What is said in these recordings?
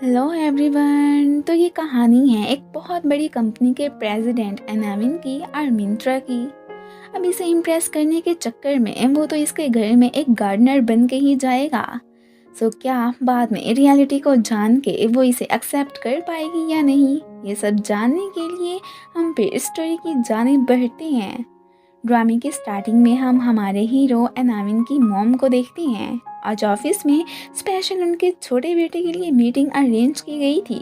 Hello everyone. तो ये कहानी है एक बहुत बड़ी कंपनी के प्रेसिडेंट एनाविन की और मिंत्रा की। अब इसे इम्प्रेस करने के चक्कर में वो तो इसके घर में एक गार्डनर बन के ही जाएगा। सो क्या बाद में रियलिटी को जान के वो इसे एक्सेप्ट कर पाएगी या नहीं, ये सब जानने के लिए हम फिर स्टोरी की जानिब बढ़ते हैं। ड्रामे की स्टार्टिंग में हम हमारे हीरो एनाविन की मॉम को देखते हैं। आज ऑफिस में स्पेशल उनके छोटे बेटे के लिए मीटिंग अरेंज की गई थी।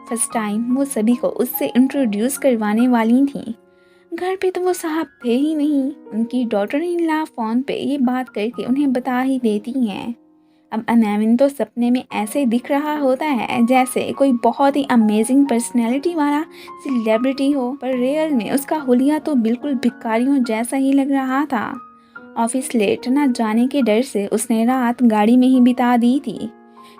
फर्स्ट टाइम वो सभी को उससे इंट्रोड्यूस करवाने वाली थी। घर पे तो वो साहब थे ही नहीं। उनकी डॉटर इन लॉ फोन पे ये बात करके उन्हें बता ही देती हैं। अब अनाविन तो सपने में ऐसे दिख रहा होता है जैसे कोई बहुत ही अमेजिंग पर्सनैलिटी वाला सेलिब्रिटी हो, पर रियल में उसका हुलिया तो बिल्कुल भिखारियों जैसा ही लग रहा था। ऑफिस लेट ना जाने के डर से उसने रात गाड़ी में ही बिता दी थी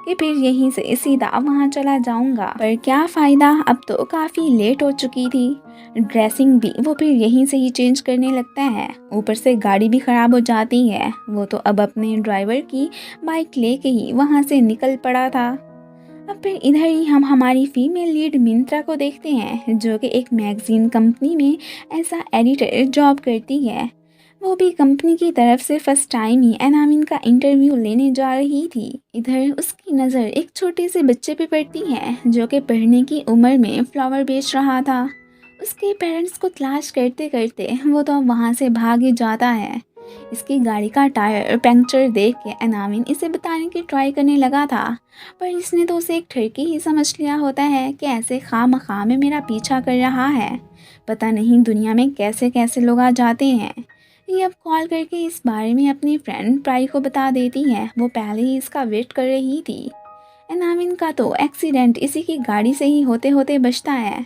कि फिर यहीं से सीधा वहाँ चला जाऊंगा, पर क्या फ़ायदा, अब तो काफ़ी लेट हो चुकी थी। ड्रेसिंग भी वो फिर यहीं से ही चेंज करने लगता है, ऊपर से गाड़ी भी ख़राब हो जाती है। वो तो अब अपने ड्राइवर की बाइक लेके ही वहाँ से निकल पड़ा था। अब फिर इधर ही हम हमारी फीमेल लीड मिंत्रा को देखते हैं, जो कि एक मैगजीन कंपनी में ऐसा एडिटर जॉब करती है। वो भी कंपनी की तरफ से फर्स्ट टाइम ही एनामिन का इंटरव्यू लेने जा रही थी। इधर उसकी नज़र एक छोटे से बच्चे पे पड़ती है, जो कि पढ़ने की उम्र में फ्लावर बेच रहा था। उसके पेरेंट्स को तलाश करते करते वो तो अब वहाँ से भाग ही जाता है। इसकी गाड़ी का टायर पंक्चर देख के एनामिन इसे बताने की ट्राई करने लगा था, पर इसने तो उसे एक ठरकी ही समझ लिया होता है कि ऐसे खामखा में मेरा पीछा कर रहा है। पता नहीं दुनिया में कैसे कैसे लोग आ जाते हैं। ये अब कॉल करके इस बारे में अपनी फ्रेंड प्राई को बता देती है। वो पहले ही इसका वेट कर रही थी। एनामिन का तो एक्सीडेंट इसी की गाड़ी से ही होते होते बचता है।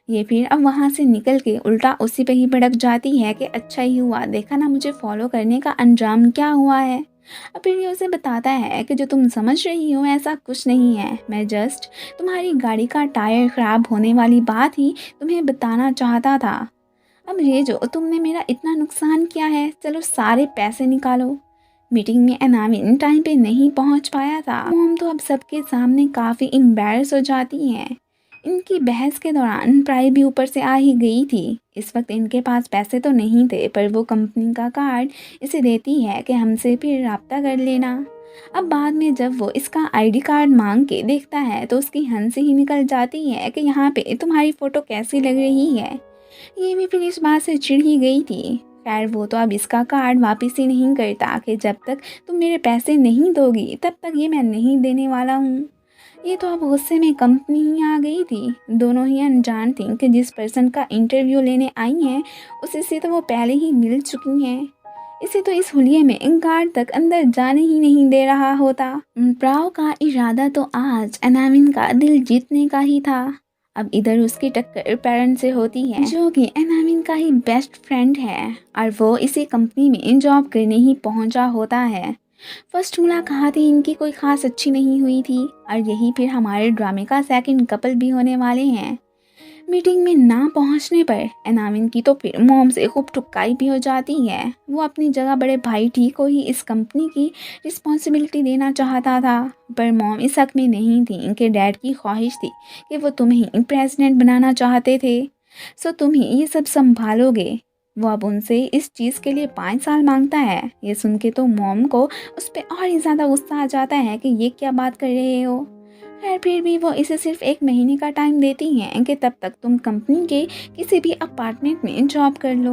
ये फिर अब वहाँ से निकल के उल्टा उसी पे ही भड़क जाती है कि अच्छा ही हुआ, देखा ना मुझे फॉलो करने का अंजाम क्या हुआ है। अब फिर ये उसे बताता है कि जो तुम समझ रही हो ऐसा कुछ नहीं है, मैं जस्ट तुम्हारी गाड़ी का टायर ख़राब होने वाली बात ही तुम्हें बताना चाहता था। अब ये जो तुमने मेरा इतना नुकसान किया है, चलो सारे पैसे निकालो। मीटिंग में एनाविन टाइम पे नहीं पहुंच पाया था। मोम तो अब सबके सामने काफ़ी एम्बैरस हो जाती हैं। इनकी बहस के दौरान प्राई भी ऊपर से आ ही गई थी। इस वक्त इनके पास पैसे तो नहीं थे, पर वो कंपनी का कार्ड इसे देती है कि हमसे फिर रब्ता कर लेना। अब बाद में जब वो इसका आईडी कार्ड मांग के देखता है तो उसकी हंसी ही निकल जाती है कि यहाँ पे तुम्हारी फ़ोटो कैसी लग रही है। ये भी फिर इस बात से चिढ़ ही गई थी। खैर वो तो अब इसका कार्ड वापस ही नहीं करता कि जब तक तुम मेरे पैसे नहीं दोगी तब तक ये मैं नहीं देने वाला हूँ। ये तो अब गुस्से में कंपनी ही आ गई थी। दोनों ही अनजान थी कि जिस पर्सन का इंटरव्यू लेने आई हैं उसी से तो वो पहले ही मिल चुकी हैं। इसे तो इस हुलिये में गार्ड तक अंदर जाने ही नहीं दे रहा होता। प्राव का इरादा तो आज एनामिन का दिल जीतने का ही था। अब इधर उसकी टक्कर पेरेंट से होती है, जो कि एनामिन का ही बेस्ट फ्रेंड है, और वो इसी कंपनी में जॉब करने ही पहुंचा होता है। फर्स्ट मुलाकात ही इनकी कोई खास अच्छी नहीं हुई थी, और यही फिर हमारे ड्रामे का सेकंड कपल भी होने वाले हैं। मीटिंग में ना पहुंचने पर एनामिन की तो फिर मॉम से खूब टुक्काई भी हो जाती है। वो अपनी जगह बड़े भाई टी को ही इस कंपनी की रिस्पॉन्सिबिलिटी देना चाहता था, पर मॉम इस हक में नहीं थी कि डैड की ख्वाहिश थी कि वो तुम्हें प्रेसिडेंट बनाना चाहते थे, सो तुम ही ये सब संभालोगे। वो अब उनसे इस चीज़ के लिए 5 साल मांगता है। ये सुन के तो मॉम को उस पर और ही ज़्यादा गुस्सा आ जाता है कि ये क्या बात कर रहे हो। खैर फिर भी वो इसे सिर्फ 1 महीने का टाइम देती हैं कि तब तक तुम कंपनी के किसी भी अपार्टमेंट में जॉब कर लो।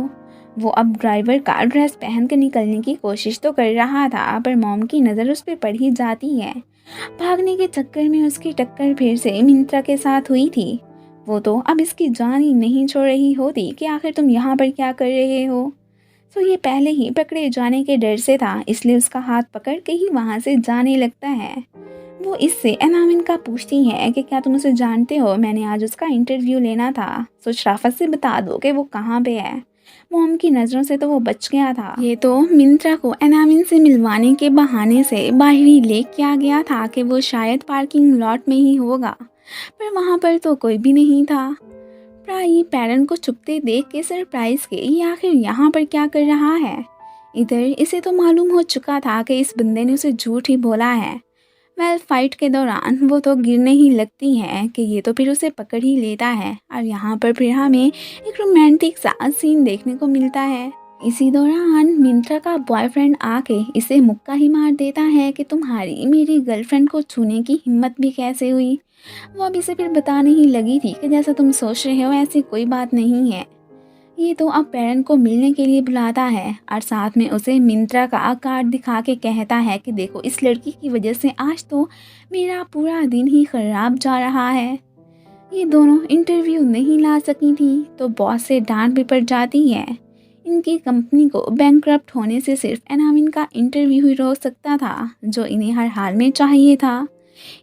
वो अब ड्राइवर का ड्रेस पहन कर निकलने की कोशिश तो कर रहा था, पर मॉम की नज़र उस पर पड़ ही जाती है। भागने के चक्कर में उसकी टक्कर फिर से मिंत्रा के साथ हुई थी। वो तो अब इसकी जान ही नहीं छोड़ रही होती कि आखिर तुम यहाँ पर क्या कर रहे हो। तो ये पहले ही पकड़े जाने के डर से था, इसलिए उसका हाथ पकड़ के ही वहाँ से जाने लगता है। वो इससे एनामिन का पूछती है कि क्या तुम उसे जानते हो, मैंने आज उसका इंटरव्यू लेना था, सो शराफत से बता दो कि वो कहाँ पे है। मॉम की नज़रों से तो वो बच गया था। ये तो मिंत्रा को एनामिन से मिलवाने के बहाने से बाहर ही ले किया गया था कि वो शायद पार्किंग लॉट में ही होगा, पर वहाँ पर तो कोई भी नहीं था। प्राई पेरेंट को छुपते देख के सरप्राइज के ये आखिर यहाँ पर क्या कर रहा है। इधर इसे तो मालूम हो चुका था कि इस बंदे ने उसे झूठ ही बोला है, फाइट के दौरान वो तो गिरने ही लगती है कि ये तो फिर उसे पकड़ ही लेता है और यहाँ पर फिर हमें एक रोमांटिक सा सीन देखने को मिलता है। इसी दौरान मिंत्रा का बॉयफ्रेंड आके इसे मुक्का ही मार देता है कि तुम्हारी मेरी गर्लफ्रेंड को छूने की हिम्मत भी कैसे हुई। वो अब इसे फिर बताने ही लगी थी कि जैसा तुम सोच रहे हो ऐसी कोई बात नहीं है। ये तो अब पेरेंट को मिलने के लिए बुलाता है और साथ में उसे मिंत्रा का कार्ड दिखा के कहता है कि देखो इस लड़की की वजह से आज तो मेरा पूरा दिन ही खराब जा रहा है। ये दोनों इंटरव्यू नहीं ला सकी थी तो बॉस से डांट भी पड़ जाती है। इनकी कंपनी को बैंकक्रप्ट होने से सिर्फ एनामिन का इंटरव्यू ही रोक सकता था जो इन्हें हर हाल में चाहिए था।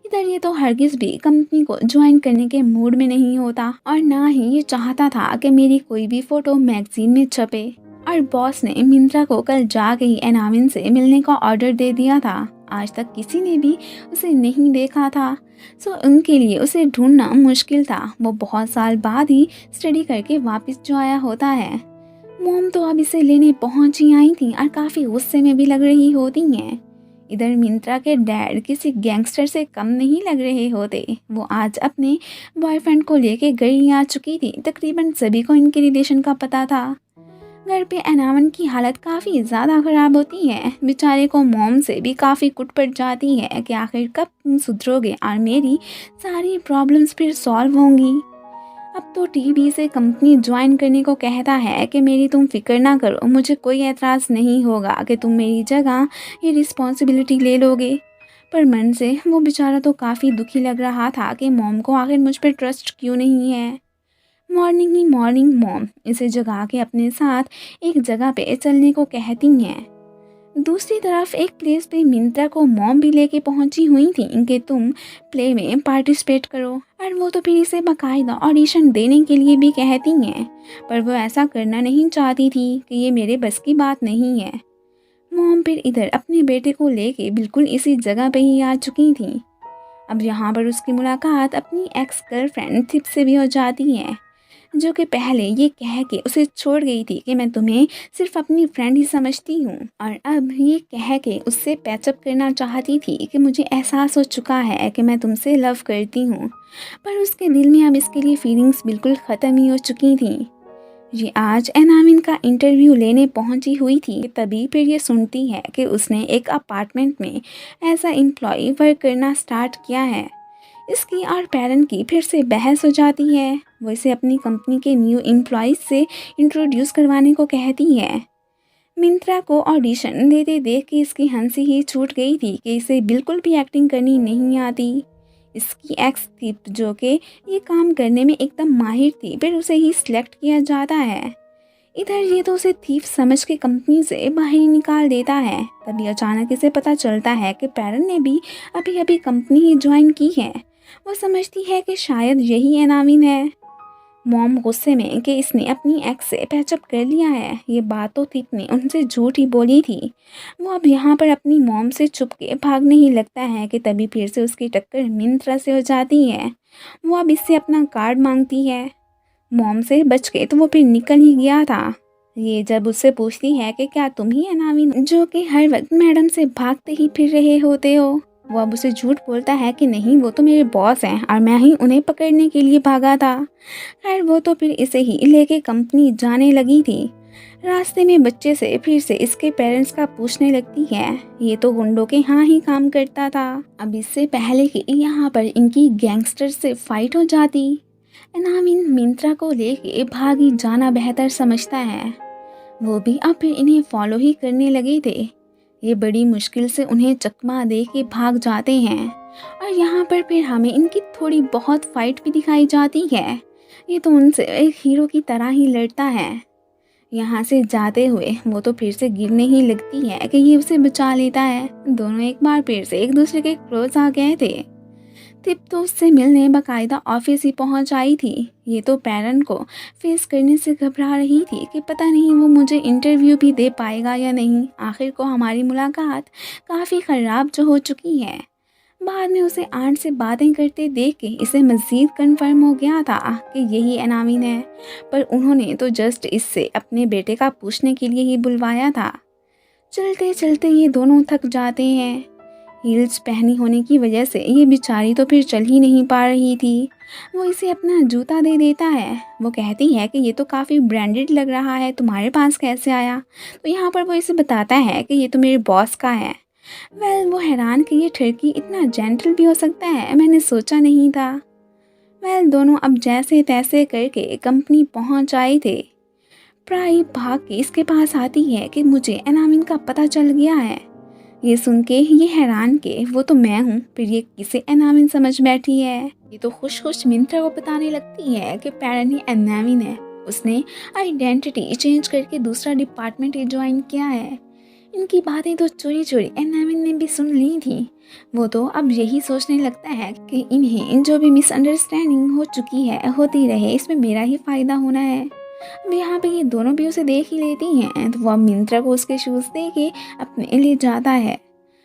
इधर ये तो हरगिज़ भी कंपनी को ज्वाइन करने के मूड में नहीं होता और ना ही ये चाहता था कि मेरी कोई भी फ़ोटो मैगजीन में छपे। और बॉस ने मिंत्रा को कल जाके ही एनामिन से मिलने का ऑर्डर दे दिया था। आज तक किसी ने भी उसे नहीं देखा था, सो उनके लिए उसे ढूंढना मुश्किल था। वो बहुत साल बाद ही स्टडी करके वापस जो आया होता है। मोम तो अब इसे लेने पहुंच ही आई थी और काफ़ी गुस्से में भी लग रही होती हैं। इधर मिंत्रा के डैड किसी गैंगस्टर से कम नहीं लग रहे होते। वो आज अपने बॉयफ्रेंड को लेके घर ही आ चुकी थी। तकरीबन सभी को इनके रिलेशन का पता था। घर पे एनावन की हालत काफ़ी ज़्यादा ख़राब होती है। बेचारे को मोम से भी काफ़ी कुट पड़ जाती है कि आखिर कब तुम सुधरोगे और मेरी सारी प्रॉब्लम्स फिर सॉल्व होंगी। अब तो टीबी से कंपनी ज्वाइन करने को कहता है कि मेरी तुम फिक्र ना करो, मुझे कोई एतराज़ नहीं होगा कि तुम मेरी जगह ये रिस्पॉन्सिबिलिटी ले लोगे। पर मन से वो बेचारा तो काफ़ी दुखी लग रहा था कि मॉम को आखिर मुझ पर ट्रस्ट क्यों नहीं है। मॉर्निंग ही मॉर्निंग मॉम इसे जगा के अपने साथ एक जगह पे चलने को कहती हैं। दूसरी तरफ एक प्लेस पे मिंत्रा को मॉम भी लेके पहुंची हुई थी कि तुम प्ले में पार्टिसिपेट करो और वो तो फिर इसे बाकायदा ऑडिशन देने के लिए भी कहती हैं। पर वो ऐसा करना नहीं चाहती थी कि ये मेरे बस की बात नहीं है। मॉम फिर इधर अपने बेटे को लेके बिल्कुल इसी जगह पे ही आ चुकी थी। अब यहाँ पर उसकी मुलाकात अपनी एक्स गर्लफ्रेंड थिप से भी हो जाती है, जो कि पहले ये कह के उसे छोड़ गई थी कि मैं तुम्हें सिर्फ अपनी फ्रेंड ही समझती हूँ और अब ये कह के उससे पैचअप करना चाहती थी कि मुझे एहसास हो चुका है कि मैं तुमसे लव करती हूँ। पर उसके दिल में अब इसके लिए फीलिंग्स बिल्कुल ख़त्म ही हो चुकी थी। ये आज एनामिन का इंटरव्यू लेने पहुंची हुई थी, तभी फिर ये सुनती है कि उसने एक अपार्टमेंट में ऐसा एम्प्लॉय वर्क करना स्टार्ट किया है। इसकी और पेरेंट की फिर से बहस हो जाती है। वो इसे अपनी कंपनी के न्यू एम्प्लॉयज़ से इंट्रोड्यूस करवाने को कहती है। मिंत्रा को ऑडिशन देते देख के इसकी हंसी ही छूट गई थी कि इसे बिल्कुल भी एक्टिंग करनी नहीं आती। इसकी एक्स थी जो कि ये काम करने में एकदम माहिर थी, फिर उसे ही सिलेक्ट किया जाता है। इधर ये तो उसे थीफ समझ के कंपनी से बाहर ही निकाल देता है। तभी अचानक इसे पता चलता है कि पेरेंट ने भी अभी अभी कंपनी ही ज्वाइन की है। वो समझती है कि शायद यही एनामिन है। मॉम गुस्से में कि इसने अपनी एक्स से पैचअप कर लिया है। ये बात तो थीप ने उनसे झूठ ही बोली थी। वो अब यहाँ पर अपनी मॉम से छुप के भागने ही लगता है कि तभी फिर से उसकी टक्कर मिंत्रा से हो जाती है। वो अब इससे अपना कार्ड मांगती है। मॉम से बच के तो वो फिर निकल ही गया था। ये जब उससे पूछती है कि क्या तुम ही एनामिन जो कि हर वक्त मैडम से भागते ही फिर रहे होते हो, वो अब उसे झूठ बोलता है कि नहीं वो तो मेरे बॉस हैं और मैं ही उन्हें पकड़ने के लिए भागा था। खैर वो तो फिर इसे ही लेके कंपनी जाने लगी थी। रास्ते में बच्चे से फिर से इसके पेरेंट्स का पूछने लगती है। ये तो गुंडों के यहाँ ही काम करता था। अब इससे पहले कि यहाँ पर इनकी गैंगस्टर से फाइट हो जाती, एनामिन मिंत्रा को लेके भागी जाना बेहतर समझता है। वो भी अब फिर इन्हें फॉलो ही करने लगे थे। ये बड़ी मुश्किल से उन्हें चकमा दे के भाग जाते हैं और यहाँ पर फिर हमें इनकी थोड़ी बहुत फाइट भी दिखाई जाती है। ये तो उनसे एक हीरो की तरह ही लड़ता है। यहाँ से जाते हुए वो तो फिर से गिरने ही लगती है कि ये उसे बचा लेता है। दोनों एक बार फिर से एक दूसरे के क्लोज आ गए थे। तिप तो उससे मिलने बाकायदा ऑफिस ही पहुंच आई थी। ये तो पेरेंट को फेस करने से घबरा रही थी कि पता नहीं वो मुझे इंटरव्यू भी दे पाएगा या नहीं। आखिर को हमारी मुलाकात काफ़ी ख़राब जो हो चुकी है। बाद में उसे आंट से बातें करते देख के इसे मज़ीद कंफर्म हो गया था कि यही एनामिन है। पर उन्होंने तो जस्ट इससे अपने बेटे का पूछने के लिए ही बुलवाया था। चलते चलते ये दोनों थक जाते हैं। हील्स पहनी होने की वजह से ये बेचारी तो फिर चल ही नहीं पा रही थी। वो इसे अपना जूता दे देता है। वो कहती है कि ये तो काफ़ी ब्रांडेड लग रहा है, तुम्हारे पास कैसे आया? तो यहाँ पर वो इसे बताता है कि ये तो मेरे बॉस का है। वो हैरान कि ये ठरकी इतना जेंटल भी हो सकता है, मैंने सोचा नहीं था। दोनों अब जैसे तैसे करके कंपनी पहुँच आए थे। प्राई भाग के इसके पास आती है कि मुझे एनामिन का पता चल गया है। ये सुन के ये हैरान के वो तो मैं हूँ, फिर ये किसे एनामिन समझ बैठी है। ये तो खुश खुश मिंत्रा को बताने लगती है कि पैरन ही एनामिन है, उसने आइडेंटिटी चेंज करके दूसरा डिपार्टमेंट ज्वाइन किया है। इनकी बातें तो चोरी चोरी एनामिन ने भी सुन ली थी। वो तो अब यही सोचने लगता है कि इन्हें जो भी मिसअंडरस्टैंडिंग हो चुकी है होती रहे, इसमें मेरा ही फायदा होना है। अब यहाँ पे ये दोनों भी उसे देख ही लेती हैं, तो वो अब मिंत्रा को उसके शूज़ दे के अपने लिए जाता है।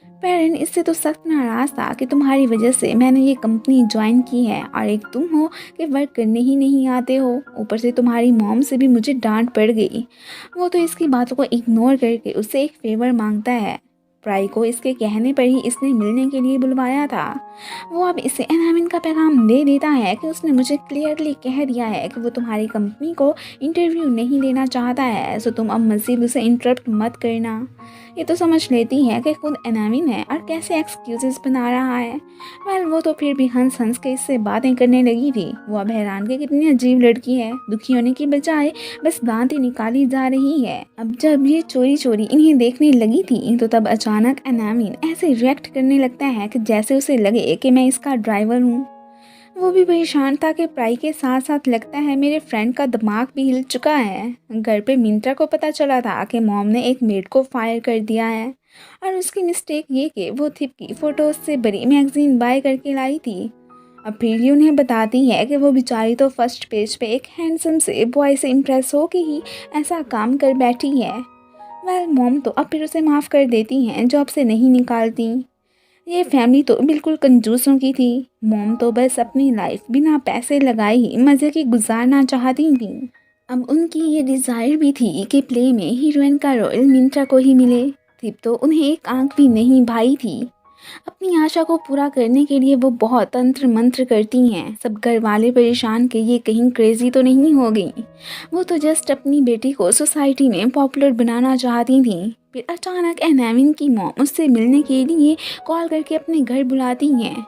पेरेंट इससे तो सख्त नाराज़ था कि तुम्हारी वजह से मैंने ये कंपनी ज्वाइन की है और एक तुम हो कि वर्क करने ही नहीं आते हो, ऊपर से तुम्हारी मॉम से भी मुझे डांट पड़ गई। वो तो इसकी बातों को इग्नोर करके उससे एक फेवर मांगता है। प्राई को इसके कहने पर ही इसने मिलने के लिए बुलवाया था। वो अब इसे एनामिन का पैगाम दे देता है कि उसने मुझे क्लियरली कह दिया है कि वो तुम्हारी कंपनी को इंटरव्यू नहीं लेना चाहता है, सो तुम अब मज़ीद उसे इंटरप्ट मत करना। ये तो समझ लेती है कि खुद एनामिन है और कैसे एक्सक्यूजेस बना रहा है। वो तो फिर भी हंस हंस के इससे बातें करने लगी थी। वो अब हैरान कि कितनी अजीब लड़की है, दुखी होने की बजाय बस दांतें निकाली जा रही है। अब जब ये चोरी चोरी इन्हें देखने लगी थी तो तब अचानक एनामिन ऐसे रिएक्ट करने लगता है कि जैसे उसे लगे कि मैं इसका ड्राइवर हूँ। वो भी परेशान था कि प्राई के साथ साथ लगता है मेरे फ्रेंड का दिमाग भी हिल चुका है। घर पे मिंत्रा को पता चला था कि मॉम ने एक मेड को फायर कर दिया है और उसकी मिस्टेक ये कि वो थिप की फ़ोटोज़ से बड़ी मैगज़ीन बाय करके लाई थी। अब फिर ये उन्हें बताती है कि वो बेचारी तो फर्स्ट पेज पे एक हैंडसम से बॉय से इम्प्रेस हो के ही ऐसा काम कर बैठी है। मॉम तो अब फिर उसे माफ़ कर देती हैं, जॉब से नहीं निकालती। ये फैमिली तो बिल्कुल कंजूसों की थी। मॉम तो बस अपनी लाइफ बिना पैसे लगाए ही मज़े की गुजारना चाहती थी। अब उनकी ये डिज़ायर भी थी कि प्ले में हीरोइन का रोल मिंत्रा को ही मिले। थिप तो उन्हें एक आंख भी नहीं भाई थी। अपनी आशा को पूरा करने के लिए वो बहुत तंत्र मंत्र करती हैं। सब घर वाले परेशान कि ये कहीं क्रेजी तो नहीं हो गई। वो तो जस्ट अपनी बेटी को सोसाइटी में पॉपुलर बनाना चाहती थी। फिर अचानक एनामिन की मॉम उससे मिलने के लिए कॉल करके अपने घर बुलाती हैं।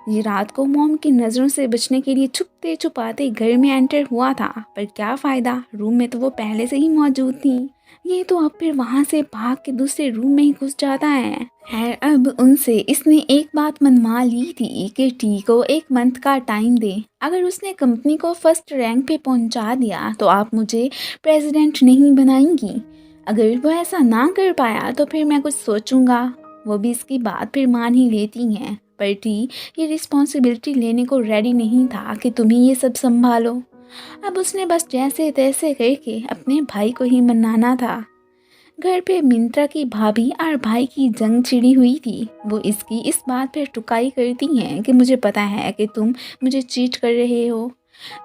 ये रात को मॉम की नज़रों से बचने के लिए छुपते छुपाते घर में एंटर हुआ था, पर क्या फ़ायदा, रूम में तो वो पहले से ही मौजूद थी। ये तो अब फिर वहाँ से भाग के दूसरे रूम में ही घुस जाता है। खैर अब उनसे इसने एक बात मनवा ली थी कि टी को 1 मंथ का टाइम दे। अगर उसने कंपनी को फर्स्ट रैंक पे पहुँचा दिया तो आप मुझे प्रेसिडेंट नहीं बनाएंगी। अगर वो ऐसा ना कर पाया तो फिर मैं कुछ सोचूंगा। वो भी इसकी बात फिर मान ही लेती हैं, पर टी ये रिस्पॉन्सिबिलिटी लेने को रेडी नहीं था कि तुम ही ये सब संभालो। अब उसने बस जैसे तैसे करके अपने भाई को ही मनाना था। घर पे मिंत्रा की भाभी और भाई की जंग छिड़ी हुई थी। वो इसकी इस बात पर टुकाई करती हैं कि मुझे पता है कि तुम मुझे चीट कर रहे हो।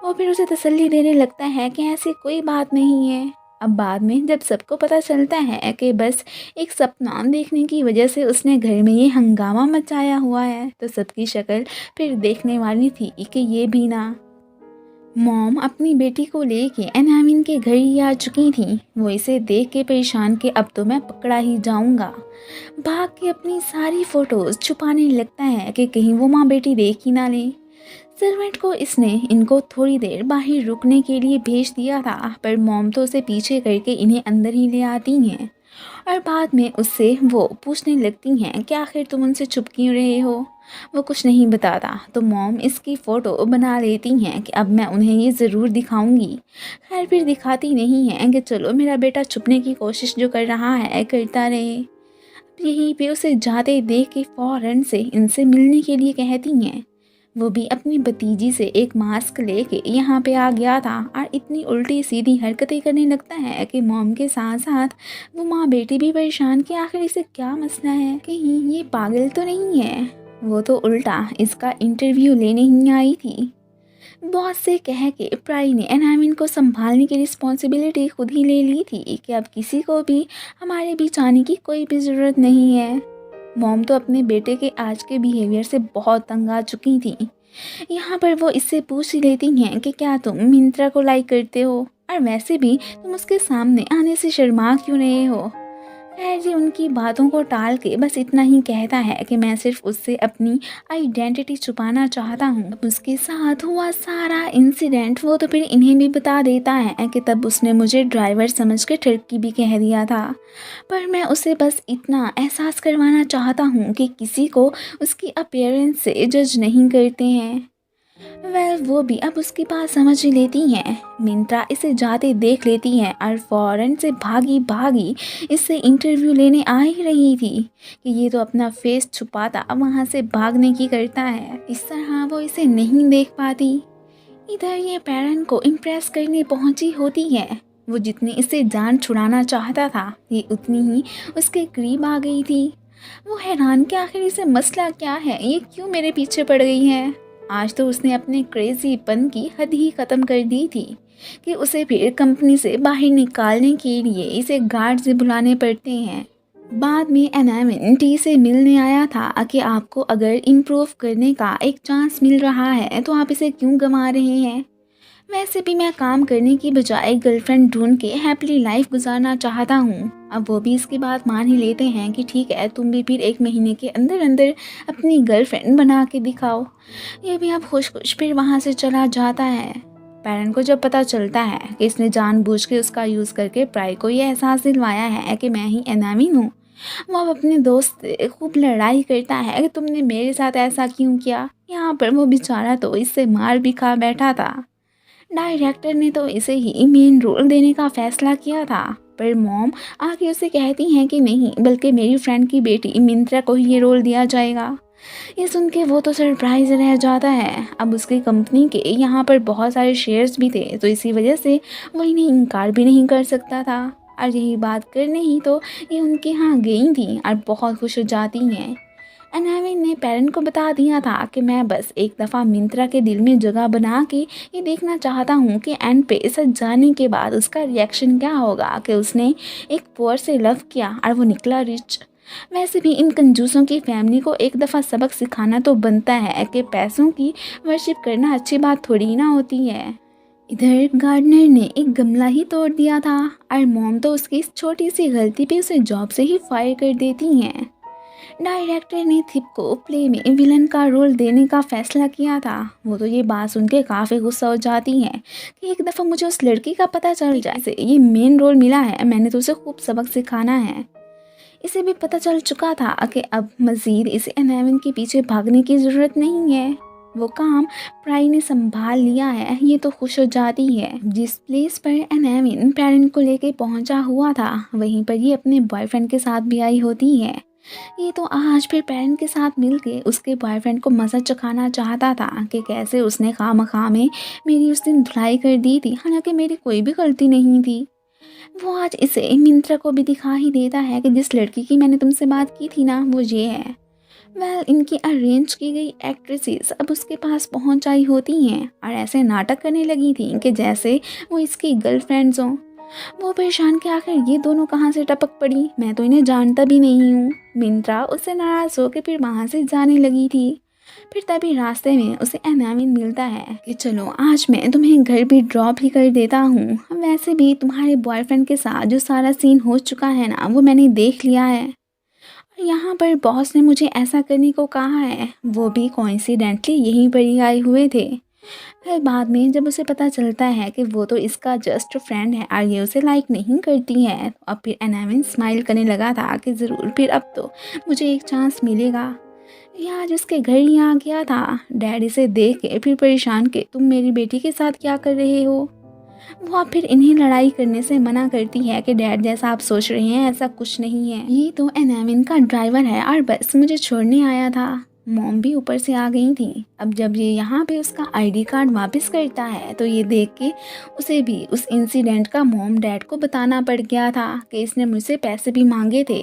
वो फिर उसे तसल्ली देने लगता है कि ऐसी कोई बात नहीं है। अब बाद में जब सबको पता चलता है कि बस एक सपना देखने की वजह से उसने घर में ये हंगामा मचाया हुआ है, तो सबकी शक्ल फिर देखने वाली थी कि ये भी ना। मॉम अपनी बेटी को लेके एनामिन के घर ही आ चुकी थी। वो इसे देख के परेशान कि अब तो मैं पकड़ा ही जाऊंगा। भाग के अपनी सारी फोटोज छुपाने लगता है कि कहीं वो माँ बेटी देख ही ना ले। सर्वेंट को इसने इनको थोड़ी देर बाहर रुकने के लिए भेज दिया था, पर मॉम तो उसे पीछे करके इन्हें अंदर ही ले आती हैं और बाद में उससे वो पूछने लगती हैं कि आखिर तुम उनसे छुप क्यों रहे हो। वो कुछ नहीं बताता तो मॉम इसकी फ़ोटो बना लेती हैं कि अब मैं उन्हें ये ज़रूर दिखाऊंगी। खैर फिर दिखाती नहीं हैं कि चलो मेरा बेटा छुपने की कोशिश जो कर रहा है करता रहे। अब यहीं पे उसे जाते देख के फ़ौरन से इनसे मिलने के लिए कहती हैं। वो भी अपनी भतीजी से एक मास्क लेके यहाँ पे आ गया था और इतनी उल्टी सीधी हरकतें करने लगता है कि मॉम के साथ साथ वो माँ बेटी भी परेशान कि आखिर इसे क्या मसला है, कहीं ये पागल तो नहीं है। वो तो उल्टा इसका इंटरव्यू लेने ही आई थी। बॉस से कह के प्राई ने एनामिन को संभालने की रिस्पॉन्सिबिलिटी खुद ही ले ली थी कि अब किसी को भी हमारे बीच आने की कोई भी ज़रूरत नहीं है। मॉम तो अपने बेटे के आज के बिहेवियर से बहुत तंग आ चुकी थी। यहाँ पर वो इससे पूछ ही लेती हैं कि क्या तुम मिंत्रा को लाइक करते हो, और वैसे भी तुम उसके सामने आने से शर्मा क्यों रहे हो। खैर जी उनकी बातों को टाल के बस इतना ही कहता है कि मैं सिर्फ उससे अपनी आइडेंटिटी छुपाना चाहता हूँ। अब उसके साथ हुआ सारा इंसिडेंट वो तो फिर इन्हें भी बता देता है कि तब उसने मुझे ड्राइवर समझ के ठरकी भी कह दिया था, पर मैं उसे बस इतना एहसास करवाना चाहता हूँ कि किसी को उसकी अपीयरेंस से जज नहीं करते हैं। वो भी अब उसकी बात समझ ही लेती हैं। मिंत्रा इसे जाते देख लेती हैं और फौरन से भागी भागी इससे इंटरव्यू लेने आ ही रही थी कि ये तो अपना फेस छुपाता वहाँ से भागने की करता है। इस तरह वो इसे नहीं देख पाती। इधर ये पेरेंट को इम्प्रेस करने पहुंची होती है। वो जितनी इससे जान छुड़ाना चाहता था ये उतनी ही उसके करीब आ गई थी। वो हैरान कि आखिर इसे मसला क्या है, ये क्यों मेरे पीछे पड़ गई है। आज तो उसने अपने क्रेजीपन की हद ही ख़त्म कर दी थी कि उसे फिर कंपनी से बाहर निकालने के लिए इसे गार्ड से बुलाने पड़ते हैं। बाद में एनामिन टी से मिलने आया था कि आपको अगर इम्प्रूव करने का एक चांस मिल रहा है तो आप इसे क्यों गंवा रहे हैं। वैसे भी मैं काम करने की बजाय गर्लफ्रेंड ढूंढ के हैप्पी लाइफ गुजारना चाहता हूँ। अब वो भी इसकी बात मान ही लेते हैं कि ठीक है तुम भी फिर 1 महीने के अंदर अंदर अपनी गर्लफ्रेंड बना के दिखाओ। ये भी अब खुश खुश फिर वहाँ से चला जाता है। पेरेंट को जब पता चलता है कि इसने जानबूझ के उसका यूज़ करके प्राई को ये एहसास दिलवाया है कि मैं ही एनामिन हूँ, वो अब अपने दोस्त से खूब लड़ाई करता है कि तुमने मेरे साथ ऐसा क्यों किया। यहाँ पर वो बेचारा तो इससे मार भी खा बैठा था। डायरेक्टर ने तो इसे ही मेन रोल देने का फैसला किया था, पर मॉम आके उसे कहती हैं कि नहीं बल्कि मेरी फ्रेंड की बेटी मिंत्रा को ही ये रोल दिया जाएगा। ये सुन के वो तो सरप्राइज रह जाता है। अब उसकी कंपनी के यहाँ पर बहुत सारे शेयर्स भी थे तो इसी वजह से वो इन्हें इनकार भी नहीं कर सकता था। और यही बात करने ही तो ये उनके यहाँ गई थी और बहुत खुश हो जाती हैं। एनामिन ने पेरेंट को बता दिया था कि मैं बस एक दफ़ा मिंत्रा के दिल में जगह बना के ये देखना चाहता हूँ कि एंड पे सच जाने के बाद उसका रिएक्शन क्या होगा कि उसने एक पुअर से लव किया और वो निकला रिच। वैसे भी इन कंजूसों की फैमिली को एक दफ़ा सबक सिखाना तो बनता है कि पैसों की वर्शिप करना अच्छी बात थोड़ी ही ना होती है। इधर गार्डनर ने एक गमला ही तोड़ दिया था और मॉम तो उसकी इस छोटी सी गलती पे उसे जॉब से ही फायर कर देती हैं। डायरेक्टर ने थिप को प्ले में विलन का रोल देने का फैसला किया था। वो तो ये बात सुन के काफ़ी गुस्सा हो जाती है कि एक दफ़ा मुझे उस लड़की का पता चल जाए से ये मेन रोल मिला है, मैंने तो उसे खूब सबक सिखाना है। इसे भी पता चल चुका था कि अब मज़ीद इसे एनामिन के पीछे भागने की ज़रूरत नहीं है। वो काम प्राई ने संभाल लिया है। ये तो खुश हो जाती है। जिस प्लेस पर एनामिन पेरेंट को लेके पहुंचा हुआ था वहीं पर ये अपने बॉयफ्रेंड के साथ भी आई होती है। ये तो आज फिर पेरेंट के साथ मिलके उसके बॉयफ्रेंड को मज़ा चखाना चाहता था कि कैसे उसने खामखा में मेरी उस दिन धुलाई कर दी थी, हालांकि मेरी कोई भी गलती नहीं थी। वो आज इसे मिंत्रा को भी दिखा ही देता है कि जिस लड़की की मैंने तुमसे बात की थी ना वो ये है। इनकी अरेंज की गई एक्ट्रेसेस अब उसके पास पहुंच आई होती हैं और ऐसे नाटक करने लगी थी कि जैसे वो इसकी गर्लफ्रेंड्स हों। वो परेशान कि आखिर ये दोनों कहाँ से टपक पड़ी, मैं तो इन्हें जानता भी नहीं हूँ। मिंत्रा उससे नाराज़ होकर फिर वहाँ से जाने लगी थी। फिर तभी रास्ते में उसे एनामिन मिलता है कि चलो आज मैं तुम्हें घर भी ड्रॉप ही कर देता हूँ। वैसे भी तुम्हारे बॉयफ्रेंड के साथ जो सारा सीन हो चुका है ना वो मैंने देख लिया है। और यहाँ पर बॉस ने मुझे ऐसा करने को कहा है, वो भी कोइंसिडेंटली यहीं पर ही आए हुए थे। फिर बाद में जब उसे पता चलता है कि वो तो इसका जस्ट फ्रेंड है और ये उसे लाइक नहीं करती है, तो अब फिर एनामिन स्माइल करने लगा था कि ज़रूर फिर अब तो मुझे एक चांस मिलेगा। ये आज उसके घर ही आ गया था। डैड इसे देख के फिर परेशान कि तुम मेरी बेटी के साथ क्या कर रहे हो। वो अब फिर इन्हें लड़ाई करने से मना करती है कि डैड जैसा आप सोच रहे हैं ऐसा कुछ नहीं है, ये तो एनामिन का ड्राइवर है और बस मुझे छोड़ने आया था। मॉम भी ऊपर से आ गई थी। अब जब ये यहाँ पे उसका आईडी कार्ड वापस करता है तो ये देख के उसे भी उस इंसिडेंट का मॉम डैड को बताना पड़ गया था कि इसने मुझसे पैसे भी मांगे थे।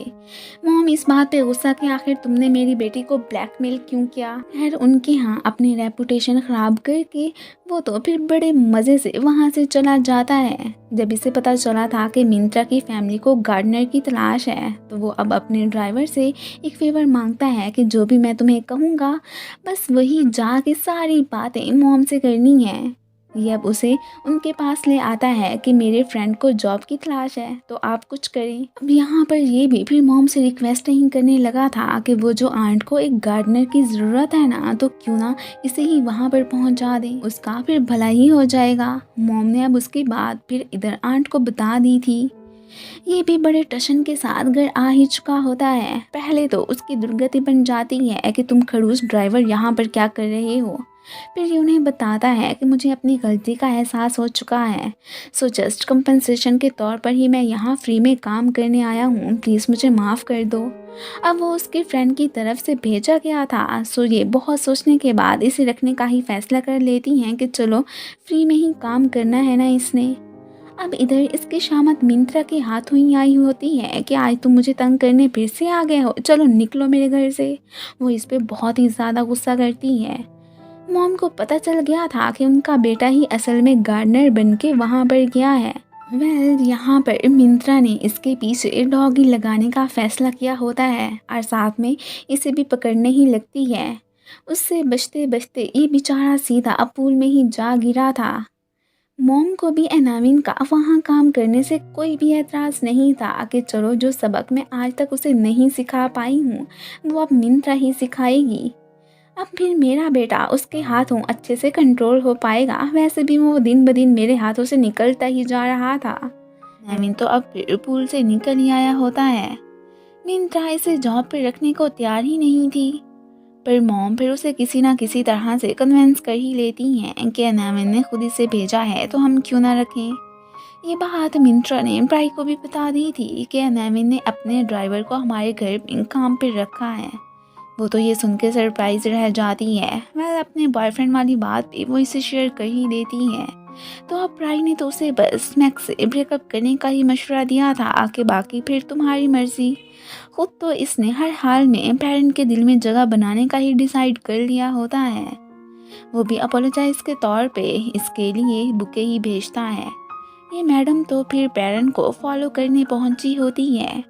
मॉम इस बात पे गुस्सा कि आखिर तुमने मेरी बेटी को ब्लैकमेल क्यों किया। खैर उनके यहाँ अपनी रेपुटेशन ख़राब करके वो तो फिर बड़े मज़े से वहाँ से चला जाता है। जब इसे पता चला था कि मिंत्रा की फैमिली को गार्डनर की तलाश है, तो वो अब अपने ड्राइवर से एक फेवर मांगता है कि जो भी मैं तुम्हें कहूँगा बस वही जाके सारी बातें मॉम से करनी है। ये अब उसे उनके पास ले आता है कि मेरे फ्रेंड को जॉब की तलाश है, तो आप कुछ करें। अब यहाँ पर ये भी फिर मॉम से रिक्वेस्ट नहीं करने लगा था कि वो जो आंट को एक गार्डनर की ज़रूरत है ना, तो क्यों ना इसे ही वहाँ पर पहुँचा दें, उसका फिर भला ही हो जाएगा। मॉम ने अब उसकी बात फिर इधर आंट को बता दी थी। ये भी बड़े टशन के साथ घर आ ही चुका होता है। पहले तो उसकी दुर्गति बन जाती है कि तुम खड़ूस ड्राइवर यहाँ पर क्या कर रहे हो। फिर ये उन्हें बताता है कि मुझे अपनी गलती का एहसास हो चुका है, सो जस्ट कंपनसेशन के तौर पर ही मैं यहाँ फ्री में काम करने आया हूँ, प्लीज़ मुझे माफ़ कर दो। अब वो उसके फ्रेंड की तरफ से भेजा गया था, सो ये बहुत सोचने के बाद इसे रखने का ही फैसला कर लेती हैं कि चलो फ्री में ही काम करना है ना इसने। अब इधर इसकी शामत मिंत्रा के हाथों ही आई होती है कि आज तुम मुझे तंग करने फिर से आ गए हो, चलो निकलो मेरे घर से। वो इस पे बहुत ही ज़्यादा गुस्सा करती है। मॉम को पता चल गया था कि उनका बेटा ही असल में गार्डनर बन के वहाँ पर गया है। यहाँ पर मिंत्रा ने इसके पीछे डॉगी लगाने का फैसला किया होता है और साथ में इसे भी पकड़ने ही लगती है। उससे बचते बचते ये बेचारा सीधा पूल में ही जा गिरा था। मॉम को भी एनाविन का वहाँ काम करने से कोई भी एतराज़ नहीं था कि चलो जो सबक मैं आज तक उसे नहीं सिखा पाई हूँ वो अब मिंत्रा ही सिखाएगी। अब फिर मेरा बेटा उसके हाथों अच्छे से कंट्रोल हो पाएगा। वैसे भी वो दिन ब दिन मेरे हाथों से निकलता ही जा रहा था। एनाविन तो अब फिर पूल से निकल ही आया होता है। मिंत्रा इसे जॉब पर रखने को तैयार ही नहीं थी, पर मॉम फिर उसे किसी ना किसी तरह से कन्विंस कर ही लेती हैं कि एनाविन ने खुद इसे भेजा है तो हम क्यों ना रखें। ये बात मिंत्रा ने ब्राई को भी बता दी थी कि एनाविन ने अपने ड्राइवर को हमारे घर में काम पर रखा है। वो तो ये सुन के सरप्राइज रह जाती है। वह अपने बॉयफ्रेंड वाली बात भी वो इसे शेयर कर ही देती है। तो अब ब्राई ने तो उसे बस मैक्स से ब्रेकअप करने का ही मशवरा दिया था कि बाकी फिर तुम्हारी मर्जी। खुद तो इसने हर हाल में पेरेंट के दिल में जगह बनाने का ही डिसाइड कर लिया होता है। वो भी अपोलोजाइज के तौर पे इसके लिए बुके ही भेजता है। ये मैडम तो फिर पेरेंट को फॉलो करने पहुंची होती है।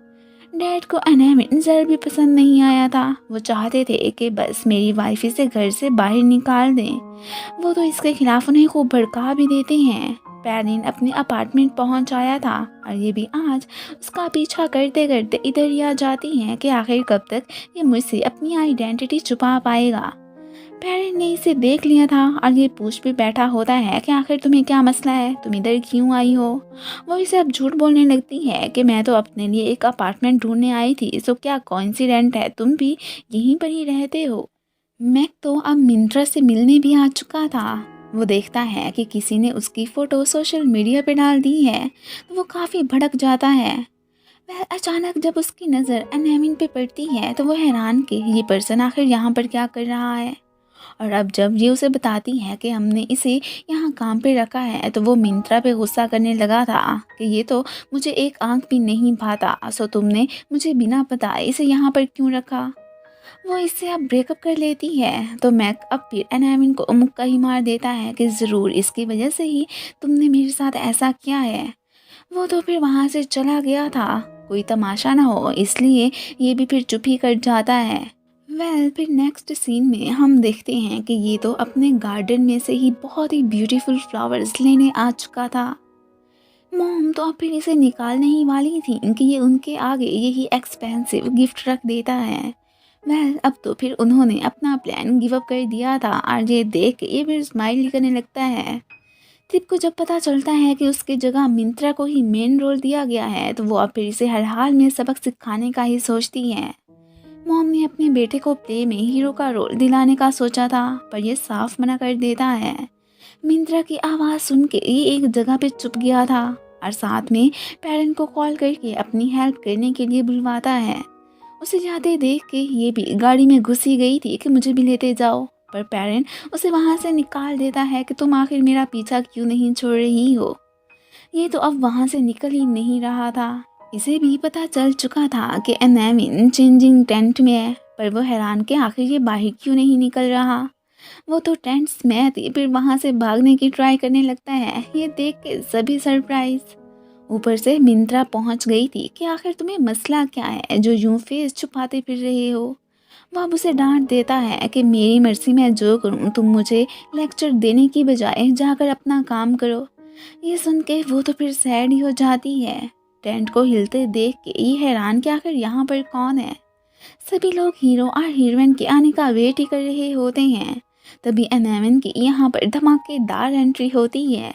डैड को एनाविन जरा भी पसंद नहीं आया था। वो चाहते थे कि बस मेरी वाइफ इसे घर से बाहर निकाल दें। वो तो इसके खिलाफ उन्हें खूब भड़का भी देते हैं। पेरिन अपने अपार्टमेंट पहुंच आया था और ये भी आज उसका पीछा करते करते इधर ही आ जाती हैं कि आखिर कब तक ये मुझसे अपनी आइडेंटिटी छुपा पाएगा। पेरिन ने इसे देख लिया था और ये पूछ भी बैठा होता है कि आखिर तुम्हें क्या मसला है, तुम इधर क्यों आई हो। वो इसे अब झूठ बोलने लगती है कि मैं तो अपने लिए एक अपार्टमेंट ढूंढने आई थी, सो क्या कोइंसिडेंट है तुम भी यहीं पर ही रहते हो। मैक तो अब मिंत्रा से मिलने भी आ चुका था। वो देखता है कि किसी ने उसकी फ़ोटो सोशल मीडिया पे डाल दी है, तो वो काफ़ी भड़क जाता है। वह अचानक जब उसकी नज़र एनाविन पे पड़ती है तो वो हैरान कि ये पर्सन आखिर यहाँ पर क्या कर रहा है। और अब जब ये उसे बताती है कि हमने इसे यहाँ काम पे रखा है, तो वो मिंत्रा पे गुस्सा करने लगा था कि ये तो मुझे एक आंख भी नहीं भाता, सो तुमने मुझे बिना बताए इसे यहाँ पर क्यों रखा। वो इससे अब ब्रेकअप कर लेती है तो मैक अब फिर एनाविन को मुक्का ही मार देता है कि ज़रूर इसकी वजह से ही तुमने मेरे साथ ऐसा किया है। वो तो फिर वहाँ से चला गया था, कोई तमाशा ना हो इसलिए ये भी फिर चुप ही कर जाता है। फिर नेक्स्ट सीन में हम देखते हैं कि ये तो अपने गार्डन में से ही बहुत ही ब्यूटीफुल फ्लावर्स लेने आ चुका था। मॉम तो अब फिर इसे निकालने ही वाली थी कि ये उनके आगे यही एक्सपेंसिव गिफ्ट रख देता है। अब तो फिर उन्होंने अपना प्लान गिव अप कर दिया था और ये देख के ये फिर स्माइल ही करने लगता है। तिप को जब पता चलता है कि उसकी जगह मिंत्रा को ही मेन रोल दिया गया है, तो वो अब फिर इसे हर हाल में सबक सिखाने का ही सोचती है। मॉम ने अपने बेटे को प्ले में हीरो का रोल दिलाने का सोचा था, पर ये साफ मना कर देता है। मिंत्रा की आवाज़ सुन के ये एक जगह पे चुप गया था और साथ में पेरेंट को कॉल करके अपनी हेल्प करने के लिए बुलवाता है। उसे जाते देख के ये भी गाड़ी में घुसी गई थी कि मुझे भी लेते जाओ, पर पेरेंट उसे वहाँ से निकाल देता है कि तुम आखिर मेरा पीछा क्यों नहीं छोड़ रही हो। ये तो अब वहाँ से निकल ही नहीं रहा था। इसे भी पता चल चुका था कि एनाविन चेंजिंग टेंट में है, पर वो हैरान कि आखिर ये बाहर क्यों नहीं निकल रहा। वो तो टेंट्स में थी, फिर वहाँ से भागने की ट्राई करने लगता है। ये देख के सभी सरप्राइज। ऊपर से मिंत्रा पहुँच गई थी कि आखिर तुम्हें मसला क्या है जो यूं फेस छुपाते फिर रहे हो। वो अब उसे डांट देता है कि मेरी मर्जी मैं जो करूँ, तुम मुझे लेक्चर देने की बजाय जाकर अपना काम करो। ये सुन के वो तो फिर सैड ही हो जाती है। टेंट को हिलते देख के ये हैरान कि आखिर यहाँ पर कौन है। सभी लोग हीरो और हीरोइन के आने का वेट ही कर रहे होते हैं। तभी एनावन की यहाँ पर धमाकेदार एंट्री होती है।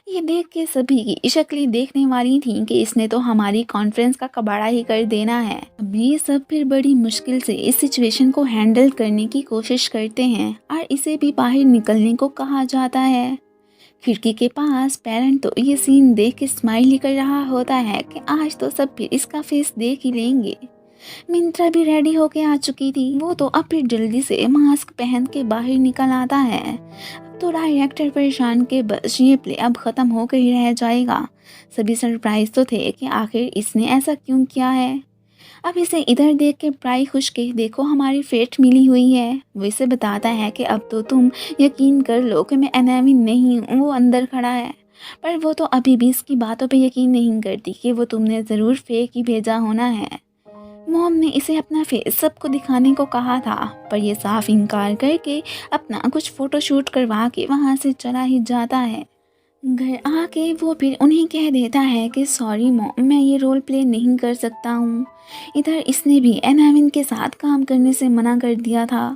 ये देख के सभी की शक्लें देखने वाली थी कि इसने तो हमारी कॉन्फ्रेंस का कबाड़ा ही कर देना है। अब ये सब फिर बड़ी मुश्किल से इस सिचुएशन को हैंडल करने की कोशिश करते हैं और इसे भी बाहर निकलने को कहा जाता है। खिड़की के पास पेरेंट तो ये सीन देख के स्माइल ही कर रहा होता है कि आज तो सब फिर इसका फेस देख ही लेंगे। मिंत्रा भी रेडी होके आ चुकी थी। वो तो अब फिर जल्दी से मास्क पहन के बाहर निकल आता है। अब तो डायरेक्टर परेशान के बस ये प्ले अब ख़त्म होकर ही रह जाएगा। सभी सरप्राइज तो थे कि आखिर इसने ऐसा क्यों किया है। अब इसे इधर देख के प्राई खुश के देखो हमारी फेट मिली हुई है। वो इसे बताता है कि अब तो तुम यकीन कर लो कि मैं एनामी नहीं हूँ, वो अंदर खड़ा है। पर वो तो अभी भी इसकी बातों पे यकीन नहीं करती कि वो तुमने ज़रूर फेक ही भेजा होना है। मॉम ने इसे अपना फेस सबको दिखाने को कहा था, पर ये साफ इनकार करके अपना कुछ फ़ोटोशूट करवा के वहाँ से चला ही जाता है। घर आके वो फिर उन्हें कह देता है कि सॉरी मॉम, मैं ये रोल प्ले नहीं कर सकता हूँ। इधर इसने भी एनाविन के साथ काम करने से मना कर दिया था।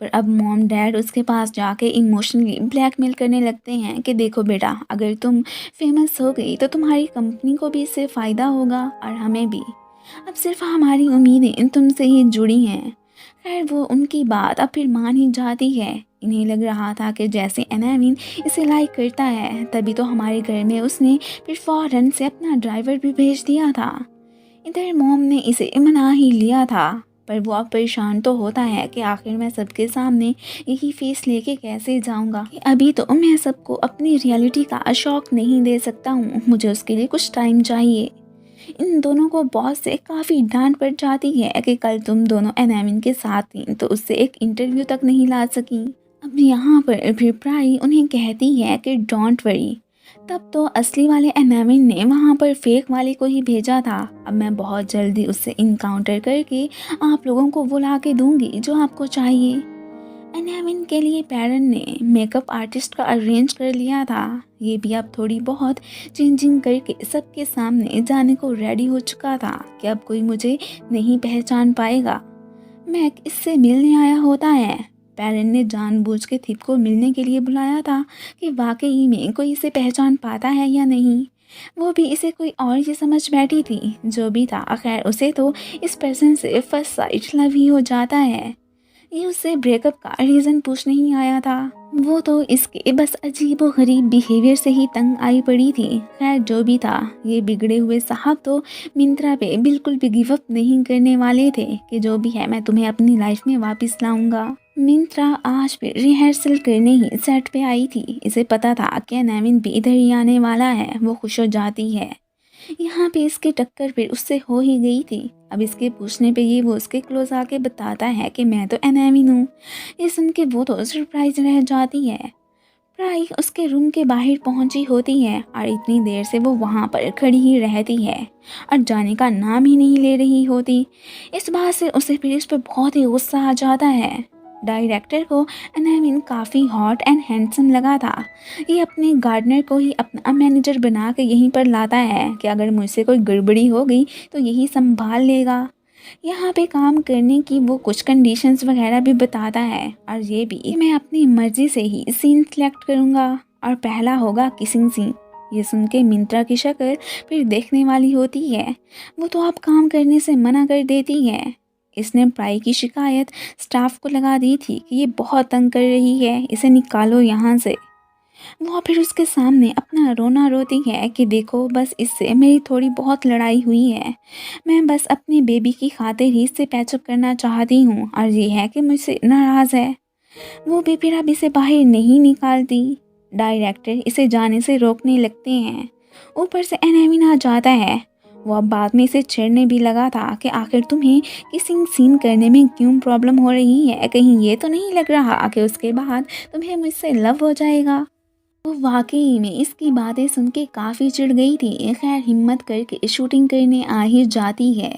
पर अब मॉम डैड उसके पास जाके इमोशनली ब्लैकमेल करने लगते हैं कि देखो बेटा, अगर तुम फेमस हो गई तो तुम्हारी कंपनी को भी इससे फ़ायदा होगा और हमें भी। अब सिर्फ हमारी उम्मीदें तुमसे ही जुड़ी हैं। खैर वो उनकी बात अब फिर मान ही जाती है। इन्हें लग रहा था कि जैसे एनाविन इसे लाइक करता है तभी तो हमारे घर में उसने फिर फौरन से अपना ड्राइवर भी भेज दिया था। इधर मॉम ने इसे मना ही लिया था, पर वो अब परेशान तो होता है कि आखिर मैं सबके सामने यही फेस लेके कैसे जाऊंगा। कि अभी तो मैं सबको अपनी रियलिटी का शौक नहीं दे सकता हूँ, मुझे उसके लिए कुछ टाइम चाहिए। इन दोनों को बॉस से काफ़ी डांट पड़ जाती है कि कल तुम दोनों एनाविन के साथ थी तो उससे एक इंटरव्यू तक नहीं ला सकी। अब यहाँ पर फिर प्राई उन्हें कहती है कि डोंट वरी, तब तो असली वाले एनाविन ने वहाँ पर फेक वाले को ही भेजा था। अब मैं बहुत जल्दी उससे इनकाउंटर करके आप लोगों को वो ला के दूंगी जो आपको चाहिए। एनाविन के लिए पेरेंट ने मेकअप आर्टिस्ट का अरेंज कर लिया था। ये भी अब थोड़ी बहुत चेंजिंग करके सबके सामने जाने को रेडी हो चुका था कि अब कोई मुझे नहीं पहचान पाएगा। मैक इससे मिलने आया होता है। पेरेंट ने जानबूझ के थिप को मिलने के लिए बुलाया था कि वाकई में कोई इसे पहचान पाता है या नहीं। वो भी इसे कोई और ये समझ बैठी थी। जो भी था, खैर उसे तो इस पर्सन से फर्स्ट साइट लव ही हो जाता है। ये उससे ब्रेकअप का रीज़न पूछने ही आया था। वो तो इसके बस अजीब व गरीब बिहेवियर से ही तंग आई पड़ी थी। खैर जो भी था, ये बिगड़े हुए साहब तो मिंत्रा पे बिल्कुल भी गिव अप नहीं करने वाले थे कि जो भी है मैं तुम्हें अपनी लाइफ में वापस लाऊंगा। मिंत्रा आज भी रिहर्सल करने ही सेट पे आई थी। इसे पता था कि नवीन भी इधर ही आने वाला है। वो खुश हो जाती है। यहाँ पे इसकी टक्कर फिर उससे हो ही गई थी। अब इसके पूछने पे ये वो उसके क्लोज आके बताता है कि मैं तो एनाविन हूँ। ये सुन के वो तो सरप्राइज रह जाती है। प्राई उसके रूम के बाहर पहुंची होती है और इतनी देर से वो वहाँ पर खड़ी ही रहती है और जाने का नाम ही नहीं ले रही होती। इस बात से उसे फिर इस पर बहुत ही गुस्सा आ जाता है। डायरेक्टर को एनाविन काफ़ी हॉट एंड हैंडसम लगा था। ये अपने गार्डनर को ही अपना मैनेजर बना के यहीं पर लाता है कि अगर मुझसे कोई गड़बड़ी हो गई तो यही संभाल लेगा। यहाँ पे काम करने की वो कुछ कंडीशंस वगैरह भी बताता है और ये भी मैं अपनी मर्जी से ही सीन सेलेक्ट करूँगा और पहला होगा किसिंग सीन। ये सुन के मिंत्रा की शक्ल फिर देखने वाली होती है। वो तो अब काम करने से मना कर देती है। इसने प्राई की शिकायत स्टाफ को लगा दी थी कि ये बहुत तंग कर रही है, इसे निकालो यहाँ से। वो फिर उसके सामने अपना रोना रोती है कि देखो बस इससे मेरी थोड़ी बहुत लड़ाई हुई है, मैं बस अपने बेबी की खातिर ही इससे पैचअप करना चाहती हूँ और ये है कि मुझसे नाराज़ है। वो भी फिर अब इसे बाहर नहीं निकालती। डायरेक्टर इसे जाने से रोकने लगते हैं। ऊपर से एनाविन आ जाता है। वो अब बाद में इसे छेड़ने भी लगा था कि आखिर तुम्हें किसिंग सीन करने में क्यों प्रॉब्लम हो रही है, कहीं ये तो नहीं लग रहा कि उसके बाद तुम्हें मुझसे लव हो जाएगा। वो वाकई में इसकी बातें सुन के काफ़ी चिढ़ गई थी। खैर हिम्मत करके शूटिंग करने आ ही जाती है।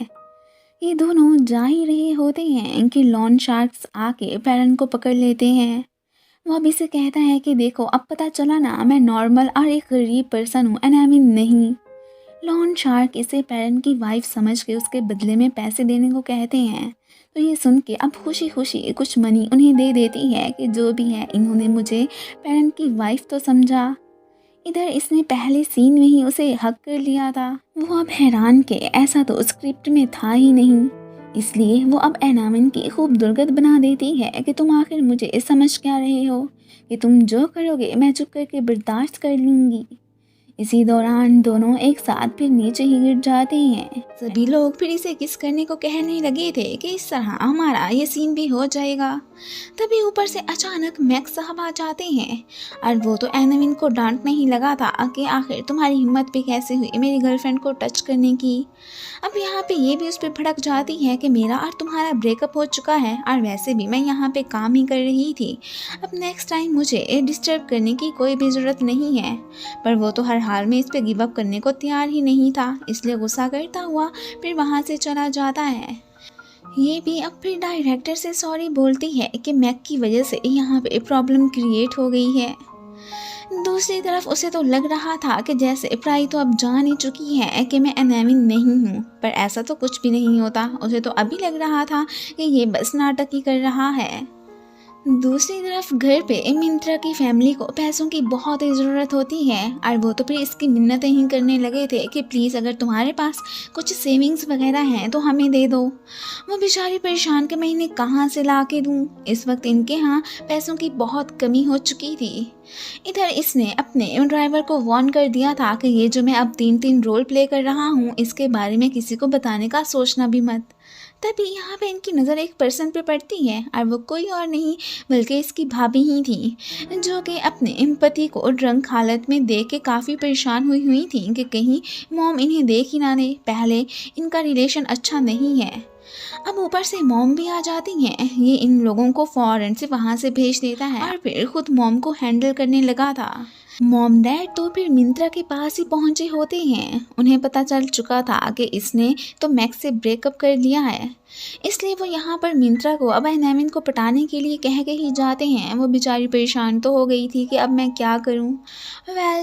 ये दोनों जा ही रहे होते हैं कि लॉन शार्क्स आके पैरन को पकड़ लेते हैं। वो अब इसे कहता है कि देखो अब पता चला ना, मैं नॉर्मल और एक गरीब पर्सन हूँ, एनामिन नहीं। लॉन शार्क इसे पैरन की वाइफ समझ के उसके बदले में पैसे देने को कहते हैं। तो ये सुन के अब खुशी खुशी कुछ मनी उन्हें दे देती है कि जो भी है इन्होंने मुझे पैरन की वाइफ तो समझा। इधर इसने पहले सीन में ही उसे हक कर लिया था। वो अब हैरान के ऐसा तो स्क्रिप्ट में था ही नहीं। इसलिए वो अब एनामिन की खूब दुर्गत बना देती है कि तुम आखिर मुझे समझ क्या रहे हो कि तुम जो करोगे मैं चुप करके बर्दाश्त कर लूँगी। इसी दौरान दोनों एक साथ फिर नीचे ही गिर जाते हैं। सभी लोग फिर इसे किस करने को कहने लगे थे कि इस तरह हमारा ये सीन भी हो जाएगा। तभी ऊपर से अचानक मैक्स साहब आ जाते हैं और वो तो एनामिन को डांटने ही लगा था कि आखिर तुम्हारी हिम्मत भी कैसे हुई मेरी गर्लफ्रेंड को टच करने की। अब यहाँ पे ये भी उस पर भड़क जाती है कि मेरा और तुम्हारा ब्रेकअप हो चुका है और वैसे भी मैं यहाँ पे काम ही कर रही थी, अब नेक्स्ट टाइम मुझे डिस्टर्ब करने की कोई भी ज़रूरत नहीं है। पर वो तो हर हाल में इस पे गिव अप करने को तैयार ही नहीं था, इसलिए गुस्सा करता हुआ फिर वहाँ से चला जाता है। ये भी अब फिर डायरेक्टर से सॉरी बोलती है कि मैक की वजह से यहाँ पे प्रॉब्लम क्रिएट हो गई है। दूसरी तरफ उसे तो लग रहा था कि जैसे प्राई तो अब जान ही चुकी है कि मैं एनामिन नहीं हूँ, पर ऐसा तो कुछ भी नहीं होता। उसे तो अभी लग रहा था कि ये बस नाटक ही कर रहा है। दूसरी तरफ घर पे मिंत्रा की फैमिली को पैसों की बहुत ही ज़रूरत होती है और वो तो फिर इसकी मिन्नतें ही करने लगे थे कि प्लीज़ अगर तुम्हारे पास कुछ सेविंग्स वगैरह हैं तो हमें दे दो। वो बेचारी परेशान कि मैं इन्हें कहाँ से ला के दूँ। इस वक्त इनके यहाँ पैसों की बहुत कमी हो चुकी थी। इधर इसने अपने ड्राइवर को वार्न कर दिया था कि ये जो मैं अब 3 रोल प्ले कर रहा हूँ इसके बारे में किसी को बताने का सोचना भी मत। तभी यहाँ पे इनकी नज़र एक पर्सन पे पड़ती है और वो कोई और नहीं बल्कि इसकी भाभी ही थी, जो कि अपने पति को ड्रंक हालत में देख के काफ़ी परेशान हुई थी कि कहीं मॉम इन्हें देख ही ना ले। पहले इनका रिलेशन अच्छा नहीं है, अब ऊपर से मॉम भी आ जाती हैं। ये इन लोगों को फ़ौरन से वहाँ से भेज देता है और फिर खुद मॉम को हैंडल करने लगा था। मॉम डैड तो फिर मिंत्रा के पास ही पहुंचे होते हैं। उन्हें पता चल चुका था कि इसने तो मैक्स से ब्रेकअप कर लिया है, इसलिए वो यहाँ पर मिंत्रा को अब एनामिन को पटाने के लिए कह के ही जाते हैं। वो बेचारी परेशान तो हो गई थी कि अब मैं क्या करूँ।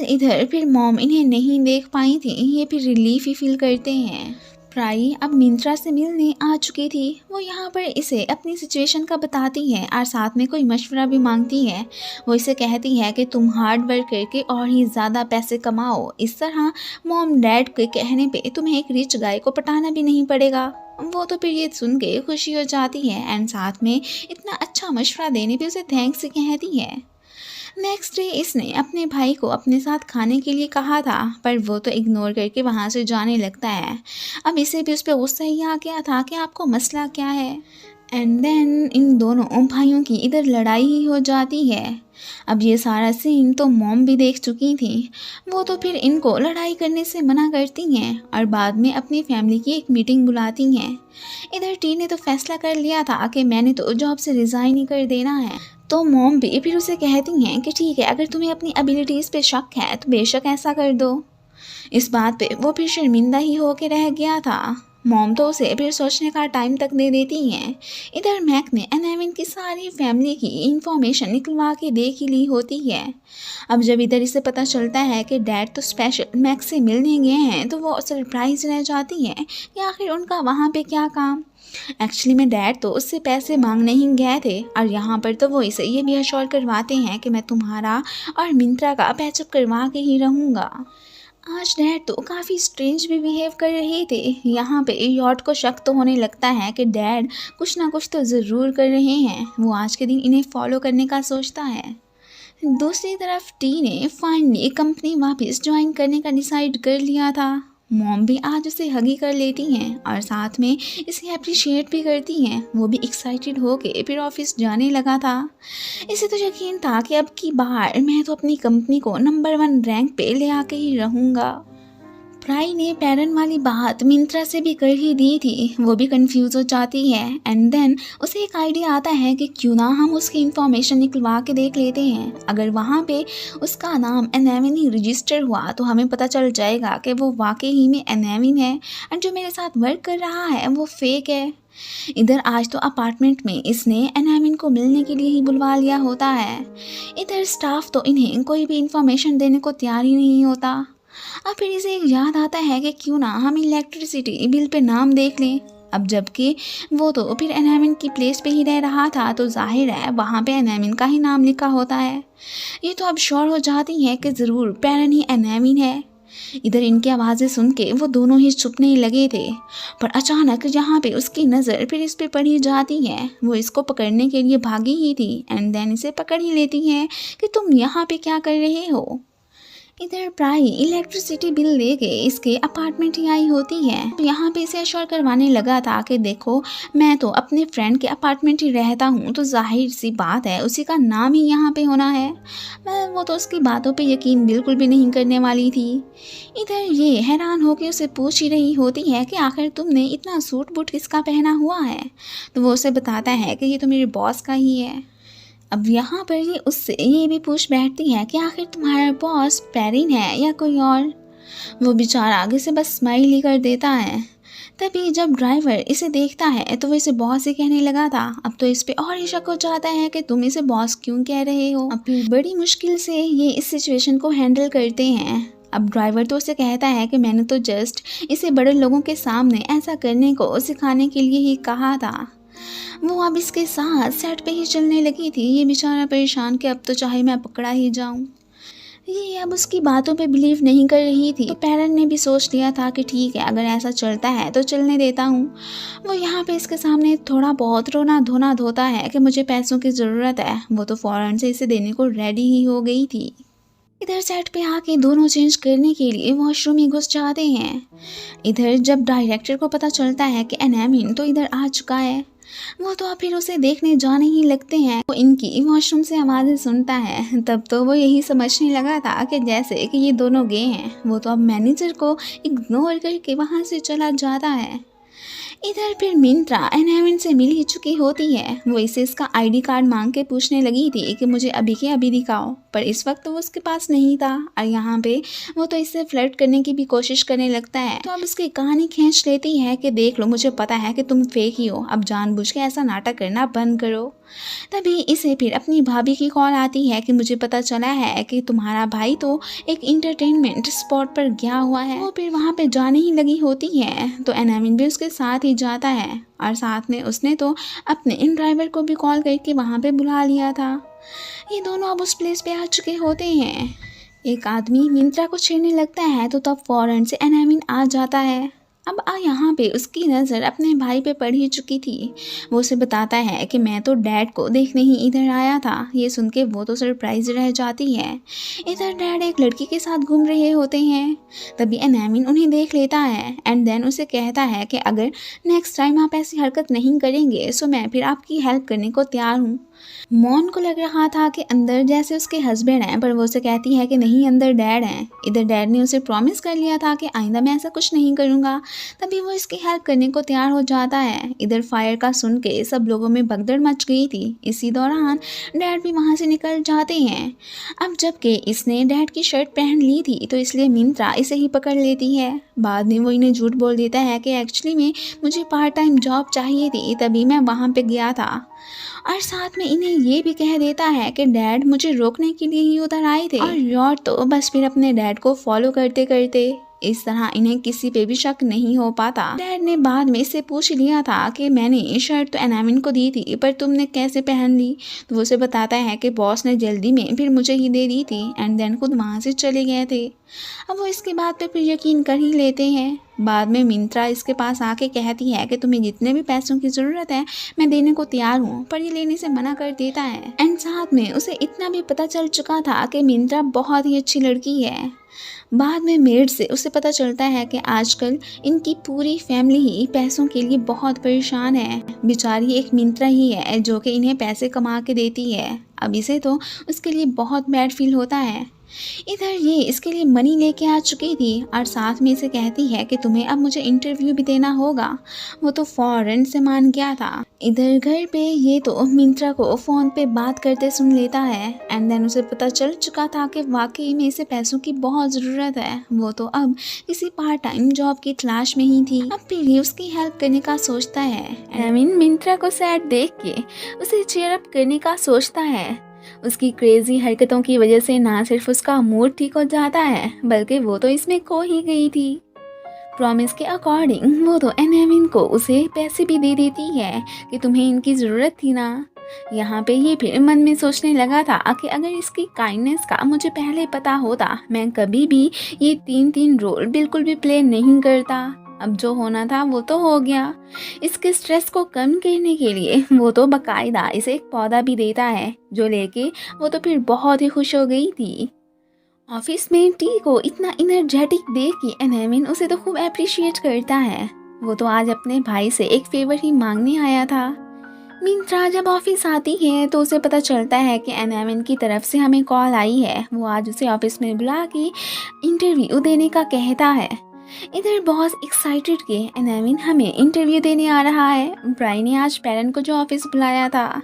इधर फिर मॉम इन्हें नहीं देख पाई थी, ये फिर रिलीफ ही फील करते हैं। प्राई अब मिंत्रा से मिलने आ चुकी थी। वो यहाँ पर इसे अपनी सिचुएशन का बताती है और साथ में कोई मशवरा भी मांगती है। वो इसे कहती है कि तुम हार्ड वर्क करके और ही ज़्यादा पैसे कमाओ, इस तरह मॉम डैड के कहने पे तुम्हें एक रिच गाय को पटाना भी नहीं पड़ेगा। वो तो फिर ये सुन के खुशी हो जाती है एंड साथ में इतना अच्छा मशवरा देने पे उसे थैंक्स कहती है। नेक्स्ट डे इसने अपने भाई को अपने साथ खाने के लिए कहा था, पर वो तो इग्नोर करके वहाँ से जाने लगता है। अब इसे भी उस पर गुस्सा ही आ गया था कि आपको मसला क्या है। एंड देन इन दोनों भाइयों की इधर लड़ाई ही हो जाती है। अब ये सारा सीन तो मॉम भी देख चुकी थी। वो तो फिर इनको लड़ाई करने से मना करती हैं और बाद में अपनी फैमिली की एक मीटिंग बुलाती हैं। इधर टी ने तो फैसला कर लिया था कि मैंने तो जॉब से रिज़ाइन ही कर देना है। तो मॉम भी फिर उसे कहती हैं कि ठीक है, अगर तुम्हें अपनी एबिलिटीज़ पे शक है तो बेशक ऐसा कर दो। इस बात पे वो फिर शर्मिंदा ही होके रह गया था। मॉम तो उसे फिर सोचने का टाइम तक दे देती हैं। इधर मैक ने एनामिन की सारी फैमिली की इंफॉर्मेशन निकलवा के देख ही ली होती है। अब जब इधर इसे पता चलता है कि डैड तो स्पेशल मैक से मिलने गए हैं तो वो सरप्राइज रह जाती है कि आखिर उनका वहाँ पे क्या काम। एक्चुअली में डैड तो उससे पैसे मांगने ही गए थे और यहाँ पर तो वो इसे ये भी अश्योर करवाते हैं कि मैं तुम्हारा और मिंत्रा का पैचअप करवा के ही रहूँगा। आज डैड तो काफ़ी स्ट्रेंज भी बिहेव कर रहे थे। यहाँ पे यॉट को शक तो होने लगता है कि डैड कुछ ना कुछ तो ज़रूर कर रहे हैं। वो आज के दिन इन्हें फॉलो करने का सोचता है। दूसरी तरफ टी ने फाइनली कंपनी वापस ज्वाइन करने का डिसाइड कर लिया था। मॉम भी आज उसे हगी कर लेती हैं और साथ में इसे अप्रिशिएट भी करती हैं। वो भी एक्साइटेड होके फिर ऑफिस जाने लगा था। इसे तो यकीन था कि अब की बार मैं तो अपनी कंपनी को नंबर 1 रैंक पे ले आके ही रहूँगा। प्राई ने पैरन वाली बात मिंत्रा से भी कर ही दी थी। वो भी कंफ्यूज हो जाती है एंड देन उसे एक आइडिया आता है कि क्यों ना हम उसकी इंफॉर्मेशन निकलवा के देख लेते हैं। अगर वहाँ पे उसका नाम एनाविन ही रजिस्टर हुआ तो हमें पता चल जाएगा कि वो वाकई ही में एनाविन है एंड जो मेरे साथ वर्क कर रहा है वो फेक है। इधर आज तो अपार्टमेंट में इसने एनाविन को मिलने के लिए ही बुलवा लिया होता है। इधर स्टाफ तो इन्हें कोई भी इंफॉर्मेशन देने को तैयार ही नहीं होता। अब फिर इसे एक याद आता है कि क्यों ना हम इलेक्ट्रिसिटी बिल पे नाम देख लें। अब जबकि वो तो फिर एनाविन की प्लेस पे ही रह रहा था तो जाहिर है वहाँ पे एनाविन का ही नाम लिखा होता है। ये तो अब श्योर हो जाती है कि ज़रूर पैरन ही एनाविन है। इधर इनकी आवाज़ें सुन के वो दोनों ही छुपने लगे थे, पर अचानक यहाँ पे उसकी नज़र फिर इस पे पड़ी जाती है। वो इसको पकड़ने के लिए भागी ही थी एंड देन इसे पकड़ ही लेती है कि तुम यहाँ पे क्या कर रहे हो। इधर प्राई इलेक्ट्रिसिटी बिल लेके इसके अपार्टमेंट ही आई होती है। यहाँ पे इसे अश्योर करवाने लगा था कि देखो मैं तो अपने फ्रेंड के अपार्टमेंट ही रहता हूँ तो जाहिर सी बात है उसी का नाम ही यहाँ पे होना है। मैं वो तो उसकी बातों पे यकीन बिल्कुल भी नहीं करने वाली थी। इधर ये हैरान होकर उसे पूछ ही रही होती है कि आखिर तुमने इतना सूट बूट किसका पहना हुआ है। तो वो उसे बताता है कि ये तो मेरे बॉस का ही है। अब यहाँ पर ये उससे ये भी पूछ बैठती है कि आखिर तुम्हारा बॉस पैरिन है या कोई और। वो बेचारा आगे से बस स्माइल ही कर देता है। तभी जब ड्राइवर इसे देखता है तो वो इसे बॉस ही कहने लगा था। अब तो इस पे और ही शक हो जाता है कि तुम इसे बॉस क्यों कह रहे हो। अब फिर बड़ी मुश्किल से ये इस सिचुएशन को हैंडल करते हैं। अब ड्राइवर तो उसे कहता है कि मैंने तो जस्ट इसे बड़े लोगों के सामने ऐसा करने को सिखाने के लिए ही कहा था। वो अब इसके साथ सेट पे ही चलने लगी थी। ये बेचारा परेशान कि अब तो चाहे मैं पकड़ा ही जाऊं। ये अब उसकी बातों पे बिलीव नहीं कर रही थी। तो पैरन ने भी सोच लिया था कि ठीक है अगर ऐसा चलता है तो चलने देता हूँ। वो यहाँ पे इसके सामने थोड़ा बहुत रोना धोना धोता है कि मुझे पैसों की ज़रूरत है। वो तो फ़ौरन से इसे देने को रेडी ही हो गई थी। इधर सेट पे आके दोनों चेंज करने के लिए वॉशरूम में घुस जाते हैं। इधर जब डायरेक्टर को पता चलता है कि एनाविन तो इधर आ चुका है वो तो अब फिर उसे देखने जाने ही लगते हैं। वो इनकी वॉशरूम से आवाज़ें सुनता है। तब तो वो यही समझने लगा था कि जैसे कि ये दोनों गए हैं। वो तो अब मैनेजर को इग्नोर करके वहाँ से चला जाता है। इधर फिर मिंत्रा एनाविन से मिल ही चुकी होती है। वो इसे इसका आईडी कार्ड मांग के पूछने लगी थी कि मुझे अभी के अभी दिखाओ, पर इस वक्त वो उसके पास नहीं था। और यहाँ पे वो तो इससे फ्लर्ट करने की भी कोशिश करने लगता है। तो अब उसकी कहानी खींच लेती है कि देख लो मुझे पता है कि तुम फेक ही हो, अब जानबूझ के ऐसा नाटक करना बंद करो। तभी इसे फिर अपनी भाभी की कॉल आती है कि मुझे पता चला है कि तुम्हारा भाई तो एक इंटरटेनमेंट स्पॉट पर गया हुआ है। वो फिर वहाँ पे जाने ही लगी होती है तो एनाविन भी उसके साथ ही जाता है और साथ में उसने तो अपने इन ड्राइवर को भी कॉल करके वहाँ पे बुला लिया था। ये दोनों अब उस प्लेस पे आ चुके होते हैं। एक आदमी मिंत्रा को छेड़ने लगता है तो तब फौरन से एनाविन आ जाता है। अब यहाँ पे उसकी नज़र अपने भाई पे पड़ ही चुकी थी। वो उसे बताता है कि मैं तो डैड को देखने ही इधर आया था। ये सुन के वो तो सरप्राइज रह जाती है। इधर डैड एक लड़की के साथ घूम रहे होते हैं। तभी एनाविन उन्हें देख लेता है एंड देन उसे कहता है कि अगर नेक्स्ट टाइम आप ऐसी हरकत नहीं करेंगे तो मैं फिर आपकी हेल्प करने को तैयार हूँ। मॉन को लग रहा था कि अंदर जैसे उसके हस्बैंड हैं, पर वो उसे कहती है कि नहीं अंदर डैड हैं। इधर डैड ने उसे प्रॉमिस कर लिया था कि आइंदा मैं ऐसा कुछ नहीं करूँगा। तभी वो इसकी हेल्प करने को तैयार हो जाता है। इधर फायर का सुन के सब लोगों में भगदड़ मच गई थी। इसी दौरान डैड भी वहाँ से निकल जाते हैं। अब जबकि इसने डैड की शर्ट पहन ली थी तो इसलिए मिंत्रा इसे ही पकड़ लेती है। बाद में वो इन्हें झूठ बोल देता है कि एक्चुअली में मुझे पार्ट टाइम जॉब चाहिए थी तभी मैं वहाँ पे गया था। और साथ में इन्हें ये भी कह देता है कि डैड मुझे रोकने के लिए ही उधर आए थे और यॉर तो बस फिर अपने डैड को फॉलो करते करते इस तरह इन्हें किसी पे भी शक नहीं हो पाता। डैड ने बाद में इससे पूछ लिया था कि मैंने ये शर्ट तो एनाविन को दी थी पर तुमने कैसे पहन ली। तो वो उसे बताता है कि बॉस ने जल्दी में फिर मुझे ही दे दी थी एंड देन खुद वहाँ से चले गए थे। अब वो इसकी बात पे फिर यकीन कर ही लेते हैं। बाद में मिंत्रा इसके पास आके कहती है कि तुम्हें जितने भी पैसों की ज़रूरत है मैं देने को तैयार हूँ, पर ये लेने से मना कर देता है। एंड साथ में उसे इतना भी पता चल चुका था कि मिंत्रा बहुत ही अच्छी लड़की है। बाद में मेड से उसे पता चलता है कि आजकल इनकी पूरी फैमिली ही पैसों के लिए बहुत परेशान है। बेचारी एक मिंत्रा ही है जो कि इन्हें पैसे कमा के देती है। अब इसे तो उसके लिए बहुत बैड फील होता है। इधर ये इसके लिए मनी लेके आ चुकी थी और साथ में इसे कहती है कि तुम्हें अब मुझे इंटरव्यू भी देना होगा। वो तो फौरन से मान गया था। इधर घर पे ये तो मिंत्रा को फ़ोन पे बात करते सुन लेता है एंड देन उसे पता चल चुका था कि वाकई में इसे पैसों की बहुत ज़रूरत है। वो तो अब किसी पार्ट टाइम जॉब की तलाश में ही थी। अब फिर ये उसकी हेल्प करने का सोचता है। एमिन मिंत्रा को सैड देख के उसे चीयर अप करने का सोचता है। उसकी क्रेजी हरकतों की वजह से ना सिर्फ उसका मूड ठीक हो जाता है बल्कि वो तो इसमें खो ही गई थी। प्रॉमिस के अकॉर्डिंग वो तो एनामिन को उसे पैसे भी दे देती है कि तुम्हें इनकी ज़रूरत थी ना। यहाँ पे ये फिर मन में सोचने लगा था कि अगर इसकी काइंडनेस का मुझे पहले पता होता मैं कभी भी ये तीन रोल बिल्कुल भी प्ले नहीं करता। अब जो होना था वो तो हो गया। इसके स्ट्रेस को कम करने के लिए वो तो बाकायदा इसे एक पौधा भी देता है जो लेके वो तो फिर बहुत ही खुश हो गई थी। ऑफिस में टी को इतना इनर्जेटिक देख के एनामिन उसे तो खूब अप्रिशिएट करता है। वो तो आज अपने भाई से एक फेवर ही मांगने आया था। मिंत्रा जब ऑफिस आती है तो उसे पता चलता है कि एनामिन की तरफ से हमें कॉल आई है। वो आज उसे ऑफिस में बुला के इंटरव्यू देने का कहता है। इधर बॉस एक्साइटेड के एनामिन हमें इंटरव्यू देने आ रहा है। ब्राई ने आज पेरेंट को जो ऑफिस बुलाया था।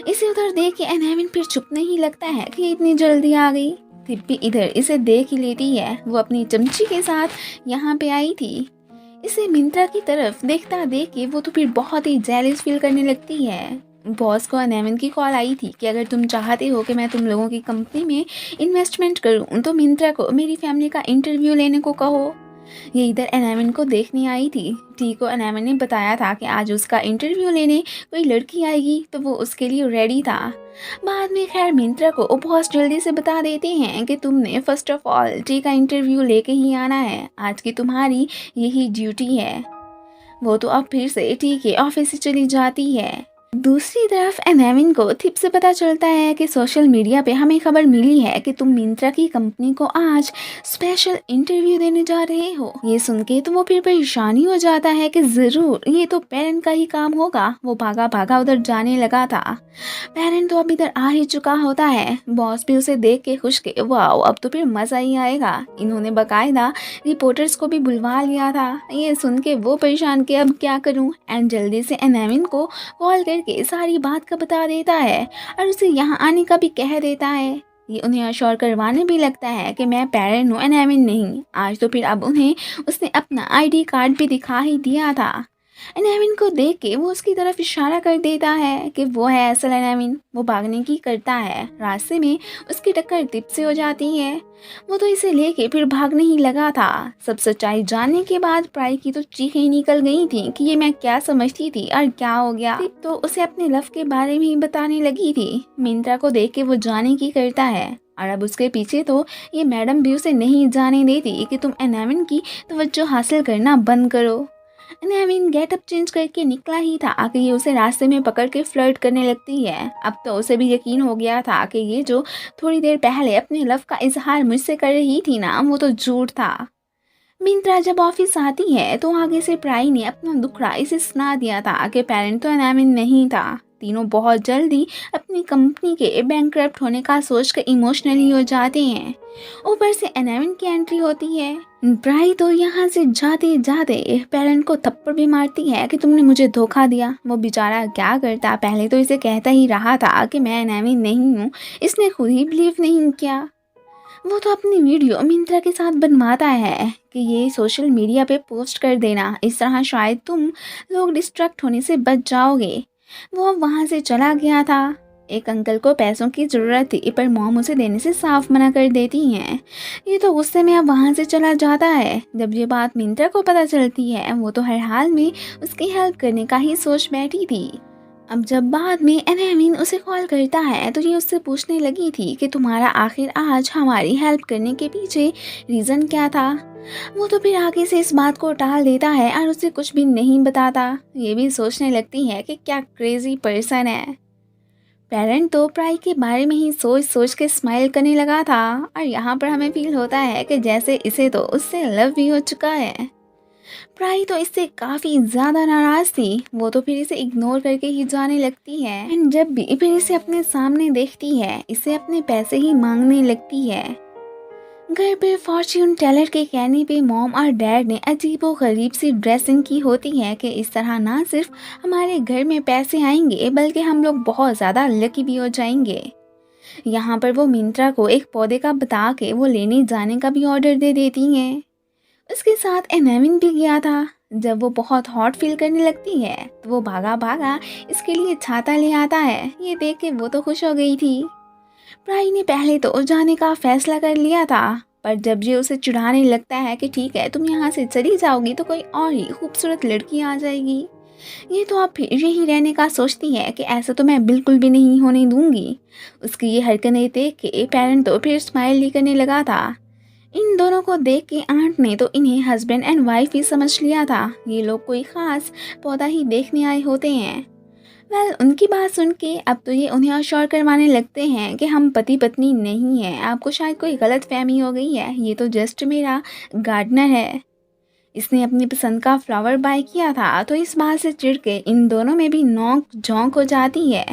इसे उधर देख के एनामिन फिर चुप नहीं लगता है कि इतनी जल्दी आ गई। तिप्पी इधर इसे देख ही लेती है। वो अपनी चमची के साथ यहाँ पे आई थी। इसे मिंत्रा की तरफ देखता देख के वो तो फिर बहुत ही जेलस फील करने लगती है। बॉस को एनामिन की कॉल आई थी कि अगर तुम चाहते हो कि मैं तुम लोगों की कंपनी में इन्वेस्टमेंट करूं तो मिंत्रा को मेरी फैमिली का इंटरव्यू लेने को कहो। ये इधर एनामिन को देखने आई थी। टी को एनामिन ने बताया था कि आज उसका इंटरव्यू लेने कोई लड़की आएगी तो वो उसके लिए रेडी था। बाद में खैर मिंत्रा को बहुत जल्दी से बता देते हैं कि तुमने फर्स्ट ऑफ ऑल टी का इंटरव्यू लेके ही आना है। आज की तुम्हारी यही ड्यूटी है। वो तो अब फिर से टी के ऑफिस से चली जाती है। दूसरी तरफ एनामिन को थिप से पता चलता है कि सोशल मीडिया पे हमें खबर मिली है कि तुम मिंत्रा की कंपनी को आज स्पेशल इंटरव्यू देने जा रहे हो। ये सुन के तो वो फिर परेशानी हो जाता है कि ज़रूर ये तो पेरेंट का ही काम होगा। वो भागा भागा उधर जाने लगा था। पेरेंट तो अब इधर आ ही चुका होता है। बॉस भी उसे देख के खुश के वाह अब तो फिर मज़ा ही आएगा। इन्होंने बाकायदा रिपोर्टर्स को भी बुलवा लिया था। ये सुन के वो परेशान के अब क्या करूँ एंड जल्दी से एनामिन को कॉल करके सारी बात का बता देता है और उसे यहाँ आने का भी कह देता है। ये उन्हें अश्योर करवाने भी लगता है कि मैं पेरेंट हूँ एनामिन नहीं। आज तो फिर अब उन्हें उसने अपना आईडी कार्ड भी दिखा ही दिया था। एनामिन को देख के वो उसकी तरफ इशारा कर देता है कि वो है असल एनामिन। वो भागने की करता है। रास्ते में उसकी टक्कर टिप से हो जाती है। वो तो इसे लेके फिर भागने ही लगा था। सब सच्चाई जानने के बाद प्राई की तो चीखें निकल गई थी कि ये मैं क्या समझती थी और क्या हो गया। टिप तो उसे अपने लव के बारे में ही बताने लगी थी। मिंत्रा को देख के वो जाने की करता है और अब उसके पीछे तो ये मैडम भी उसे नहीं जाने देती कि तुम एनामिन की तवज्जो हासिल करना बंद करो। एनामिन गेटअप चेंज करके निकला ही था कि ये उसे रास्ते में पकड़ के फ्लर्ट करने लगती है। अब तो उसे भी यकीन हो गया था कि ये जो थोड़ी देर पहले अपने लव का इजहार मुझसे कर रही थी ना वो तो झूठ था। मिंत्रा जब ऑफिस आती है तो आगे से प्राई ने अपना दुखड़ा इसे सुना दिया था कि पेरेंट तो एनामिन नहीं था। तीनों बहुत जल्दी अपनी कंपनी के बैंकक्रप्ट होने का सोचकर इमोशनली हो जाते हैं। ऊपर से एनामिन की एंट्री होती है। प्राई तो यहाँ से जाते जाते पेरेंट को थप्पड़ भी मारती है कि तुमने मुझे धोखा दिया। वो बेचारा क्या करता, पहले तो इसे कहता ही रहा था कि मैं एनामिन नहीं हूँ। इसने खुद ही बिलीव नहीं किया। वो तो अपनी वीडियो मिंत्रा के साथ बनवाता है कि ये सोशल मीडिया पे पोस्ट कर देना, इस तरह शायद तुम लोग डिस्ट्रैक्ट होने से बच जाओगे। वो वहाँ से चला गया था। एक अंकल को पैसों की ज़रूरत थी पर मॉम उसे देने से साफ मना कर देती हैं। ये तो गुस्से में अब वहाँ से चला जाता है। जब ये बात मिंत्रा को पता चलती है वो तो हर हाल में उसकी हेल्प करने का ही सोच बैठी थी। अब जब बाद में एनामिन उसे कॉल करता है तो ये उससे पूछने लगी थी कि तुम्हारा आखिर आज हमारी हेल्प करने के पीछे रीज़न क्या था। वो तो फिर आगे से इस बात को टाल देता है और उसे कुछ भी नहीं बताता। ये भी सोचने लगती है कि क्या क्रेजी पर्सन है। पेरेंट तो प्राई के बारे में ही सोच सोच के स्माइल करने लगा था और यहाँ पर हमें फील होता है कि जैसे इसे तो उससे लव भी हो चुका है। प्राई तो इससे काफ़ी ज़्यादा नाराज़ थी। वो तो फिर इसे इग्नोर करके ही जाने लगती है एंड जब भी फिर इसे अपने सामने देखती है इसे अपने पैसे ही मांगने लगती है। घर पे फॉर्च्यून टेलर के कहने पे मॉम और डैड ने अजीबो गरीब सी ड्रेसिंग की होती है कि इस तरह ना सिर्फ हमारे घर में पैसे आएंगे बल्कि हम लोग बहुत ज़्यादा लकी भी हो जाएंगे। यहाँ पर वो मिंत्रा को एक पौधे का बता के वो लेने जाने का भी ऑर्डर दे देती हैं। उसके साथ एनाविन भी गया था। जब वो बहुत हॉट फील करने लगती है तो वो भागा भागा इसके लिए छाता ले आता है। ये देख के वो तो खुश हो गई थी। प्राई ने पहले तो जाने का फैसला कर लिया था, पर जब ये उसे चिढ़ाने लगता है कि ठीक है तुम यहाँ से चली जाओगी तो कोई और ही खूबसूरत लड़की आ जाएगी, ये तो आप फिर यही रहने का सोचती है कि ऐसा तो मैं बिल्कुल भी नहीं होने दूंगी। उसकी ये हरकतें देख के पेरेंट तो फिर स्माइल ही करने लगा था। इन दोनों को देख के आंट ने तो इन्हें हस्बैंड एंड वाइफ ही समझ लिया था। ये लोग कोई ख़ास पौधा ही देखने आए होते हैं। उनकी बात सुन के अब तो ये उन्हें अश्योर करवाने लगते हैं कि हम पति पत्नी नहीं हैं, आपको शायद कोई गलत फहमी हो गई है, ये तो जस्ट मेरा गार्डनर है। इसने अपनी पसंद का फ्लावर बाय किया था। तो इस बात से चिढ़ के इन दोनों में भी नोक झोंक हो जाती है।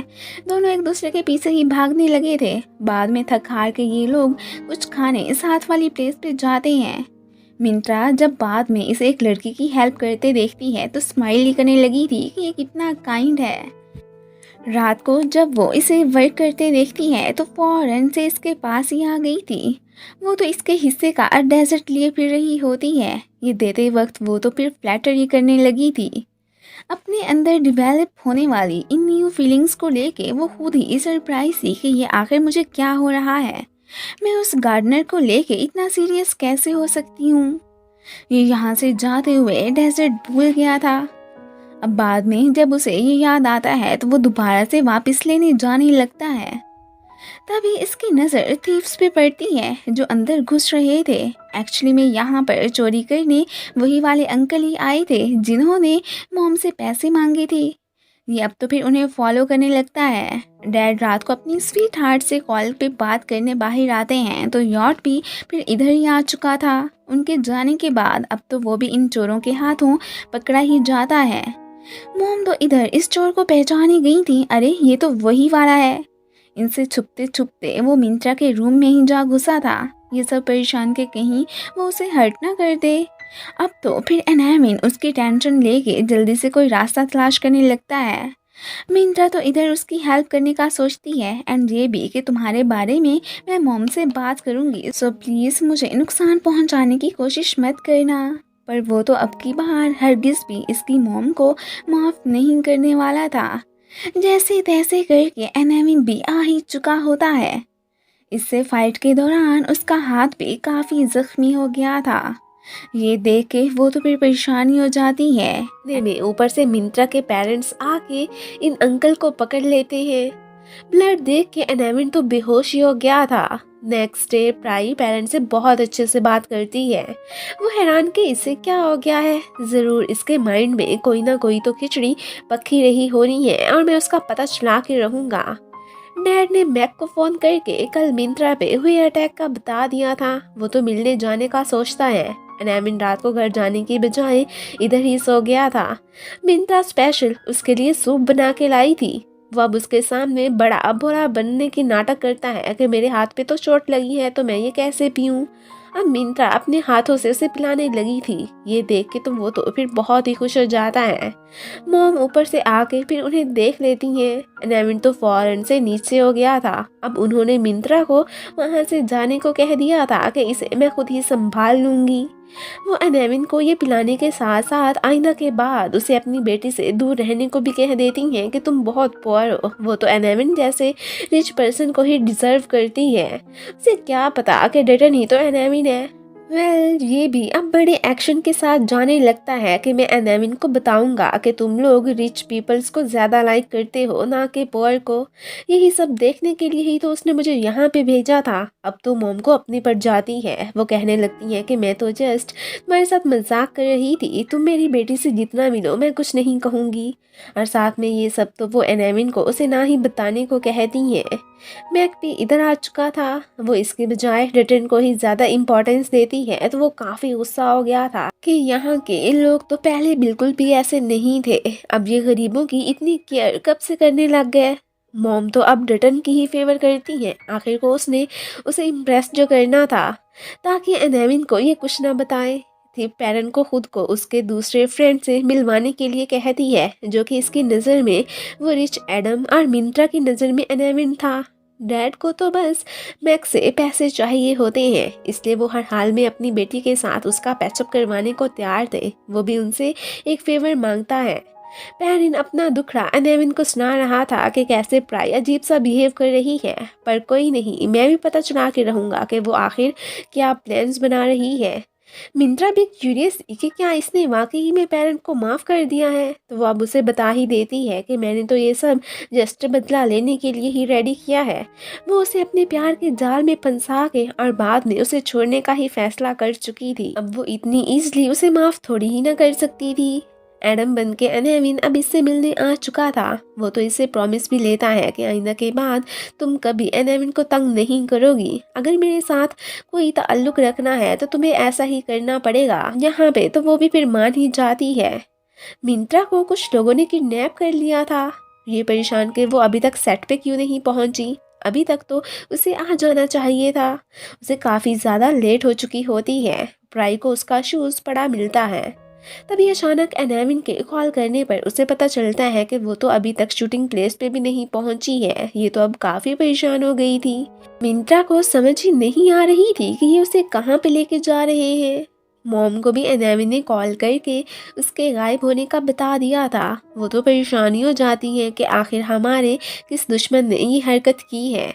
दोनों एक दूसरे के पीछे ही भागने लगे थे। बाद में थक हार के ये लोग कुछ खाने साथ वाली प्लेस पे जाते हैं। मिंत्रा जब बाद में इसे एक लड़की की हेल्प करते देखती है तो स्माइल ही करने लगी थी कि ये कितना काइंड है। रात को जब वो इसे वर्क करते देखती है तो फौरन से इसके पास ही आ गई थी। वो तो इसके हिस्से का डेजर्ट लिए फिर रही होती है। ये देते वक्त वो तो फिर फ्लैटरी करने लगी थी। अपने अंदर डिवेलप होने वाली इन न्यू फीलिंग्स को लेके वो खुद ही सरप्राइज थी कि ये आखिर मुझे क्या हो रहा है। मैं उस गार्डनर को लेके इतना सीरियस कैसे हो सकती हूँ। ये यहाँ से जाते हुए डेजर्ट भूल गया था। अब बाद में जब उसे ये याद आता है तो वो दोबारा से वापस लेने जाने लगता है। तभी इसकी नज़र थीव्स पे पड़ती है जो अंदर घुस रहे थे। एक्चुअली में यहाँ पर चोरी करने वही वाले अंकल ही आए थे जिन्होंने मॉम से पैसे मांगे थे। ये अब तो फिर उन्हें फॉलो करने लगता है। डैड रात को अपनी स्वीट हार्ट से कॉल पे बात करने बाहर आते हैं तो यॉट भी फिर इधर ही आ चुका था। उनके जाने के बाद अब तो वो भी इन चोरों के हाथों पकड़ा ही जाता है। मॉम तो इधर इस चोर को पहचानी गई थी। अरे ये तो वही वाला है। इनसे छुपते छुपते वो मिंत्रा के रूम में ही जा घुसा था। ये सब परेशान के कहीं वो उसे हर्ट ना कर दे। अब तो फिर एनामिन उसकी टेंशन लेके जल्दी से कोई रास्ता तलाश करने लगता है। मिंत्रा तो इधर उसकी हेल्प करने का सोचती है एंड ये भी कि तुम्हारे बारे में मैं मॉम से बात करूंगी, सो प्लीज़ मुझे नुकसान पहुंचाने की कोशिश मत करना। पर वो तो अब की बार हरगिज़ भी इसकी मॉम को माफ़ नहीं करने वाला था। जैसे तैसे करके एनामिन भी आ ही चुका होता है। इससे फाइट के दौरान उसका हाथ भी काफ़ी जख्मी हो गया था। ये देख के वो तो फिर परेशानी हो जाती है। इतने में ऊपर से मिंत्रा के पेरेंट्स आके इन अंकल को पकड़ लेते हैं। ब्लड देख के एनामिन तो बेहोश ही हो गया था। नेक्स्ट डे प्राई पेरेंट्स से बहुत अच्छे से बात करती है। वो हैरान कि इसे क्या हो गया है। ज़रूर इसके माइंड में कोई ना कोई तो खिचड़ी पकी रही होनी है और मैं उसका पता चला के रहूँगा। डैड ने मैक को फ़ोन करके कल मिंत्रा पे हुए अटैक का बता दिया था। वो तो मिलने जाने का सोचता है। एनामिन रात को घर जाने की बजाय इधर ही सो गया था। मिंत्रा स्पेशल उसके लिए सूप बना के लाई थी। वो अब उसके सामने बड़ा भोला बनने की नाटक करता है कि मेरे हाथ पे तो चोट लगी है तो मैं ये कैसे पीऊं। अब मिंत्रा अपने हाथों से उसे पिलाने लगी थी। ये देख के तो वो तो फिर बहुत ही खुश हो जाता है। मॉम ऊपर से आके फिर उन्हें देख लेती हैं। एनामिन तो फौरन से नीचे हो गया था। अब उन्होंने मिंत्रा को वहां से जाने को कह दिया था कि इसे मैं खुद ही संभाल लूंगी। वो एनामिन को ये पिलाने के साथ साथ आईना के बाद उसे अपनी बेटी से दूर रहने को भी कह देती हैं कि तुम बहुत पुअर हो। वो तो एनामिन जैसे रिच पर्सन को ही डिजर्व करती है। उसे क्या पता कि डेटन ही तो एनामिन है। ये भी अब बड़े एक्शन के साथ जाने लगता है कि मैं एनामिन को बताऊंगा कि तुम लोग रिच पीपल्स को ज़्यादा लाइक करते हो ना कि पुअर को। यही सब देखने के लिए ही तो उसने मुझे यहाँ पे भेजा था। अब तो मोम को अपनी पड़ जाती है। वो कहने लगती है कि मैं तो जस्ट तुम्हारे साथ मजाक कर रही थी, तुम मेरी बेटी से जितना मिलो मैं कुछ नहीं कहूँगी। और साथ में ये सब तो वो एनामिन को उसे ना ही बताने को कहती हैं। मैक भी इधर आ चुका था। वो इसके बजाय रिटर्न को ही ज़्यादा इम्पोर्टेंस देती है तो वो काफ़ी गुस्सा हो गया था कि यहाँ के लोग तो पहले बिल्कुल भी ऐसे नहीं थे, अब ये गरीबों की इतनी केयर कब से करने लग गए। मॉम तो अब डटन की ही फेवर करती हैं। आखिर को उसने उसे इम्प्रेस जो करना था ताकि एनाविन को ये कुछ ना बताए। थी पेरेंट को खुद को उसके दूसरे फ्रेंड से मिलवाने के लिए कहती है, जो कि इसकी नज़र में वो रिच एडम और मिंत्रा की नज़र में एनाविन था। डैड को तो बस मैक्स से पैसे चाहिए होते हैं, इसलिए वो हर हाल में अपनी बेटी के साथ उसका पैचअप करवाने को तैयार थे। वो भी उनसे एक फेवर मांगता है। पेरिन अपना दुखड़ा एनेविन को सुना रहा था कि कैसे प्राय अजीब सा बिहेव कर रही है, पर कोई नहीं, मैं भी पता चुना के रहूंगा कि वो आखिर क्या प्लान्स बना रही है। मिंत्रा भी क्यूरियस थी कि क्या इसने वाकई में पेरेंट को माफ़ कर दिया है, तो वो अब उसे बता ही देती है कि मैंने तो ये सब जस्ट बदला लेने के लिए ही रेडी किया है। वो उसे अपने प्यार के जाल में फंसा के और बाद में उसे छोड़ने का ही फैसला कर चुकी थी। अब वो इतनी ईजिली उसे माफ़ थोड़ी ही ना कर सकती थी। एडम बन के एनेविन अब इससे मिलने आ चुका था। वो तो इसे प्रॉमिस भी लेता है कि आइंदा के बाद तुम कभी एनेविन को तंग नहीं करोगी। अगर मेरे साथ कोई ताल्लुक रखना है तो तुम्हें ऐसा ही करना पड़ेगा। यहाँ पे तो वो भी फिर मान ही जाती है। मिंत्रा को कुछ लोगों ने किडनैप कर लिया था। ये परेशान कि वो अभी तक सेट पे क्यों नहीं पहुंची। अभी तक तो उसे आ जाना चाहिए था। उसे काफ़ी ज़्यादा लेट हो चुकी होती है। प्राई को उसका शूज़ पड़ा मिलता है। तभी अचानक एनाविन के कॉल करने पर उसे पता चलता है कि वो तो अभी तक शूटिंग प्लेस पे भी नहीं पहुंची है। ये तो अब काफ़ी परेशान हो गई थी। मिंत्रा को समझ ही नहीं आ रही थी कि ये उसे कहाँ पे लेके जा रहे हैं। मॉम को भी एनाविन ने कॉल करके उसके गायब होने का बता दिया था। वो तो परेशानी हो जाती है कि आखिर हमारे किस दुश्मन ने ये हरकत की है।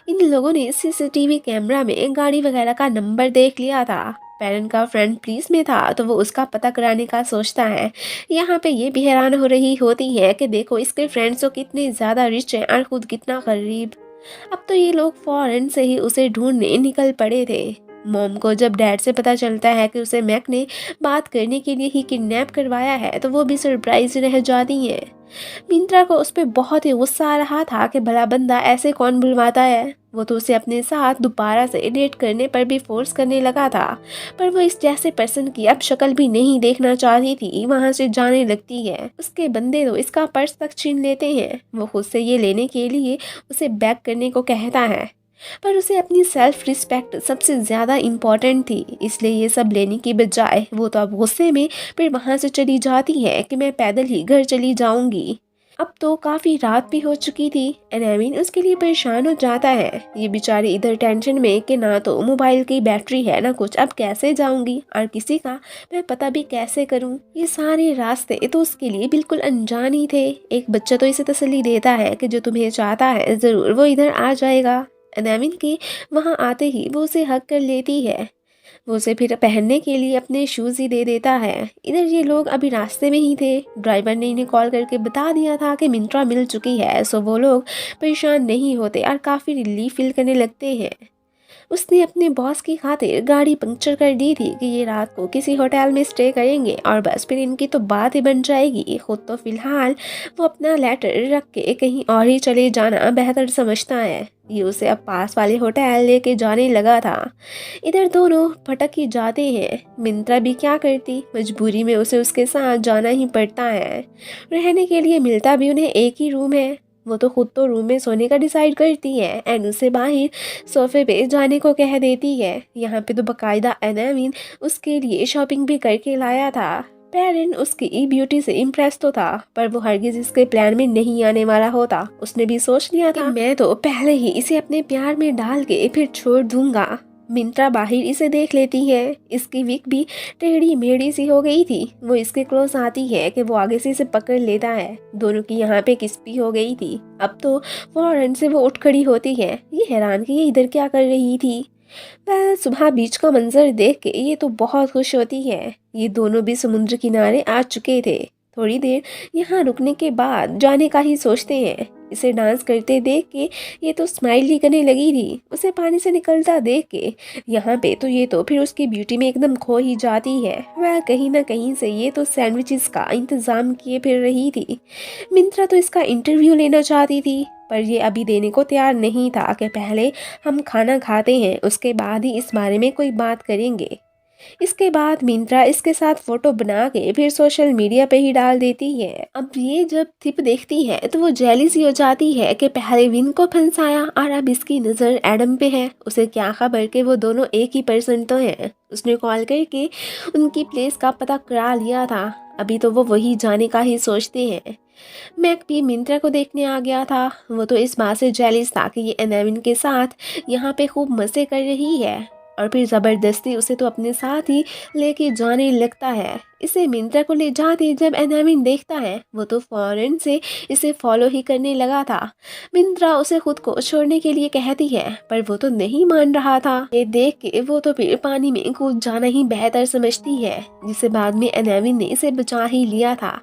इन लोगों ने सीसीटीवी कैमरा में गाड़ी वगैरह का नंबर देख लिया था। पेरेंट का फ्रेंड पुलिस में था तो वो उसका पता कराने का सोचता है। यहाँ पे ये भी हैरान हो रही होती है कि देखो इसके फ्रेंड्स तो कितने ज़्यादा रिच हैं और खुद कितना गरीब। अब तो ये लोग फौरन से ही उसे ढूंढने निकल पड़े थे। मॉम को जब डैड से पता चलता है कि उसे मैक ने बात करने के लिए ही किडनैप करवाया है तो वो भी सरप्राइज रह जाती हैं। मिंत्रा को उस पर बहुत ही गुस्सा आ रहा था कि भला बंदा ऐसे कौन बुलवाता है। वो तो उसे अपने साथ दोबारा से डेट करने पर भी फोर्स करने लगा था, पर वो इस जैसे पर्सन की अब शक्ल भी नहीं देखना चाहती थी। वहां से जाने लगती है। उसके बंदे तो इसका पर्स तक छीन लेते हैं। वो खुद से ये लेने के लिए उसे बैक करने को कहता है, पर उसे अपनी सेल्फ रिस्पेक्ट सबसे ज़्यादा इम्पॉर्टेंट थी। इसलिए ये सब लेने की बजाय वो तो अब गुस्से में फिर वहाँ से चली जाती है कि मैं पैदल ही घर चली जाऊंगी। अब तो काफ़ी रात भी हो चुकी थी। एनाविन उसके लिए परेशान हो जाता है। ये बेचारी इधर टेंशन में कि ना तो मोबाइल की बैटरी है ना कुछ, अब कैसे जाऊंगी और किसी का मैं पता भी कैसे करूं। ये सारे रास्ते तो उसके लिए बिल्कुल अनजान ही थे। एक बच्चा तो इसे तसल्ली देता है कि जो तुम्हें चाहता है ज़रूर वो इधर आ जाएगा। एनाविन के वहाँ आते ही वो उसे हक कर लेती है। वो उसे फिर पहनने के लिए अपने शूज़ ही दे देता है। इधर ये लोग अभी रास्ते में ही थे। ड्राइवर ने इन्हें कॉल करके बता दिया था कि मिंत्रा मिल चुकी है, सो वो लोग परेशान नहीं होते और काफ़ी रिलीफ फील करने लगते हैं। उसने अपने बॉस की खातिर गाड़ी पंक्चर कर दी थी कि ये रात को किसी होटल में स्टे करेंगे और बस फिर इनकी तो बात ही बन जाएगी। खुद तो फिलहाल वो अपना लेटर रख के कहीं और ही चले जाना बेहतर समझता है। ये उसे अब पास वाले होटल लेके जाने लगा था। इधर दोनों भटक ही जाते हैं। मिंत्रा भी क्या करती, मजबूरी में उसे उसके साथ जाना ही पड़ता है। रहने के लिए मिलता भी उन्हें एक ही रूम है। वो तो खुद तो रूम में सोने का डिसाइड करती है एंड उसे बाहर सोफे पे जाने को कह देती है। यहाँ पे तो बकायदा एनाविन उसके लिए शॉपिंग भी करके लाया था। पेरेंट उसकी ब्यूटी से इम्प्रेस तो था, पर वो हरगिज इसके प्लान में नहीं आने वाला होता। उसने भी सोच लिया था मैं तो पहले ही इसे अपने प्यार में डाल के फिर छोड़ दूंगा। मिंत्रा बाहर इसे देख लेती है। इसकी विक भी टेढ़ी मेढ़ी सी हो गई थी। वो इसके क्लोज आती है कि वो आगे से इसे पकड़ लेता है। दोनों की यहाँ पे किस भी हो गई थी। अब तो फौरन से वो उठ खड़ी होती है। ये हैरान कि ये इधर क्या कर रही थी। वह सुबह बीच का मंजर देख के ये तो बहुत खुश होती है। ये दोनों भी समुद्र किनारे आ चुके थे। थोड़ी देर यहाँ रुकने के बाद जाने का ही सोचते हैं। इसे डांस करते देख के ये तो स्माइल ही करने लगी थी। उसे पानी से निकलता देख के यहाँ पे तो ये तो फिर उसकी ब्यूटी में एकदम खो ही जाती है। वह कहीं ना कहीं से ये तो सैंडविचेस का इंतज़ाम किए फिर रही थी। मिंत्रा तो इसका इंटरव्यू लेना चाहती थी, पर ये अभी देने को तैयार नहीं था कि पहले हम खाना खाते हैं उसके बाद ही इस बारे में कोई बात करेंगे। इसके बाद मिंत्रा इसके साथ फोटो बना के फिर सोशल मीडिया पे ही डाल देती है। अब ये जब थिप देखती है तो वो जेलिस हो जाती है कि पहले विन को फंसाया और अब इसकी नज़र एडम पे है। उसे क्या खबर कि वो दोनों एक ही पर्सन तो हैं। उसने कॉल करके उनकी प्लेस का पता करा लिया था। अभी तो वो वही जाने का ही सोचते हैं। मैक भी मिंत्रा को देखने आ गया था। वो तो इस बात से जेलिस था कि ये एनाविन के साथ यहाँ पे खूब मज़े कर रही है और फिर ज़बरदस्ती उसे तो अपने साथ ही लेके जाने लगता है। इसे मिंत्रा को ले जाते जब एनाविन देखता है वो तो फौरन से इसे फॉलो ही करने लगा था। मिंत्रा उसे खुद को छोड़ने के लिए कहती है पर वो तो नहीं मान रहा था। ये देख के वो तो फिर पानी में कूद जाना ही बेहतर समझती है, जिसे बाद में एनाविन ने इसे बचा ही लिया था।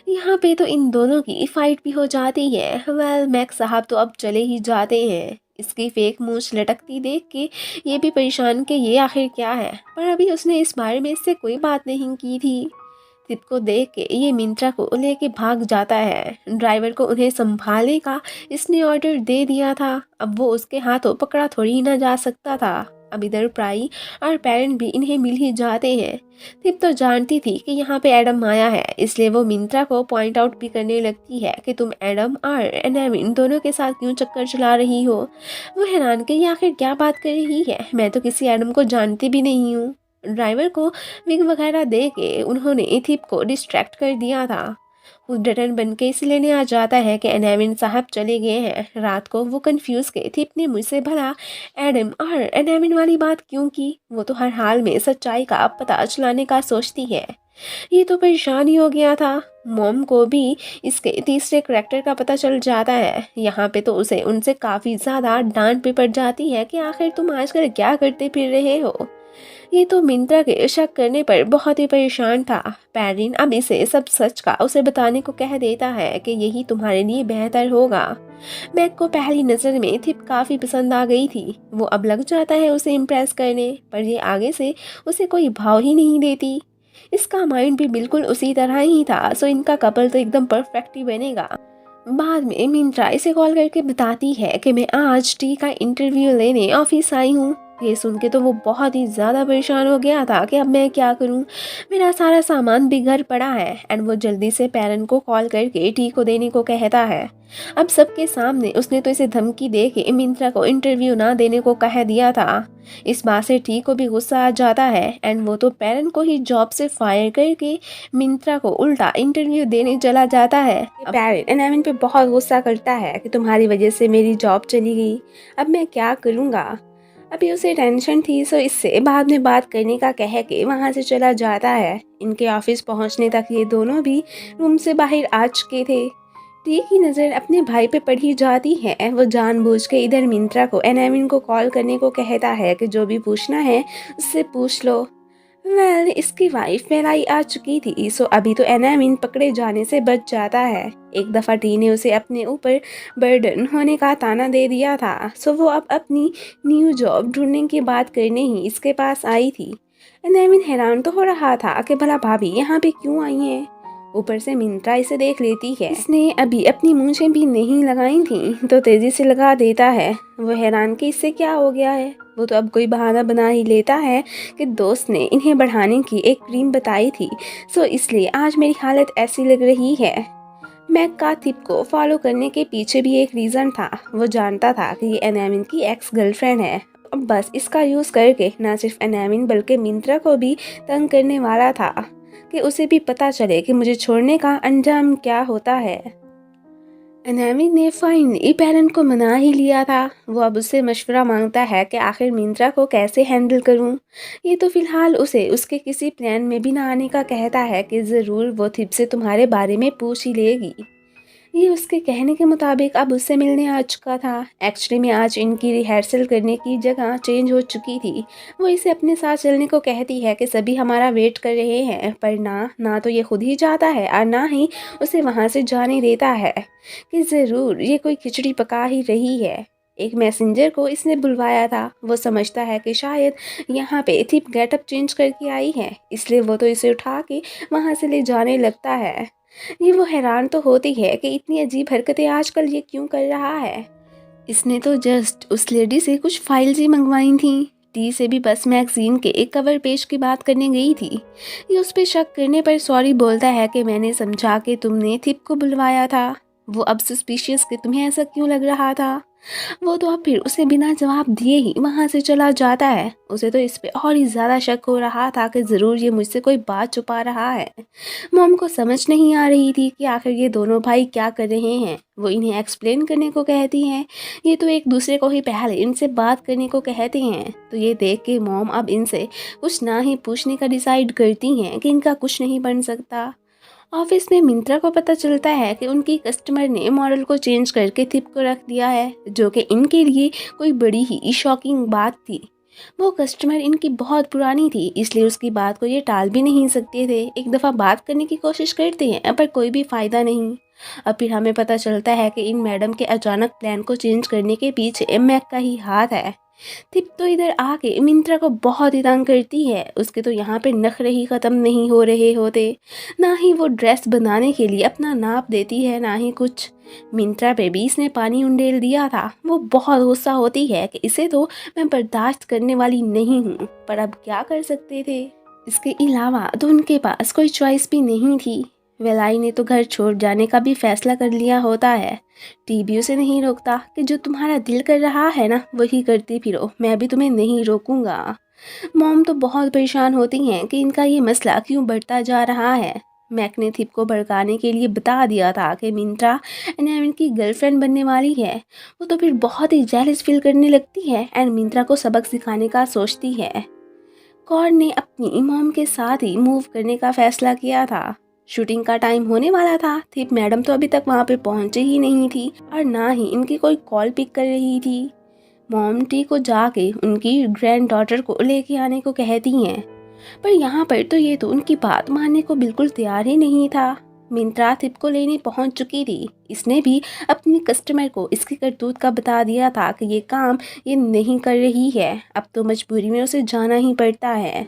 यहाँ पे तो इन दोनों की फाइट भी हो जाती है। वेल मैक साहब तो अब चले ही जाते हैं। इसकी फेक मूंछ लटकती देख के ये भी परेशान कि ये आखिर क्या है, पर अभी उसने इस बारे में इससे कोई बात नहीं की थी। तिप को देख के ये मिंत्रा को लेके भाग जाता है। ड्राइवर को उन्हें संभालने का इसने ऑर्डर दे दिया था। अब वो उसके हाथों पकड़ा थोड़ी ना जा सकता था। अब इधर प्राई और पेरेंट भी इन्हें मिल ही जाते हैं। तिप तो जानती थी कि यहाँ पे एडम आया है, इसलिए वो मिंत्रा को पॉइंट आउट भी करने लगती है कि तुम एडम और एनाविन दोनों के साथ क्यों चक्कर चला रही हो। वो हैरान कि ये आखिर क्या बात कर रही है, मैं तो किसी एडम को जानती भी नहीं हूँ। ड्राइवर को विग वगैरह दे के उन्होंने थिप को डिस्ट्रैक्ट कर दिया था। वो डटन बन के इस लेने आ जाता है कि एनाविन साहब चले गए हैं। रात को वो कंफ्यूज के थिप ने मुझसे भला एडम और एनाविन वाली बात क्यों की। वो तो हर हाल में सच्चाई का पता चलाने का सोचती है। ये तो परेशान ही हो गया था। मॉम को भी इसके तीसरे करैक्टर का पता चल जाता है। यहाँ पे तो उसे उनसे काफ़ी ज़्यादा डांट भी पड़ जाती है कि आखिर तुम आजकल क्या करते फिर रहे हो। ये तो मिंत्रा के शक करने पर बहुत ही परेशान था। पैरिन अब इसे सब सच का उसे बताने को कह देता है कि यही तुम्हारे लिए बेहतर होगा। मैक को पहली नज़र में थिप काफ़ी पसंद आ गई थी। वो अब लग जाता है उसे इम्प्रेस करने, पर ये आगे से उसे कोई भाव ही नहीं देती। इसका माइंड भी बिल्कुल उसी तरह ही था, सो इनका कपल तो एकदम परफेक्ट ही बनेगा। बाद में मिंत्रा इसे कॉल करके बताती है कि मैं आज टी का इंटरव्यू लेने ऑफिस आई हूँ। ये सुन के तो वो बहुत ही ज़्यादा परेशान हो गया था कि अब मैं क्या करूँ, मेरा सारा सामान भी घर पड़ा है। एंड वो जल्दी से पेरेंट को कॉल करके टी को देने को कहता है। अब सबके सामने उसने तो इसे धमकी दे के मिंत्रा को इंटरव्यू ना देने को कह दिया था। इस बात से टी को भी गुस्सा आ जाता है एंड वो तो पेरेंट को ही जॉब से फायर करके मिंत्रा को उल्टा इंटरव्यू देने चला जाता है। पेरेंट एनाविन पे बहुत गुस्सा करता है कि तुम्हारी वजह से मेरी जॉब चली गई, अब मैं क्या करूँगा। अभी उसे टेंशन थी, सो इससे बाद में बात करने का कह के वहाँ से चला जाता है। इनके ऑफिस पहुँचने तक ये दोनों भी रूम से बाहर आ चुके थे। टी की नज़र अपने भाई पे पड़ी जाती है। वो जानबूझ के इधर मिंत्रा को एनाविन को कॉल करने को कहता है कि जो भी पूछना है उससे पूछ लो। वेल इसकी वाइफ पहलाई आ चुकी थी, सो अभी तो एनाविन पकड़े जाने से बच जाता है। एक दफ़ा टी ने उसे अपने ऊपर बर्डन होने का ताना दे दिया था, सो वो अब अपनी न्यू जॉब ढूंढने की बात करने ही इसके पास आई थी। एनाविन हैरान तो हो रहा था कि भला भाभी यहाँ पे क्यों आई हैं। ऊपर से मिंत्रा इसे देख लेती है। इसने अभी अपनी मूंछें भी नहीं लगाई थी तो तेजी से लगा देता है। वो हैरान कि इससे क्या हो गया है। वो तो अब कोई बहाना बना ही लेता है कि दोस्त ने इन्हें बढ़ाने की एक क्रीम बताई थी, सो इसलिए आज मेरी हालत ऐसी लग रही है। मैक का थिप को फॉलो करने के पीछे भी एक रीज़न था। वो जानता था कि ये एनाविन की एक्स गर्लफ्रेंड है। अब बस इसका यूज़ करके ना सिर्फ एनाविन बल्कि मिंत्रा को भी तंग करने वाला था कि उसे भी पता चले कि मुझे छोड़ने का अंजाम क्या होता है। एनाविन ने फाइनली पेरेंट को मना ही लिया था। वो अब उससे मशवरा मांगता है कि आखिर मिंत्रा को कैसे हैंडल करूं। ये तो फिलहाल उसे उसके किसी प्लान में भी ना आने का कहता है कि ज़रूर वो थिप से तुम्हारे बारे में पूछ ही लेगी। ये उसके कहने के मुताबिक अब उससे मिलने आ चुका था। एक्चुअली में आज इनकी रिहर्सल करने की जगह चेंज हो चुकी थी। वो इसे अपने साथ चलने को कहती है कि सभी हमारा वेट कर रहे हैं, पर ना तो ये खुद ही जाता है और ना ही उसे वहाँ से जाने देता है कि ज़रूर ये कोई खिचड़ी पका ही रही है। एक मैसेंजर को इसने बुलवाया था। वो समझता है कि शायद यहाँ पे थिप गेटअप चेंज करके आई है, इसलिए वो तो इसे उठा के वहाँ से ले जाने लगता है। ये वो हैरान तो होती है कि इतनी अजीब हरकतें आजकल ये क्यों कर रहा है। इसने तो जस्ट उस लेडी से कुछ फाइल्स ही मंगवाई थी। टी से भी बस मैगजीन के एक कवर पेज की बात करने गई थी। ये उस पर शक करने पर सॉरी बोलता है कि मैंने समझा कि तुमने थिप को बुलवाया था। वो अब सस्पिशियस कि तुम्हें ऐसा क्यों लग रहा था। वो तो अब फिर उसे बिना जवाब दिए ही वहाँ से चला जाता है। उसे तो इस पे और ही ज़्यादा शक हो रहा था कि ज़रूर ये मुझसे कोई बात छुपा रहा है। मॉम को समझ नहीं आ रही थी कि आखिर ये दोनों भाई क्या कर रहे हैं। वो इन्हें एक्सप्लेन करने को कहती हैं। ये तो एक दूसरे को ही पहले इनसे बात करने को कहते हैं। तो ये देख के मॉम अब इनसे कुछ ना ही पूछने का डिसाइड करती हैं कि इनका कुछ नहीं बन सकता। ऑफिस में मिंत्रा को पता चलता है कि उनकी कस्टमर ने मॉडल को चेंज करके थिप को रख दिया है, जो कि इनके लिए कोई बड़ी ही शॉकिंग बात थी। वो कस्टमर इनकी बहुत पुरानी थी, इसलिए उसकी बात को ये टाल भी नहीं सकते थे। एक दफ़ा बात करने की कोशिश करते हैं पर कोई भी फ़ायदा नहीं। अब फिर हमें पता चलता है कि इन मैडम के अचानक प्लान को चेंज करने के पीछे मैक का ही हाथ है। थिप तो इधर आके मिंत्रा को बहुत ही तंग करती है। उसके तो यहाँ पे नखरे ही ख़त्म नहीं हो रहे होते। ना ही वो ड्रेस बनाने के लिए अपना नाप देती है, ना ही कुछ। मिंत्रा पे भी इसने पानी उंडेल दिया था। वो बहुत गुस्सा होती है कि इसे तो मैं बर्दाश्त करने वाली नहीं हूँ, पर अब क्या कर सकते थे। इसके अलावा तो उनके पास कोई चॉइस भी नहीं थी। वेलाई ने तो घर छोड़ जाने का भी फैसला कर लिया होता है। टीबी उसे नहीं रोकता कि जो तुम्हारा दिल कर रहा है ना वही करती फिरो, मैं भी तुम्हें नहीं रोकूंगा। मॉम तो बहुत परेशान होती हैं कि इनका ये मसला क्यों बढ़ता जा रहा है। मैक ने थिप को भड़काने के लिए बता दिया था कि मिंत्रा एंड की गर्लफ्रेंड बनने वाली है। वो तो फिर बहुत ही जेलस फील करने लगती है एंड मिंत्रा को सबक सिखाने का सोचती है। कॉर्न ने अपनी मॉम के साथ ही मूव करने का फैसला किया था। शूटिंग का टाइम होने वाला था। थिप मैडम तो अभी तक वहाँ पे पहुँचे ही नहीं थी और ना ही इनकी कोई कॉल पिक कर रही थी। मॉम टी को जाके उनकी ग्रैंड डॉटर को लेके आने को कहती हैं, पर यहाँ पर तो ये तो उनकी बात मानने को बिल्कुल तैयार ही नहीं था। मिंत्रा थिप को लेने पहुँच चुकी थी। इसने भी अपनी कस्टमर को इसकी करतूत का बता दिया था कि ये काम ये नहीं कर रही है। अब तो मजबूरी में उसे जाना ही पड़ता है।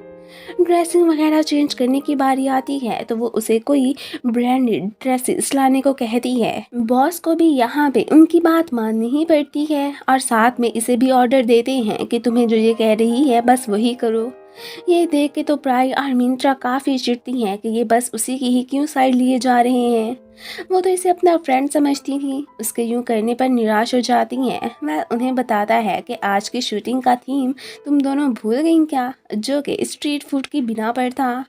ड्रेसिंग वगैरह चेंज करने की बारी आती है तो वो उसे कोई ब्रांडेड ड्रेसेस लाने को कहती है। बॉस को भी यहाँ पे उनकी बात माननी ही पड़ती है और साथ में इसे भी ऑर्डर देते हैं कि तुम्हें जो ये कह रही है बस वही करो। ये देख के तो प्राई और मिंत्रा काफ़ी चिढ़ती हैं कि ये बस उसी की ही क्यों साइड लिए जा रहे हैं। वो तो इसे अपना फ्रेंड समझती थी। उसके यूं करने पर निराश हो जाती हैं। वह उन्हें बताता है कि आज की शूटिंग का थीम तुम दोनों भूल गई क्या, जो कि स्ट्रीट फूड की बिना पर था।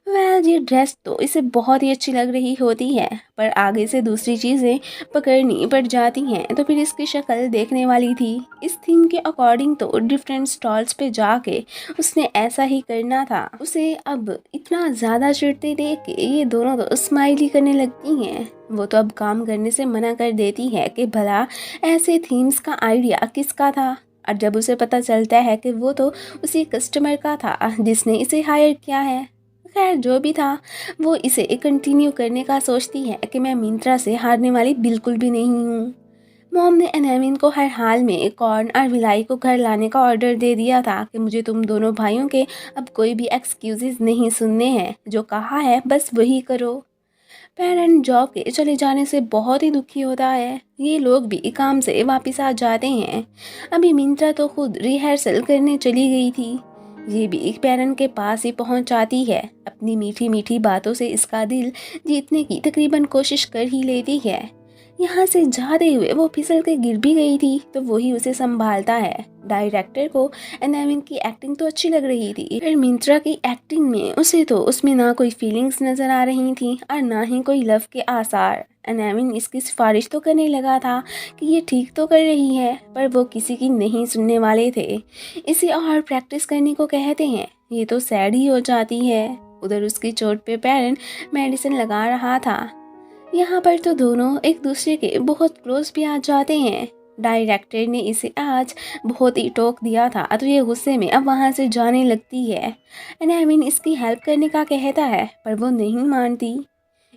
वह ये ड्रेस तो इसे बहुत ही अच्छी लग रही होती है, पर आगे से दूसरी चीज़ें पकड़नी पड़ जाती हैं तो फिर इसकी शक्ल देखने वाली थी। इस थीम के अकॉर्डिंग तो डिफरेंट स्टॉल्स पे जाके उसने ऐसा ही करना था। उसे अब इतना ज़्यादा चिढ़ते देख के ये दोनों तो स्माइल ही करने लगती हैं। वो तो अब काम करने से मना कर देती है कि भला ऐसे थीम्स का आइडिया किसका था। और जब उसे पता चलता है कि वो तो उसी कस्टमर का था जिसने इसे हायर किया है। खैर जो भी था, वो इसे कंटिन्यू करने का सोचती है कि मैं मिंत्रा से हारने वाली बिल्कुल भी नहीं हूँ। मॉम ने एनामिन को हर हाल में कॉर्न और विलाई को घर लाने का ऑर्डर दे दिया था कि मुझे तुम दोनों भाइयों के अब कोई भी एक्सक्यूजेस नहीं सुनने हैं, जो कहा है बस वही करो। पेरेंट जॉब के चले जाने से बहुत ही दुखी होता है। ये लोग भी काम से वापस आ जाते हैं। अभी मिंत्रा तो खुद रिहर्सल करने चली गई थी। ये भी एक पेरेंट के पास ही पहुंच जाती है। अपनी मीठी मीठी बातों से इसका दिल जीतने की तकरीबन कोशिश कर ही लेती है। यहाँ से जाते हुए वो फिसल के गिर भी गई थी तो वही उसे संभालता है। डायरेक्टर को एनामिन की एक्टिंग तो अच्छी लग रही थी, फिर मिंत्रा की एक्टिंग में उसे तो उसमें ना कोई फीलिंग्स नजर आ रही थी और ना ही कोई लव के आसार। एनामिन इसकी सिफारिश तो करने लगा था कि ये ठीक तो कर रही है, पर वो किसी की नहीं सुनने वाले थे। इसे और प्रैक्टिस करने को कहते हैं। ये तो सैड ही हो जाती है। उधर उसकी चोट पे पेरेंट मेडिसिन लगा रहा था। यहाँ पर तो दोनों एक दूसरे के बहुत क्लोज भी आ जाते हैं। डायरेक्टर ने इसे आज बहुत ही टोक दिया था तो ये गुस्से में अब वहाँ से जाने लगती है। एनामिन इसकी हेल्प करने का कहता है पर वो नहीं मानती।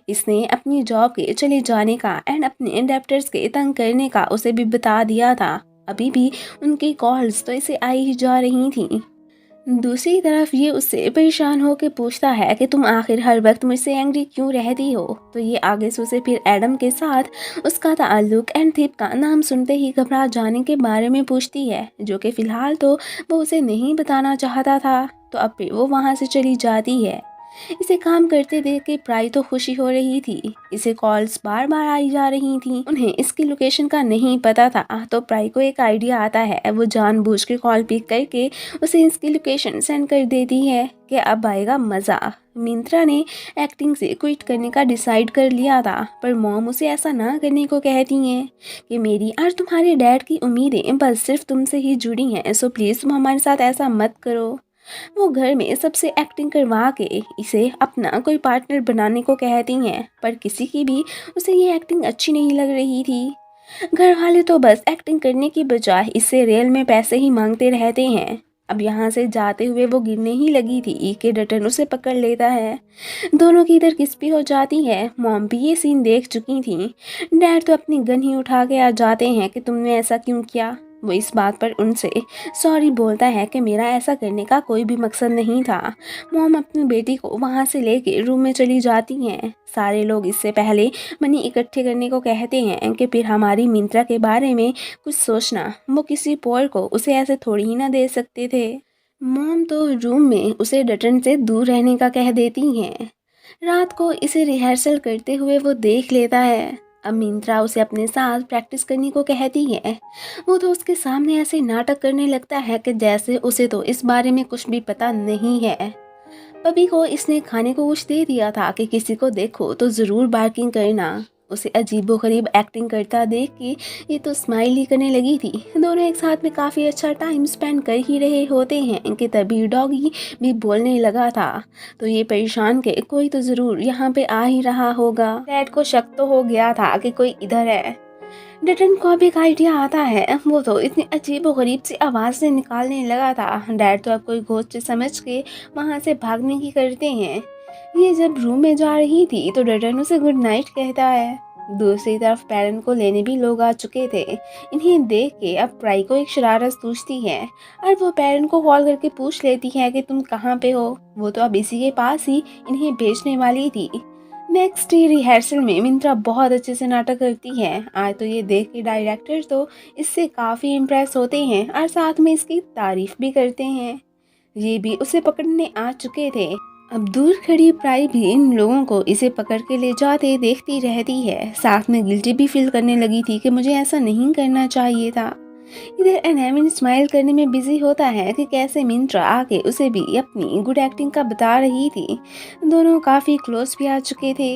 इसने अपनी जॉब के चले जाने का एंड अपने डेप्टर्स के तंग करने का उसे भी बता दिया था। अभी भी उनकी कॉल्स तो इसे आई ही जा रही थी। दूसरी तरफ ये उससे परेशान होकर पूछता है कि तुम आखिर हर वक्त मुझसे एंग्री क्यों रहती हो। तो ये आगे से उसे फिर एडम के साथ उसका ताल्लुक एंड थिप का नाम सुनते ही घबरा जाने के बारे में पूछती है, जो कि फिलहाल तो वो उसे नहीं बताना चाहता था। तो अब फिर वो वहाँ से चली जाती है। इसे काम करते देख के प्राई तो खुशी हो रही थी। इसे कॉल्स बार बार आई जा रही थी। उन्हें इसकी लोकेशन का नहीं पता था। तो प्राई को एक आइडिया आता है। वो जानबूझ के कॉल पिक करके उसे इसकी लोकेशन सेंड कर देती है कि अब आएगा मज़ा। मिंत्रा ने एक्टिंग से क्विट करने का डिसाइड कर लिया था, पर मॉम उसे ऐसा ना करने को कहती हैं कि मेरी और तुम्हारे डैड की उम्मीदें बस सिर्फ तुमसे ही जुड़ी हैं, सो प्लीज़ तुम हमारे साथ ऐसा मत करो। वो घर में सबसे एक्टिंग करवा के इसे अपना कोई पार्टनर बनाने को कहती हैं, पर किसी की भी उसे ये एक्टिंग अच्छी नहीं लग रही थी। घर वाले तो बस एक्टिंग करने की बजाय इससे रियल में पैसे ही मांगते रहते हैं। अब यहाँ से जाते हुए वो गिरने ही लगी थी कि डटन उसे पकड़ लेता है। दोनों की इधर किस्पी हो जाती है। मॉम भी ये सीन देख चुकी थी। डैड तो अपनी गन ही उठा के आ जाते हैं कि तुमने ऐसा क्यों किया। वो इस बात पर उनसे सॉरी बोलता है कि मेरा ऐसा करने का कोई भी मकसद नहीं था। मॉम अपनी बेटी को वहाँ से लेके रूम में चली जाती हैं। सारे लोग इससे पहले मनी इकट्ठे करने को कहते हैं कि फिर हमारी मिंत्रा के बारे में कुछ सोचना। वो किसी पोर को उसे ऐसे थोड़ी ही ना दे सकते थे। मॉम तो रूम में उसे डटन से दूर रहने का कह देती हैं। रात को इसे रिहर्सल करते हुए वो देख लेता है। अब मिंत्रा उसे अपने साथ प्रैक्टिस करने को कहती है। वो तो उसके सामने ऐसे नाटक करने लगता है कि जैसे उसे तो इस बारे में कुछ भी पता नहीं है। पपी को इसने खाने को कुछ दे दिया था कि किसी को देखो तो ज़रूर बार्किंग करना। उसे अजीबोगरीब एक्टिंग करता देख के ये तो स्माइल ही करने लगी थी। दोनों एक साथ में काफ़ी अच्छा टाइम स्पेंड कर ही रहे होते हैं कि तभी डॉगी भी बोलने लगा था। तो ये परेशान के कोई तो ज़रूर यहाँ पे आ ही रहा होगा। डैड को शक तो हो गया था कि कोई इधर है। डटन को अब एक आइडिया आता है। वो तो इतनी अजीबोगरीब सी आवाज़ से निकालने लगा था। डैड तो अब कोई घोस्ट समझ के वहाँ से भागने की करते हैं। ये जब रूम में जा रही थी तो डटन उसे गुड नाइट कहता है। दूसरी तरफ पेरेंट को लेने भी लोग आ चुके थे। इन्हें देख के अब प्राई को एक शरारत सूझती है और वो पेरेंट को कॉल करके पूछ लेती है कि तुम कहाँ पे हो। वो तो अब इसी के पास ही इन्हें भेजने वाली थी। नेक्स्ट डे रिहर्सल में मिंत्रा बहुत अच्छे से नाटक करती है। आज तो ये देख के डायरेक्टर तो इससे काफ़ी इम्प्रेस होते हैं और साथ में इसकी तारीफ भी करते हैं। ये भी उसे पकड़ने आ चुके थे। अब दूर खड़ी प्राई भी इन लोगों को इसे पकड़ के ले जाते देखती रहती है। साथ में गिल्टी भी फील करने लगी थी कि मुझे ऐसा नहीं करना चाहिए था। इधर एनामिन स्माइल करने में बिजी होता है कि कैसे मिंत्रा आके उसे भी अपनी गुड एक्टिंग का बता रही थी। दोनों काफ़ी क्लोज भी आ चुके थे।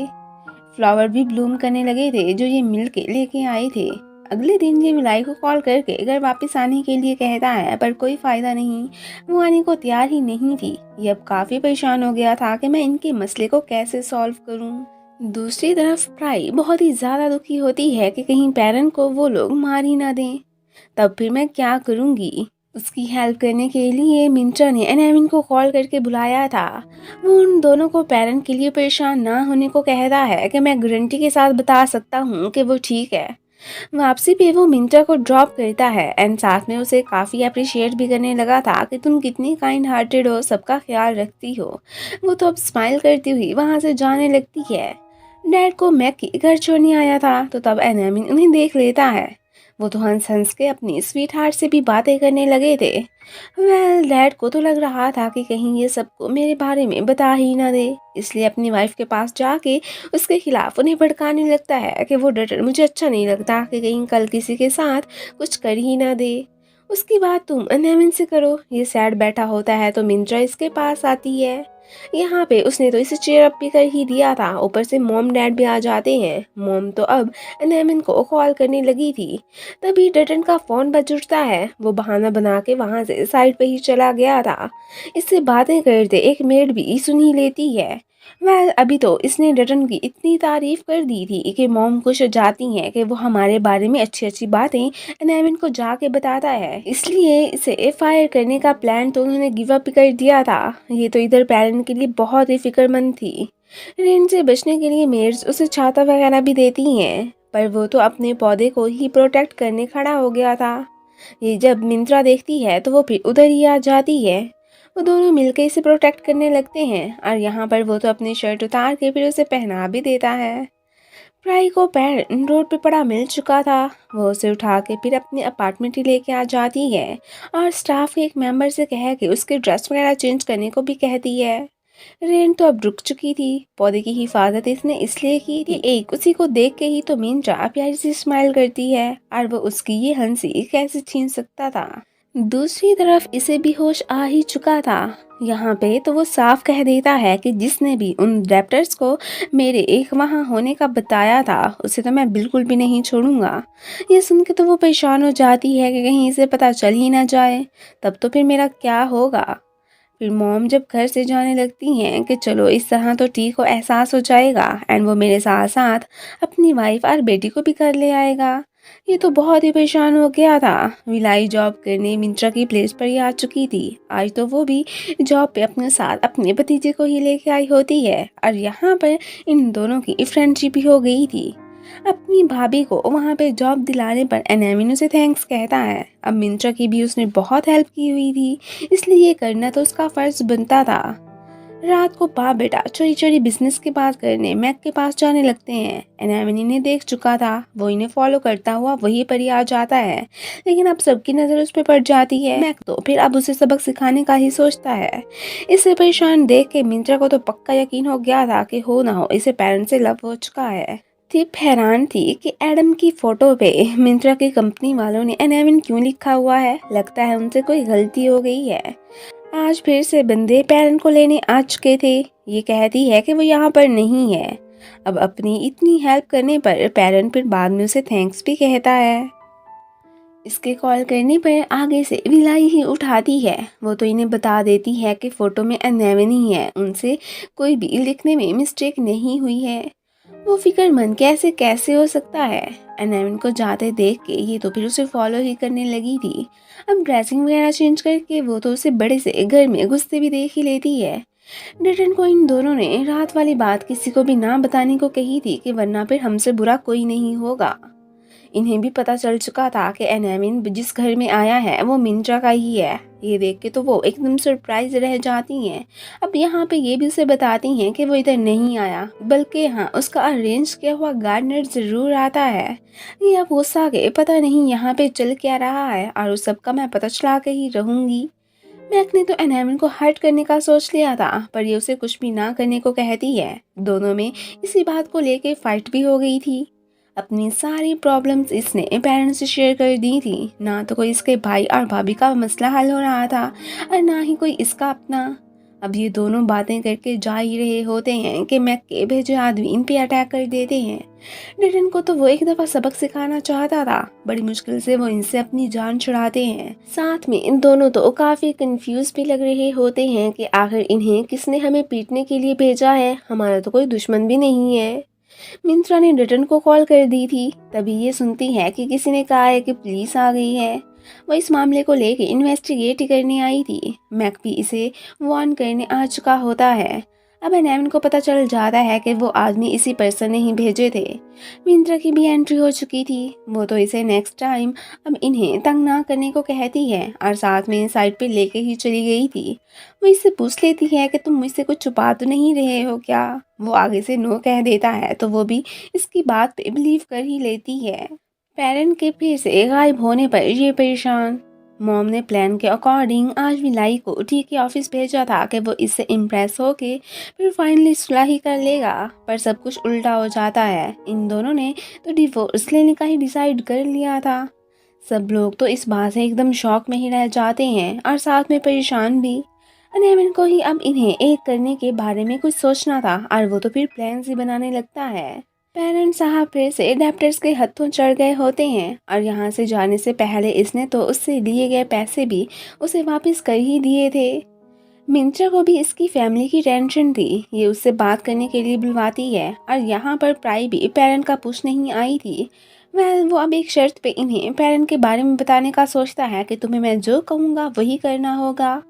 फ्लावर भी ब्लूम करने लगे थे जो ये मिल के लेके आए थे। अगले दिन ये मिलाई को कॉल करके घर वापस आने के लिए कहता है, पर कोई फ़ायदा नहीं। वो आने को तैयार ही नहीं थी। ये अब काफ़ी परेशान हो गया था कि मैं इनके मसले को कैसे सॉल्व करूं। दूसरी तरफ प्राई बहुत ही ज़्यादा दुखी होती है कि कहीं पेरेंट को वो लोग मार ही ना दें। तब फिर मैं क्या करूंगी। उसकी हेल्प करने के लिए मिंत्रा ने एनामिन को कॉल करके बुलाया था। वो उन दोनों को पेरेंट के लिए परेशान ना होने को कहता है कि मैं गारंटी के साथ बता सकता हूँ कि वो ठीक है। वापसी पे वो मिंत्रा को ड्रॉप करता है एंड साथ में उसे काफ़ी अप्रिशिएट भी करने लगा था कि तुम कितनी काइंड हार्टेड हो, सबका ख्याल रखती हो। वो तो अब स्माइल करती हुई वहाँ से जाने लगती है। डैड को मैक घर छोड़ने आया था तो तब एनामिन उन्हें देख लेता है। वो तो हंस हंस के अपनी स्वीट हार्ट से भी बातें करने लगे थे। वेल डैड को तो लग रहा था कि कहीं ये सबको मेरे बारे में बता ही ना दे, इसलिए अपनी वाइफ के पास जाके उसके खिलाफ उन्हें भड़काने लगता है कि वो डटर मुझे अच्छा नहीं लगता कि कहीं कल किसी के साथ कुछ कर ही ना दे। उसकी बात तुम एनामिन से करो। ये सैड बैठा होता है तो मिंत्रा इसके पास आती है। यहाँ पे उसने तो इसे चेयर अप भी कर ही दिया था, ऊपर से मॉम डैड भी आ जाते हैं। मॉम तो अब एनामिन को कॉल करने लगी थी। तभी डटन का फ़ोन बज उठता है। वो बहाना बना के वहाँ से साइड पे ही चला गया था। इससे बातें करते एक मेड भी सुन ही लेती है। वेल अभी तो इसने डटन की इतनी तारीफ कर दी थी कि मॉम खुश हो जाती हैं कि वो हमारे बारे में अच्छी अच्छी बातें एनामिन को जाके बताता है। इसलिए इसे फायर करने का प्लान तो उन्होंने गिव अप कर दिया था। ये तो इधर पेरेंट के लिए बहुत ही फिक्रमंद थी। रेन से बचने के लिए मेड्स उसे छाता वगैरह भी देती हैं, पर वो तो अपने पौधे को ही प्रोटेक्ट करने खड़ा हो गया था। ये जब मिंत्रा देखती है तो वो फिर उधर ही आ जाती है। वो दोनों मिलकर इसे प्रोटेक्ट करने लगते हैं और यहाँ पर वो तो अपनी शर्ट उतार के फिर उसे पहना भी देता है। प्राई को पैरन रोड पे पड़ा मिल चुका था। वो उसे उठा के फिर अपने अपार्टमेंट ही लेके आ जाती है और स्टाफ के एक मेंबर से कह के उसके ड्रेस वगैरह चेंज करने को भी कहती है। रेन तो अब रुक चुकी थी। पौधे की हिफाजत इसने इसलिए की थी एक उसी को देख के ही तो मिंत्रा प्यारी सी स्माइल करती है और वो उसकी ये हंसी कैसे छीन सकता था। दूसरी तरफ इसे भी होश आ ही चुका था। यहाँ पे तो वो साफ कह देता है कि जिसने भी उन रैप्टर्स को मेरे एक वहाँ होने का बताया था उसे तो मैं बिल्कुल भी नहीं छोड़ूंगा। ये सुन के तो वो परेशान हो जाती है कि कहीं इसे पता चल ही ना जाए, तब तो फिर मेरा क्या होगा। फिर मॉम जब घर से जाने लगती हैं कि चलो इस तरह तो टी को एहसास हो जाएगा एंड वो मेरे साथ साथ अपनी वाइफ और बेटी को भी कर ले आएगा। ये तो बहुत ही परेशान हो गया था। विलाई जॉब करने मिंत्रा की प्लेस पर ही आ चुकी थी। आज तो वो भी जॉब पे अपने साथ अपने भतीजे को ही लेके आई होती है और यहाँ पर इन दोनों की फ्रेंडशिप ही हो गई थी। अपनी भाभी को वहाँ पे जॉब दिलाने पर एनामिन उसे थैंक्स कहता है। अब मिंत्रा की भी उसने बहुत हेल्प की हुई थी, इसलिए ये करना तो उसका फर्ज बनता था। रात को बाप बेटा चोरी चोरी बिजनेस की बात करने मैक के पास जाने लगते हैं। एनामिन इन्हें देख चुका था, वो इन्हें फॉलो करता हुआ वहीं पर ही आ जाता है, लेकिन अब सबकी नजर उस पर पड़ जाती है। मैक तो फिर अब उसे सबक सिखाने का ही सोचता है। इसे परेशान देख के मिंत्रा को तो पक्का यकीन हो गया था कि हो ना हो इसे पेरेंट्स से लव हो चुका है। टिप हैरान थी कि एडम की फोटो पे मिंत्रा की कंपनी वालों ने एनामिन क्यों लिखा हुआ है। लगता है उनसे कोई गलती हो गई है। आज फिर से बंदे पैरन को लेने आ चुके थे। ये कहती है कि वो यहाँ पर नहीं है। अब अपनी इतनी हेल्प करने पर पैरन फिर बाद में उसे थैंक्स भी कहता है। इसके कॉल करने पर आगे से विलाई ही उठाती है। वो तो इन्हें बता देती है कि फोटो में एनामिन ही है, उनसे कोई भी लिखने में मिस्टेक नहीं हुई है। वो फिक्रमंद कैसे कैसे हो सकता है। एनामिन को जाते देख के ये तो फिर उसे फॉलो ही करने लगी थी। अब ड्रेसिंग वगैरह चेंज करके वो तो उसे बड़े से घर में घुसते भी देख ही लेती है। डिटन को इन दोनों ने रात वाली बात किसी को भी ना बताने को कही थी कि वरना फिर हमसे बुरा कोई नहीं होगा। इन्हें भी पता चल चुका था कि एनामिन जिस घर में आया है वो मिंत्रा का ही है। ये देख के तो वो एकदम सरप्राइज रह जाती हैं। अब यहाँ पे ये भी उसे बताती हैं कि वो इधर नहीं आया, बल्कि हाँ उसका अरेंज किया हुआ गार्डनर जरूर आता है। ये अब गुस्सा के पता नहीं यहाँ पे चल क्या रहा है और उस सब का मैं पता चला के ही रहूंगी। मैक ने तो एनामिन को हर्ट करने का सोच लिया था, पर ये उसे कुछ भी ना करने को कहती है। दोनों में इसी बात को लेके फाइट भी हो गई थी। अपनी सारी प्रॉब्लम्स इसने पेरेंट्स से शेयर कर दी थी। ना तो कोई इसके भाई और भाभी का मसला हल हो रहा था और ना ही कोई इसका अपना। अब ये दोनों बातें करके जा ही रहे होते हैं कि मैक के भेजे आदमी इन पे अटैक कर देते हैं। डिटन को तो वो एक दफा सबक सिखाना चाहता था, बड़ी मुश्किल से वो इनसे अपनी जान छुड़ाते हैं। साथ में इन दोनों तो काफी कंफ्यूज भी लग रहे होते हैं कि आखिर इन्हें किसने हमें पीटने के लिए भेजा है। हमारा तो कोई दुश्मन भी नहीं है। मिंत्रा ने रिटर्न को कॉल कर दी थी। तभी ये सुनती है कि किसी ने कहा है कि पुलिस आ गई है। वो इस मामले को लेकर इन्वेस्टिगेट करने आई थी। मैक भी इसे वार्न करने आ चुका होता है। अब एनामिन को पता चल जाता है कि वो आदमी इसी पर्सन ने ही भेजे थे। मिंत्रा की भी एंट्री हो चुकी थी। वो तो इसे नेक्स्ट टाइम अब इन्हें तंग ना करने को कहती है और साथ में साइड पे लेके ही चली गई थी। वो इससे पूछ लेती है कि तुम मुझसे कुछ छुपा तो नहीं रहे हो क्या। वो आगे से नो कह देता है तो वो भी इसकी बात पे बिलीव कर ही लेती है। पेरेंट के फिर से गायब होने पर ये परेशान। मॉम ने प्लान के अकॉर्डिंग आज विलाई को ठीक के ऑफिस भेजा था कि वो इससे इम्प्रेस होके फिर फाइनली सुलह ही कर लेगा, पर सब कुछ उल्टा हो जाता है। इन दोनों ने तो डिवोर्स लेने का ही डिसाइड कर लिया था। सब लोग तो इस बात से एकदम शॉक में ही रह जाते हैं और साथ में परेशान भी। एनामिन को ही अब इन्हें एक करने के बारे में कुछ सोचना था और वो तो फिर प्लान ही बनाने लगता है। पेरेंट्स साहब फिर से एडेप्टर्स के हथों चढ़ गए होते हैं और यहाँ से जाने से पहले इसने तो उससे लिए गए पैसे भी उसे वापस कर ही दिए थे। मिंत्रा को भी इसकी फैमिली की टेंशन थी। ये उससे बात करने के लिए बुलवाती है और यहाँ पर प्राई भी पेरेंट का पूछ नहीं आई थी। वो अब एक शर्त पे इन्हें पेरेंट के बारे में बताने का सोचता है कि तुम्हें मैं जो कहूँगा वही करना होगा।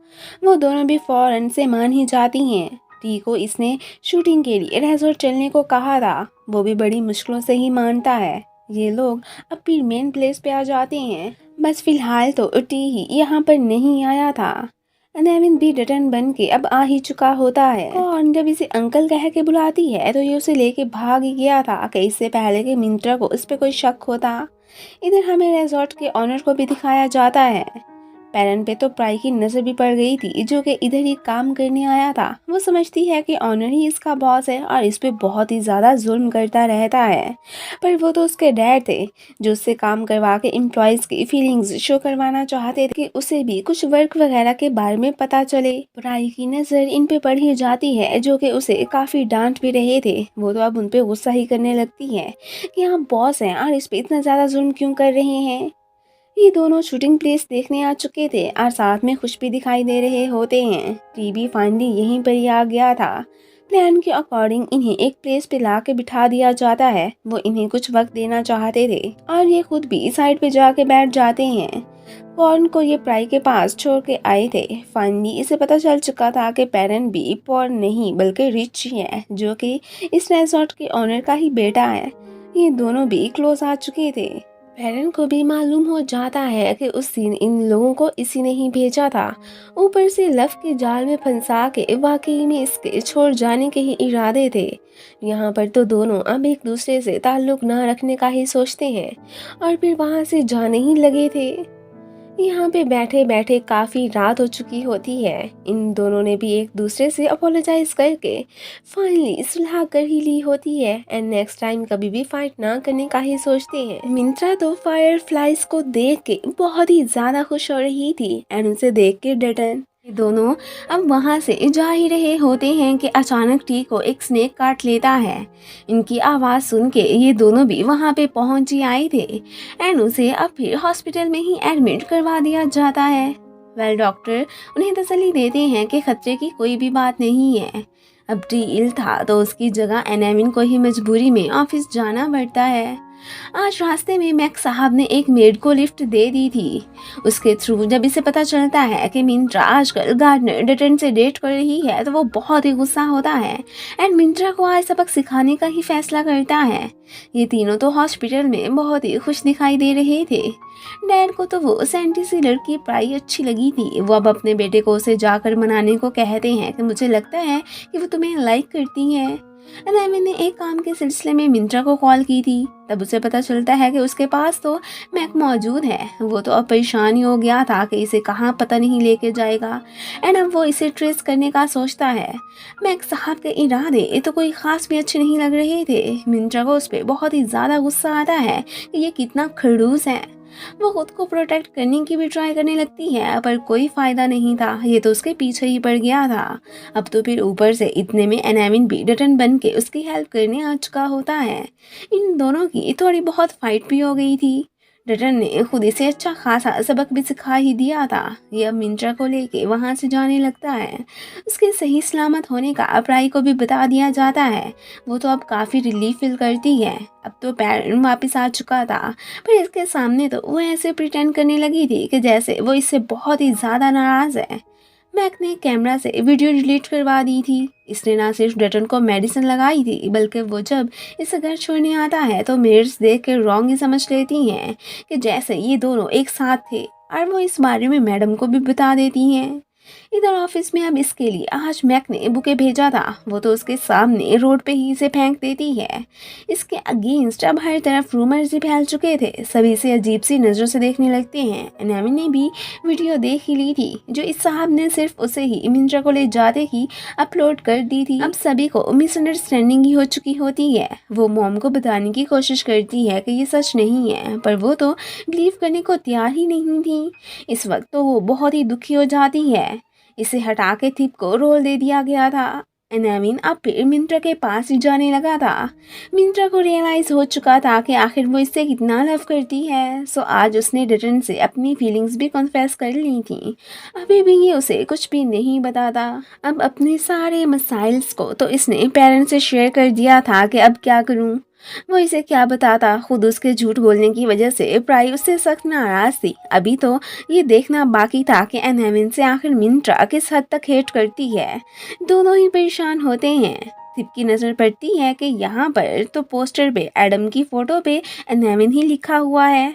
वो दोनों भी फौरन से मान ही जाती हैं। टी को इसने शूटिंग के लिए रिजॉर्ट चलने को कहा था, वो भी बड़ी मुश्किलों से ही मानता है। ये लोग अब फिर मेन प्लेस पे आ जाते हैं। बस फिलहाल तो टी ही यहाँ पर नहीं आया था। अनामिन भी डटन बन के अब आ ही चुका होता है और जब इसे अंकल कह के बुलाती है तो ये उसे लेके भाग ही गया था कि इससे पहले कि मिंत्रा को इस पे कोई शक होता। इधर हमें रिजॉर्ट के ऑनर को भी दिखाया जाता है। पैरन पे तो प्राई की नजर भी पड़ गई थी जो कि इधर ही काम करने आया था। वो समझती है कि ऑनर ही इसका बॉस है और इस पे बहुत ही ज्यादा जुल्म करता रहता है, पर वो तो उसके डैड थे जो उससे काम करवा के एम्प्लॉयज की फीलिंग्स शो करवाना चाहते थे कि उसे भी कुछ वर्क वगैरह के बारे में पता चले। प्राई की नजर इन पे पड़ ही जाती है जो कि उसे काफी डांट भी रहे थे। वो तो अब उन पे गुस्सा ही करने लगती है कि हम बॉस हैं और इस पे इतना ज्यादा जुल्म क्यों कर रहे हैं। ये दोनों शूटिंग प्लेस देखने आ चुके थे और साथ में खुश भी दिखाई दे रहे होते हैं। टीवी फाइनली यहीं पर ही आ गया था। प्लान के अकॉर्डिंग इन्हें एक प्लेस पे ला के बिठा दिया जाता है। वो इन्हें कुछ वक्त देना चाहते थे और ये खुद भी साइड पे जाके बैठ जाते हैं। पॉर्न को ये प्राई के पास छोड़ के आए थे। फाइनली इसे पता चल चुका था कि पेरेंट भी पॉर्न नहीं बल्कि रिच ही है जो कि इस रिजॉर्ट के ऑनर का ही बेटा है। ये दोनों भी क्लोज आ चुके थे। पेरेंट को भी मालूम हो जाता है कि उस दिन इन लोगों को इसी ने ही भेजा था। ऊपर से लव के जाल में फंसा के वाकई में इसके छोड़ जाने के ही इरादे थे। यहाँ पर तो दोनों अब एक दूसरे से ताल्लुक ना रखने का ही सोचते हैं और फिर वहाँ से जाने ही लगे थे। यहाँ पे बैठे बैठे काफी रात हो चुकी होती है। इन दोनों ने भी एक दूसरे से अपोलोजाइज करके फाइनली सुलह कर ही ली होती है एंड नेक्स्ट टाइम कभी भी फाइट ना करने का ही सोचते हैं। मिंत्रा तो फायरफ्लाइज को देख के बहुत ही ज्यादा खुश हो रही थी एंड उसे देख के डटन। ये दोनों अब वहां से जा ही रहे होते हैं कि अचानक टी को एक स्नेक काट लेता है। इनकी आवाज सुन के ये दोनों भी वहां पे पहुंच ही आए थे एंड उसे अब फिर हॉस्पिटल में ही एडमिट करवा दिया जाता है। डॉक्टर उन्हें तसल्ली देते हैं कि खतरे की कोई भी बात नहीं है। अब टी इल था तो उसकी जगह एनामिन को ही मजबूरी में ऑफिस जाना पड़ता है। आज रास्ते में मैक साहब ने एक मेड को लिफ्ट दे दी थी। उसके थ्रू जब इसे पता चलता है कि मिंत्रा आजकल गार्डनर डटन से डेट कर रही है तो वो बहुत ही गुस्सा होता है एंड मिंत्रा को आज सबक सिखाने का ही फैसला करता है। ये तीनों तो हॉस्पिटल में बहुत ही खुश दिखाई दे रहे थे। डैड को तो वो सैंटी सी लड़की प्राई अच्छी लगी थी। वो अब अपने बेटे को उसे जाकर मनाने को कहते हैं कि मुझे लगता है कि वो तुम्हें लाइक करती है। अनामिन ने एक काम के सिलसिले में मिंत्रा को कॉल की थी। तब उसे पता चलता है कि उसके पास तो मैक मौजूद है। वो तो अब परेशान ही हो गया था कि इसे कहाँ पता नहीं लेके जाएगा एंड अब वो इसे ट्रेस करने का सोचता है। मैक साहब के इरादे तो कोई खास भी अच्छे नहीं लग रहे थे। मिंत्रा को उस पर बहुत ही ज़्यादा गुस्सा आता है कि ये कितना खड़ूस है। वो खुद को प्रोटेक्ट करने की भी ट्राई करने लगती है पर कोई फायदा नहीं था। ये तो उसके पीछे ही पड़ गया था। अब तो फिर ऊपर से इतने में एनामिन भी डटन बन के उसकी हेल्प करने आ चुका होता है। इन दोनों की थोड़ी बहुत फाइट भी हो गई थी। डटन ने खुद इसे अच्छा खासा सबक भी सिखा ही दिया था। ये अब मिंत्रा को लेके वहाँ से जाने लगता है। उसके सही सलामत होने का प्राई को भी बता दिया जाता है। वो तो अब काफ़ी रिलीफ फील करती है। अब तो पेरेंट वापस आ चुका था पर इसके सामने तो वो ऐसे प्रिटेंड करने लगी थी कि जैसे वो इससे बहुत ही ज़्यादा नाराज़ है। मैक ने कैमरा से वीडियो डिलीट करवा दी थी। इसने ना सिर्फ डटन को मेडिसिन लगाई थी बल्कि वो जब इसे घर छोड़ने आता है तो मिरर्स देख के रॉन्ग ही समझ लेती हैं कि जैसे ये दोनों एक साथ थे और वो इस बारे में मैडम को भी बता देती हैं। इधर ऑफिस में अब इसके लिए आज मैक ने बुके भेजा था। वो तो उसके सामने रोड पे ही इसे फेंक देती है। इसके अगेंस्ट अब हर तरफ रूमर्स ही फैल चुके थे। सभी इसे अजीब सी नज़रों से देखने लगते हैं। एनामिन ने भी वीडियो देख ही ली थी जो इस साहब ने सिर्फ उसे ही मिंत्रा को ले जाते ही अपलोड कर दी थी। अब सभी को मिसअंडरस्टैंडिंग ही हो चुकी होती है। वो मॉम को बताने की कोशिश करती है कि ये सच नहीं है पर वो तो बिलीव करने को तैयार ही नहीं थी। इस वक्त तो वो बहुत ही दुखी हो जाती है। इसे हटा के थिप को रोल दे दिया गया था। एनामिन अब फिर मिंत्रा के पास ही जाने लगा था। मिंत्रा को रियलाइज हो चुका था कि आखिर वो इससे कितना लव करती है। सो आज उसने डटन से अपनी फीलिंग्स भी कन्फेस कर ली थी। अभी भी ये उसे कुछ भी नहीं बताता। अब अपने सारे मसाइल्स को तो इसने पेरेंट्स से शेयर कर दिया था कि अब क्या करूं। वो इसे क्या बताता। खुद उसके झूठ बोलने की वजह से प्राई उससे सख्त नाराज थी। अभी तो ये देखना बाकी था कि एनामिन से आखिर मिंत्रा किस हद तक हेट करती है। दोनों ही परेशान होते हैं। थिप की नज़र पड़ती है कि यहाँ पर तो पोस्टर पे एडम की फ़ोटो पे एनाविन ही लिखा हुआ है।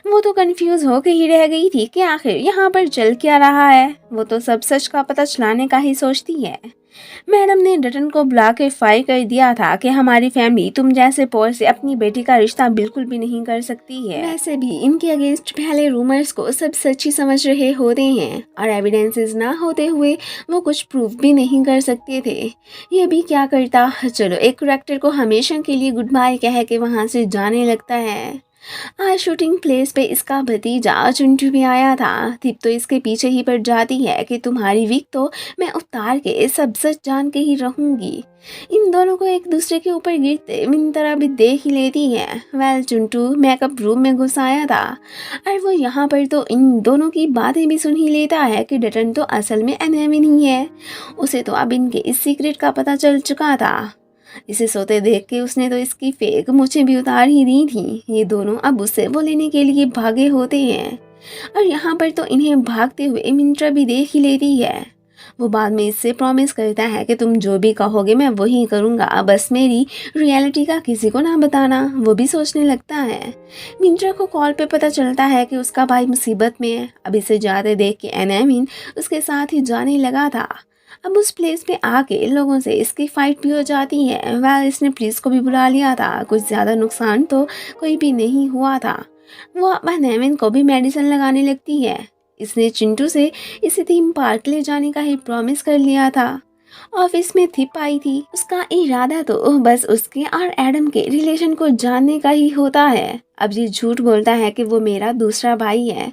वो तो कंफ्यूज होकर ही रह गई थी कि आखिर यहाँ पर चल क्या रहा है। वो तो सब सच का पता चलाने का ही सोचती है। मैडम ने डटन को बुला के फायर कर दिया था कि हमारी फैमिली तुम जैसे पोर से अपनी बेटी का रिश्ता बिल्कुल भी नहीं कर सकती है। वैसे भी इनके अगेंस्ट पहले रूमर्स को सब सच्ची समझ रहे होते हैं और एविडेंसेस ना होते हुए वो कुछ प्रूफ भी नहीं कर सकते थे। ये भी क्या करता, चलो एक करेक्टर को हमेशा के लिए गुड बाय कह के वहाँ से जाने लगता है। आज शूटिंग प्लेस पे इसका भतीजा चिंटू भी आया था। थिप तो इसके पीछे ही पड़ जाती है कि तुम्हारी विक तो मैं उतार के सब सच जान के ही रहूंगी। इन दोनों को एक दूसरे के ऊपर गिरते मिंत्रा भी देख ही लेती है। वेल चिंटू मेकअप रूम में घुस आया था और वो यहाँ पर तो इन दोनों की बातें भी सुन ही लेता है कि डटन तो असल में एनाविन ही है। उसे तो अब इनके इस सीक्रेट का पता चल चुका था। इसे सोते देख के उसने तो इसकी फेक मूछें भी उतार ही दी थी। ये दोनों अब उससे वो लेने के लिए भागे होते हैं और यहाँ पर तो इन्हें भागते हुए मिंत्रा भी देख ही लेती है। वो बाद में इससे प्रॉमिस करता है कि तुम जो भी कहोगे मैं वही करूँगा, बस मेरी रियलिटी का किसी को ना बताना। वो भी सोचने लगता है। मिंत्रा को कॉल पे पता चलता है कि उसका भाई मुसीबत में है। अब इसे जाते देख के एनाविन उसके साथ ही जाने लगा था। अब उस प्लेस पे आके लोगों से इसकी फाइट भी हो जाती है। वह इसने पुलिस को भी बुला लिया था। कुछ ज़्यादा नुकसान तो कोई भी नहीं हुआ था। वो अब एनाविन को भी मेडिसिन लगाने लगती है। इसने चिंटू से इसे थीम पार्क ले जाने का ही प्रॉमिस कर लिया था। ऑफिस में थिप आई थी। उसका इरादा तो बस उसके और एडम के रिलेशन को जानने का ही होता है। अब ये झूठ बोलता है कि वो मेरा दूसरा भाई है।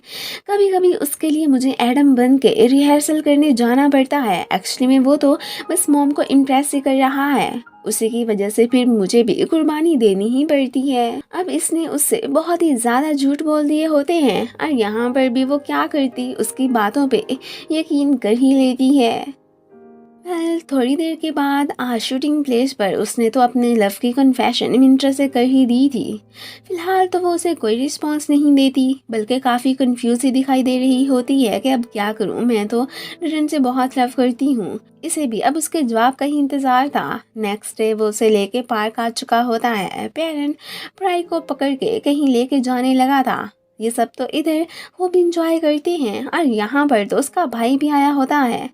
कभी कभी उसके लिए मुझे एडम बन के रिहर्सल करने जाना पड़ता है। एक्चुअली में वो तो बस मॉम को इम्प्रेस ही कर रहा है। उसी की वजह से फिर मुझे भी कुर्बानी देनी ही पड़ती है। अब इसने उससे बहुत ही ज़्यादा झूठ बोल दिए होते हैं और यहाँ पर भी वो क्या करती, उसकी बातों पे यकीन कर ही लेती है। थोड़ी देर के बाद आज शूटिंग प्लेस पर उसने तो अपने लव की कन्फेशन मिंत्रा से कर ही दी थी। फिलहाल तो वो उसे कोई रिस्पांस नहीं देती, बल्कि काफ़ी कंफ्यूज ही दिखाई दे रही होती है कि अब क्या करूं, मैं तो डटन से बहुत लव करती हूँ। इसे भी अब उसके जवाब का ही इंतज़ार था। नेक्स्ट डे वो उसे लेके पार्क आ चुका होता है। पेरेंट प्राई को पकड़ के कहीं लेके जाने लगा था। ये सब तो इधर खूब इंजॉय करते हैं और यहाँ पर तो उसका भाई भी आया होता है।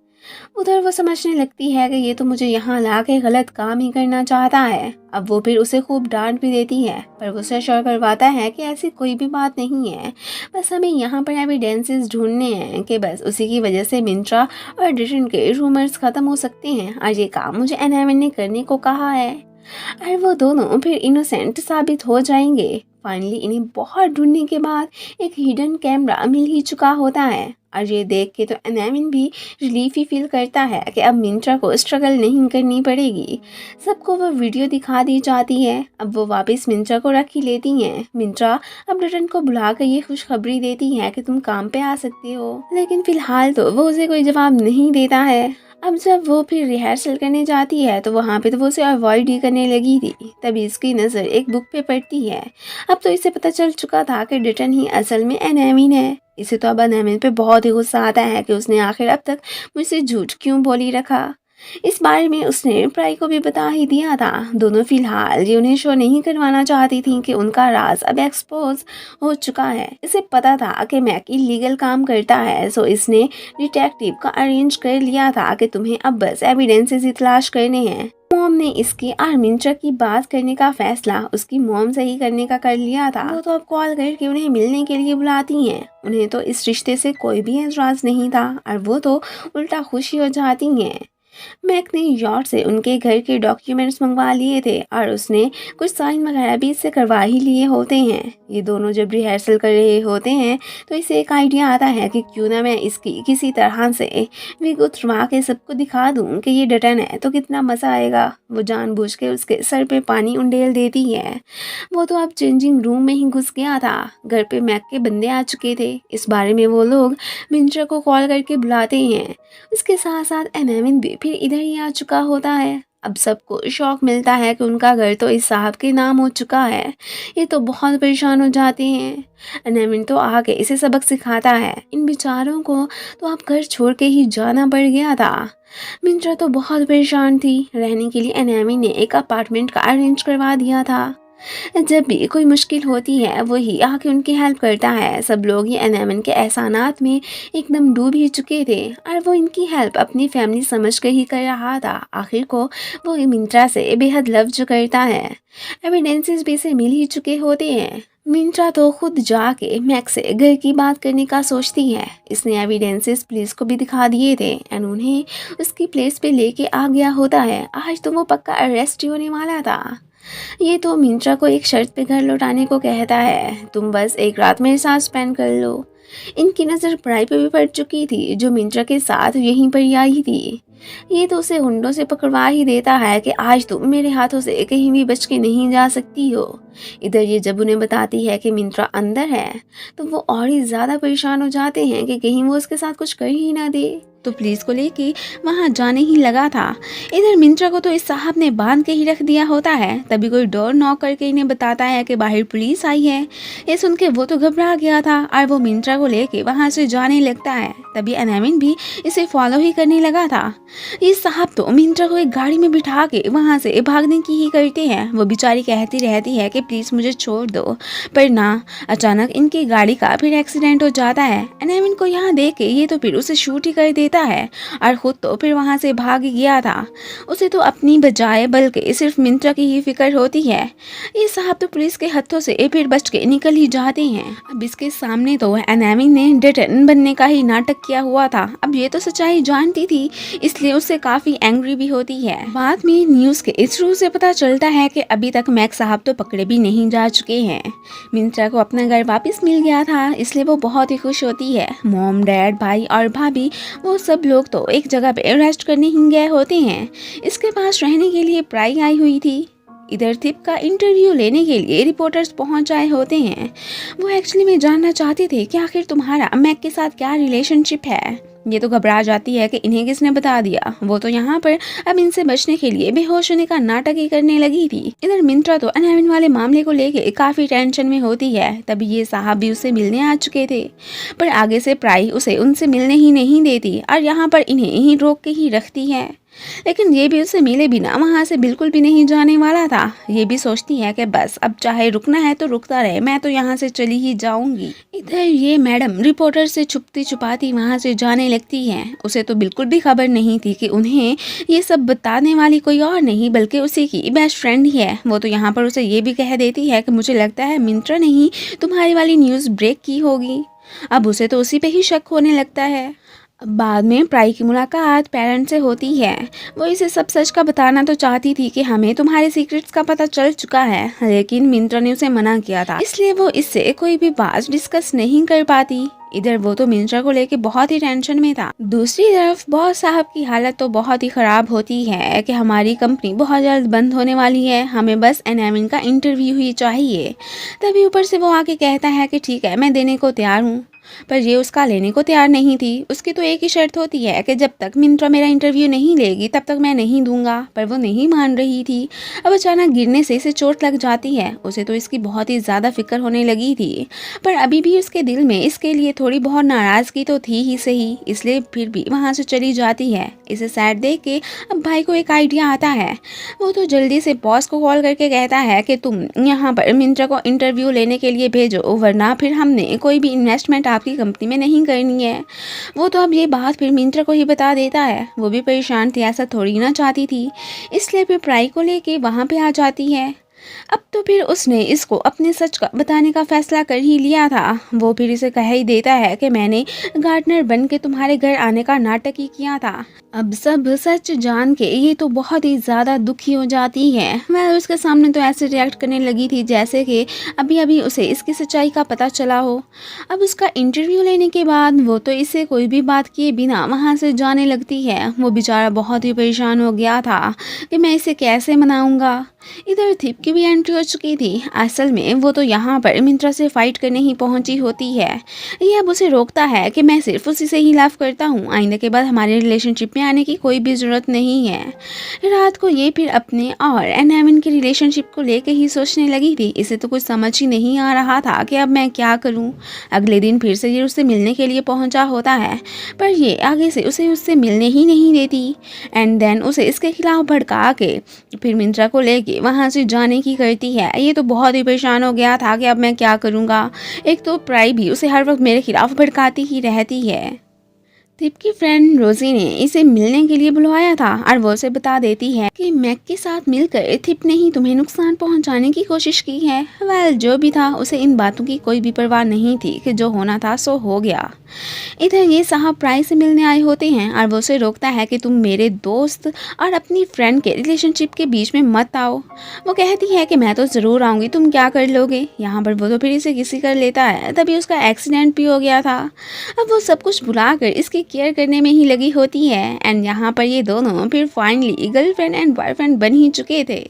उधर वो समझने लगती है कि ये तो मुझे यहाँ ला के गलत काम ही करना चाहता है। अब वो फिर उसे खूब डांट भी देती है, पर वो उसे श्योर करवाता है कि ऐसी कोई भी बात नहीं है। बस हमें यहाँ पर एविडेंसेस ढूंढने हैं कि बस उसी की वजह से मिंत्रा और डटन के रूमर्स खत्म हो सकते हैं और ये काम मुझे एनाविन ने करने को कहा है और वो दोनों फिर इनोसेंट साबित हो जाएंगे। फाइनली इन्हें बहुत ढूंढने के बाद एक हिडन कैमरा मिल ही चुका होता है और ये देख के तो एनाविन भी रिलीफ ही फील करता है कि अब मिंत्रा को स्ट्रगल नहीं करनी पड़ेगी। सबको वो वीडियो दिखा दी जाती है। अब वो वापस मिंत्रा को रख ही लेती हैं। मिंत्रा अब डटन को बुला कर ये खुशखबरी देती है कि तुम काम पे आ सकते हो, लेकिन फिलहाल तो वो उसे कोई जवाब नहीं देता है। अब जब वो फिर रिहर्सल करने जाती है तो वहाँ पे तो वो उसे अवॉइड ही करने लगी थी। तभी इसकी नज़र एक बुक पे पड़ती है। अब तो इसे पता चल चुका था कि डटन ही असल में एनाविन है। इसे तो अब एनाविन पे बहुत ही गुस्सा आता है कि उसने आखिर अब तक मुझसे झूठ क्यों बोली रखा। इस बारे में उसने प्राई को भी बता ही दिया था। दोनों फिलहाल ये उन्हें शो नहीं करवाना चाहती थी कि उनका राज अब एक्सपोज हो चुका है। इसे पता था कि मैक इलीगल काम करता है, सो इसने डिटेक्टिव का अरेंज कर लिया था कि तुम्हें अब बस एविडेंसेस ही तलाश करने हैं। मॉम ने इसकी और मिंत्रा की बात करने का फैसला उसकी मॉम से ही करने का कर लिया था। वो तो अब कॉल करके उन्हें मिलने के लिए बुलाती हैं। उन्हें तो इस रिश्ते से कोई भी एतराज नहीं था और वो तो उल्टा खुशी हो जाती हैं। मैक ने यॉर्ड से उनके घर के डॉक्यूमेंट्स मंगवा लिए थे और उसने कुछ साइन वगैरह भी इससे करवा ही लिए होते हैं। ये दोनों जब रिहर्सल कर रहे होते हैं तो इसे एक आइडिया आता है कि क्यों ना मैं इसकी किसी तरह से विग उतरवा के सबको दिखा दूं कि ये डटन है, तो कितना मज़ा आएगा। वो जानबूझ के उसके सर पे पानी उंडेल देती है। वो तो अब चेंजिंग रूम में ही घुस गया था। घर पे मैक के बंदे आ चुके थे। इस बारे में वो लोग मिंत्रा को कॉल करके बुलाते हैं। उसके साथ साथ एनाविन भी फिर इधर ही आ चुका होता है। अब सबको शौक मिलता है कि उनका घर तो इस साहब के नाम हो चुका है। ये तो बहुत परेशान हो जाते हैं। अनामिन तो आके इसे सबक सिखाता है। इन बेचारों को तो अब घर छोड़ के ही जाना पड़ गया था। मिंत्रा तो बहुत परेशान थी। रहने के लिए अनामिन ने एक अपार्टमेंट का अरेंज करवा दिया था। जब भी कोई मुश्किल होती है वही आके उनकी हेल्प करता है। सब लोग ही अनामिन के एहसानात में एकदम डूब ही चुके थे और वो इनकी हेल्प अपनी फैमिली समझ कर ही कर रहा था। आखिर को वो मिंत्रा से बेहद लव जो करता है। एविडेंसेस भी से मिल ही चुके होते हैं। मिंत्रा तो खुद जाके मैक्स से घर की बात करने का सोचती है। इसने एविडेंसेस पुलिस को भी दिखा दिए थे एंड उन्हें उसकी प्लेस पे लेके आ गया होता है। आज तो वो पक्का अरेस्ट होने वाला था। ये तो मिंत्रा को एक शर्त पे घर लौटाने को कहता है, तुम बस एक रात मेरे साथ स्पेंड कर लो। इनकी नज़र पढ़ाई पे भी पड़ चुकी थी जो मिंत्रा के साथ यहीं पर ही आई थी। ये तो उसे हुंडों से पकड़वा ही देता है कि आज तुम मेरे हाथों से कहीं भी बच के नहीं जा सकती हो। इधर ये जब उन्हें बताती है कि मिंत्रा अंदर है तो वो और ही ज़्यादा परेशान हो जाते हैं कि कहीं वो उसके साथ कुछ कर ही ना दे। तो पुलिस को लेके वहाँ जाने ही लगा था। इधर मिंत्रा को तो इस साहब ने बांध के ही रख दिया होता है। तभी कोई डोर नॉक करके इन्हें बताता है कि बाहर पुलिस आई है। ये सुन के वो तो घबरा गया था और वो मिंत्रा को लेके वहाँ से जाने लगता है। तभी अनामिन भी इसे फॉलो ही करने लगा था। ये साहब तो मिंत्रा को एक गाड़ी में बिठा के वहाँ से भागने की ही करते हैं। वो बेचारी कहती रहती है कि प्लीज़ मुझे छोड़ दो, पर ना अचानक इनकी गाड़ी का फिर एक्सीडेंट हो जाता है। अनामिन को यहाँ देख के ये तो फिर उसे शूट ही कर देता है और खुद तो फिर वहाँ से भाग गया था। उसे तो अपनी बजाय बल्कि सिर्फ मिंत्रा की ही फिक्र होती है। ये साहब तो पुलिस के हाथों से फिर बच के निकल ही जाते हैं। अब इसके सामने तो अनामिन ने डेटन बनने का ही नाटक किया हुआ था। अब ये तो सच्चाई जानती थी इसलिए उससे काफ़ी एंग्री भी होती है। बाद में न्यूज़ के थ्रू से पता चलता है कि अभी तक मैक्स साहब तो पकड़े भी नहीं जा चुके हैं। मिंत्रा को अपना घर वापस मिल गया था इसलिए वो बहुत ही खुश होती है। मॉम, डैड, भाई और भाभी वो सब लोग तो एक जगह पे रेस्ट करने ही गए होते हैं। इसके पास रहने के लिए प्राई आई हुई थी। इधर थिप का इंटरव्यू लेने के लिए रिपोर्टर्स पहुंच आए होते हैं। वो एक्चुअली में जानना चाहते थे कि आखिर तुम्हारा मैक के साथ क्या रिलेशनशिप है। ये तो घबरा जाती है कि इन्हें किसने बता दिया। वो तो यहाँ पर अब इनसे बचने के लिए बेहोश होने का नाटक ही करने लगी थी। इधर मिंत्रा तो अनामिन वाले मामले को लेके काफ़ी टेंशन में होती है। तभी ये साहब भी उससे मिलने आ चुके थे, पर आगे से प्राई उसे उनसे मिलने ही नहीं देती और यहाँ पर इन्हें ही रोक के ही रखती है। लेकिन ये भी उससे मिले बिना वहाँ से बिल्कुल भी नहीं जाने वाला था। ये भी सोचती है कि बस अब चाहे रुकना है तो रुकता रहे, मैं तो यहाँ से चली ही जाऊंगी। इधर ये मैडम रिपोर्टर से छुपती छुपाती वहाँ से जाने लगती है। उसे तो बिल्कुल भी खबर नहीं थी कि उन्हें ये सब बताने वाली कोई और नहीं बल्कि उसी की बेस्ट फ्रेंड ही है। वो तो यहाँ पर उसे ये भी कह देती है कि मुझे लगता है मिंत्रा ने ही तुम्हारी वाली न्यूज़ ब्रेक की होगी। अब उसे तो उसी पे ही शक होने लगता है। बाद में प्राई की मुलाकात पेरेंट्स से होती है। वो इसे सब सच का बताना तो चाहती थी कि हमें तुम्हारे सीक्रेट्स का पता चल चुका है, लेकिन मिंत्रा ने उसे मना किया था इसलिए वो इससे कोई भी बात डिस्कस नहीं कर पाती। इधर वो तो मिंत्रा को लेके बहुत ही टेंशन में था। दूसरी तरफ बॉस साहब की हालत तो बहुत ही ख़राब होती है कि हमारी कंपनी बहुत जल्द बंद होने वाली है, हमें बस अनामिन का इंटरव्यू ही चाहिए। तभी ऊपर से वो आके कहता है कि ठीक है मैं देने को तैयार हूँ, पर ये उसका लेने को तैयार नहीं थी। उसकी तो एक ही शर्त होती है कि जब तक मिंत्रा मेरा इंटरव्यू नहीं लेगी तब तक मैं नहीं दूंगा, पर वो नहीं मान रही थी। अब अचानक गिरने से इसे चोट लग जाती है। उसे तो इसकी बहुत ही ज़्यादा फिक्र होने लगी थी, पर अभी भी उसके दिल में इसके लिए थोड़ी बहुत नाराज़गी तो थी ही सही, इसलिए फिर भी वहाँ से चली जाती है। इसे सैड देख के अब भाई को एक आइडिया आता है। वो तो जल्दी से बॉस को कॉल करके कहता है कि तुम यहाँ पर मिंत्रा को इंटरव्यू लेने के लिए भेजो, वरना फिर हमने कोई भी इन्वेस्टमेंट आपकी कंपनी में नहीं करनी है। वो तो अब ये बात फिर मिंत्रा को ही बता देता है। वो भी परेशान थी, ऐसा थोड़ी ना चाहती थी, इसलिए फिर प्राई को लेके वहाँ पे आ जाती है। अब तो फिर उसने इसको अपने सच का बताने का फैसला कर ही लिया था। वो फिर इसे कह ही देता है कि मैंने गार्डनर बन के तुम्हारे घर आने का नाटक ही किया था। अब सब सच जान के ये तो बहुत ही ज़्यादा दुखी हो जाती है। मैं उसके सामने तो ऐसे रिएक्ट करने लगी थी जैसे कि अभी अभी उसे इसकी सच्चाई का पता चला हो। अब उसका इंटरव्यू लेने के बाद वो तो इसे कोई भी बात किए बिना वहाँ से जाने लगती है। वो बेचारा बहुत ही परेशान हो गया था कि मैं इसे कैसे मनाऊँगा। इधर थिप की भी एंट्री हो चुकी थी। असल में वो तो यहाँ पर मिंत्रा से फाइट करने ही पहुंची होती है। ये अब उसे रोकता है कि मैं सिर्फ उसी से ही लव करता हूँ, आइंदा के बाद हमारे रिलेशनशिप में आने की कोई भी ज़रूरत नहीं है। रात को ये फिर अपने और एनामिन के रिलेशनशिप को लेकर ही सोचने लगी थी। इसे तो कुछ समझ ही नहीं आ रहा था कि अब मैं क्या करूँ। अगले दिन फिर से ये उससे मिलने के लिए पहुँचा होता है, पर ये आगे से उसे उससे मिलने ही नहीं देती। एंड देन उसे इसके खिलाफ भड़का के फिर मिंत्रा को लेके वहाँ से जाने की करती है। ये तो बहुत ही परेशान हो गया था कि अब मैं क्या करूँगा। एक तो प्राई भी उसे हर वक्त मेरे खिलाफ भड़काती ही रहती है। थिप की फ्रेंड रोजी ने इसे मिलने के लिए बुलवाया था और वो उसे बता देती है कि मैक के साथ मिलकर थिप ने ही तुम्हें नुकसान पहुंचाने की कोशिश की है। वेल, जो भी था, उसे इन बातों की कोई भी परवाह नहीं थी कि जो होना था सो हो गया। इधर ये साहब प्राई से मिलने आए होते हैं और वो उसे रोकता है कि तुम मेरे दोस्त और अपनी फ्रेंड के रिलेशनशिप के बीच में मत आओ। वो कहती है कि मैं तो ज़रूर आऊँगी, तुम क्या कर लोगे। यहाँ पर वो तो फिर इसे किसी कर लेता है। तभी उसका एक्सीडेंट भी हो गया था। अब वो सब कुछ भुलाकर इसकी केयर करने में ही लगी होती है। एंड यहाँ पर ये दोनों फिर फाइनली गर्लफ्रेंड एंड बॉयफ्रेंड बन ही चुके थे।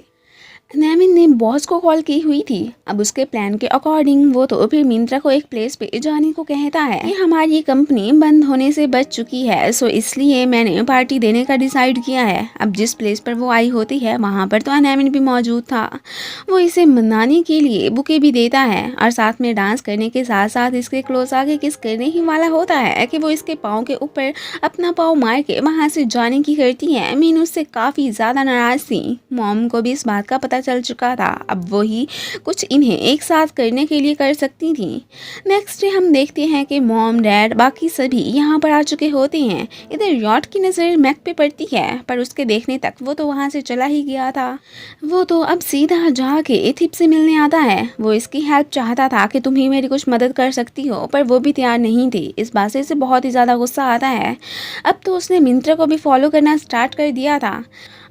नैमिन ने बॉस को कॉल की हुई थी। अब उसके प्लान के अकॉर्डिंग वो तो फिर मिंत्रा को एक प्लेस पे जाने को कहता है कि हमारी कंपनी बंद होने से बच चुकी है, सो इसलिए मैंने पार्टी देने का डिसाइड किया है। अब जिस प्लेस पर वो आई होती है वहाँ पर तो नैमिन भी मौजूद था। वो इसे मनाने के लिए बुके भी देता है और साथ में डांस करने के साथ साथ इसके क्लोज आगे किस करने ही वाला होता है कि वो इसके पाँव के ऊपर अपना पाँव मार के वहाँ से जाने की करती है। मीनू उससे काफ़ी ज़्यादा नाराज़ थी। मॉम को भी इस बात का पता चल चुका था। अब वही कुछ इन्हें एक साथ करने के लिए कर सकती थी। नेक्स्ट डे हम देखते हैं कि मॉम, डैड, बाकी सभी यहाँ पर आ चुके होते हैं। इधर यॉट की नज़र मैक पे पड़ती है, पर उसके देखने तक वो तो वहाँ से चला ही गया था। वो तो अब सीधा जाके थिप से मिलने आता है। वो इसकी हेल्प चाहता था कि तुम ही मेरी कुछ मदद कर सकती हो, पर वो भी तैयार नहीं थी। इस बात से इसे बहुत ही ज़्यादा गुस्सा आता है। अब तो उसने मिंत्रा को भी फॉलो करना स्टार्ट कर दिया था।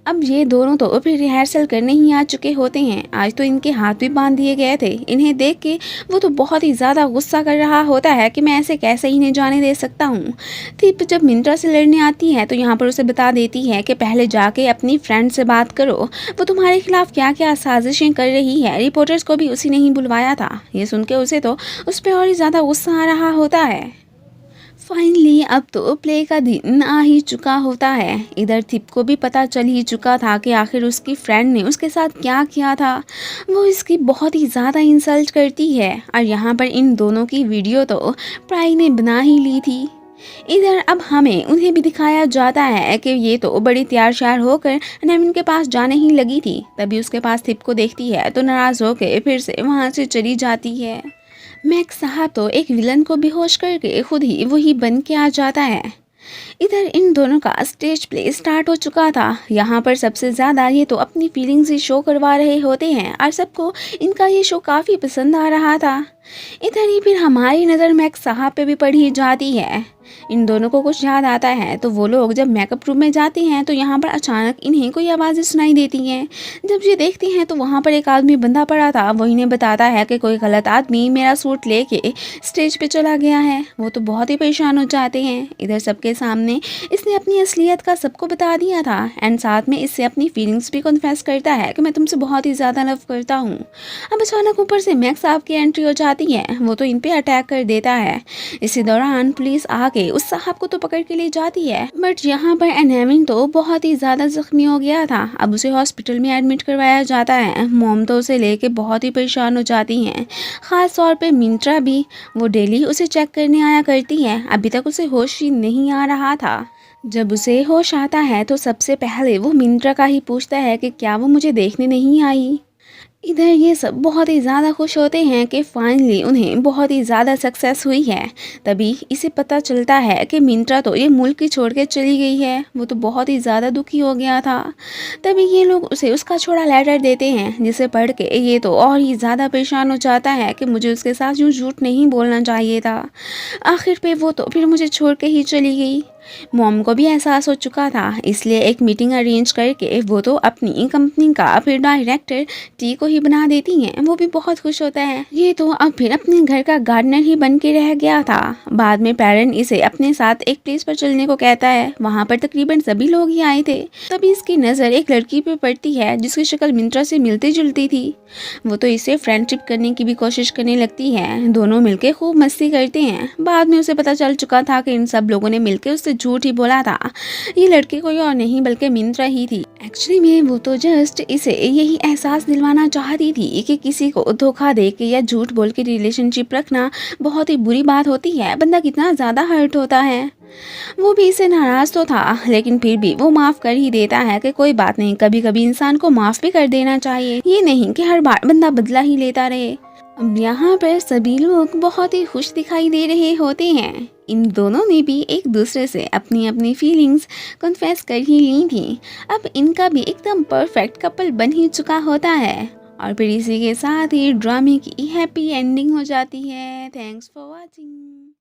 अब ये दोनों तो फिर रिहर्सल करने ही आ चुके होते हैं। आज तो इनके हाथ भी बांध दिए गए थे। इन्हें देख के वो तो बहुत ही ज़्यादा गुस्सा कर रहा होता है कि मैं ऐसे कैसे इन्हें जाने दे सकता हूँ। थिप जब मिंत्रा से लड़ने आती है तो यहाँ पर उसे बता देती है कि पहले जाके अपनी फ्रेंड से बात करो, वो तुम्हारे खिलाफ क्या क्या साजिशें कर रही है। रिपोर्टर्स को भी उसी ने ही बुलवाया था। ये सुन के उसे तो उस पर और ही ज़्यादा गुस्सा आ रहा होता है। फाइनली अब तो प्ले का दिन आ ही चुका होता है। इधर थिप को भी पता चल ही चुका था कि आखिर उसकी फ्रेंड ने उसके साथ क्या किया था। वो इसकी बहुत ही ज़्यादा इंसल्ट करती है और यहाँ पर इन दोनों की वीडियो तो प्राई ने बना ही ली थी। इधर अब हमें उन्हें भी दिखाया जाता है कि ये तो बड़ी तैयार श्यार होकर नैमिन के पास जाने ही लगी थी। तभी उसके पास थिप को देखती है तो नाराज़ होकर फिर से वहाँ से चली जाती है। मैक साहब तो एक विलन को बेहोश करके खुद ही वही बन के आ जाता है। इधर इन दोनों का स्टेज प्ले स्टार्ट हो चुका था। यहाँ पर सबसे ज़्यादा ये तो अपनी फीलिंग्स ही शो करवा रहे होते हैं और सबको इनका ये शो काफ़ी पसंद आ रहा था। इधर ही फिर हमारी नज़र मैक साहब पे भी पड़ी जाती है। इन दोनों को कुछ याद आता है तो वो लोग जब मेकअप रूम में जाते हैं तो यहाँ पर अचानक इन्हें कोई आवाज़ें सुनाई देती हैं। जब ये देखते हैं तो वहाँ पर एक आदमी बंधा पड़ा था। वो इन्हें बताता है कि कोई गलत आदमी मेरा सूट लेके स्टेज पे चला गया है। वो तो बहुत ही परेशान हो जाते हैं। इधर सबके सामने इसने अपनी असलियत का सबको बता दिया था एंड साथ में इससे अपनी फीलिंग्स भी कन्फेस करता है कि मैं तुमसे बहुत ही ज़्यादा लव करता हूँ। अब अचानक ऊपर से मैक साहब की एंट्री हो जाती है। वो तो इन पे अटैक कर देता है। इसी दौरान पुलिस आके उस साहब को तो पकड़ के ले जाती है, बट यहाँ पर एनामिन तो बहुत ही ज़्यादा जख्मी हो गया था। अब उसे हॉस्पिटल में एडमिट करवाया जाता है। मॉम तो उसे लेके बहुत ही परेशान हो जाती हैं। ख़ास तौर पे मिंत्रा भी, वो डेली उसे चेक करने आया करती है। अभी तक उसे होश ही नहीं आ रहा था। जब उसे होश आता है तो सबसे पहले वो मिंत्रा का ही पूछता है कि क्या वो मुझे देखने नहीं आई। इधर ये सब बहुत ही ज़्यादा खुश होते हैं कि फाइनली उन्हें बहुत ही ज़्यादा सक्सेस हुई है। तभी इसे पता चलता है कि मिंत्रा तो ये मुल्क ही छोड़ के चली गई है। वो तो बहुत ही ज़्यादा दुखी हो गया था। तभी ये लोग उसे उसका छोड़ा लेटर देते हैं, जिसे पढ़ के ये तो और ही ज़्यादा परेशान हो जाता है कि मुझे उसके साथ यूँ झूठ नहीं बोलना चाहिए था। आखिर पे वो तो फिर मुझे छोड़ के ही चली गई। मॉम को भी एहसास हो चुका था, इसलिए एक मीटिंग अरेंज करके वो तो अपनी कंपनी का फिर डायरेक्टर टी को ही बना देती हैं। वो भी बहुत खुश होता है। ये तो अब फिर अपने घर का गार्डनर ही बन के रह गया था। बाद में पेरेंट इसे अपने साथ एक प्लेस पर चलने को कहता है। वहाँ पर तकरीबन सभी लोग ही आए थे। तभी इसकी नज़र एक लड़की पे पड़ती है जिसकी शक्ल मिंत्रा से मिलती जुलती थी। वो तो इसे फ्रेंडशिप करने की भी कोशिश करने लगती है। दोनों मिलकर खूब मस्ती करते हैं। बाद में उसे पता चल चुका था कि इन सब लोगों ने मिलकर उससे झूठ ही बोला था। ये लड़की कोई और नहीं बल्कि मिंत्रा ही थी। एक्चुअली में वो तो जस्ट इसे यही एहसास दिलवाना चाहती थी कि किसी को धोखा दे के या झूठ बोल के रिलेशनशिप रखना बहुत ही बुरी बात होती है। बंदा कितना ज़्यादा हर्ट होता है। वो भी इससे नाराज़ तो था, लेकिन फिर भी वो माफ़ कर ही देता है कि कोई बात नहीं, कभी कभी इंसान को माफ़ भी कर देना चाहिए। ये नहीं कि हर बार बंदा बदला ही लेता रहे। अब यहाँ पर सभी लोग बहुत ही खुश दिखाई दे रहे होते हैं। इन दोनों ने भी एक दूसरे से अपनी अपनी फीलिंग्स कन्फेस कर ही ली थी। अब इनका भी एकदम परफेक्ट कपल बन ही चुका होता है। और फिर इसी के साथ ही ड्रामे की हैप्पी एंडिंग हो जाती है। Thanks for watching.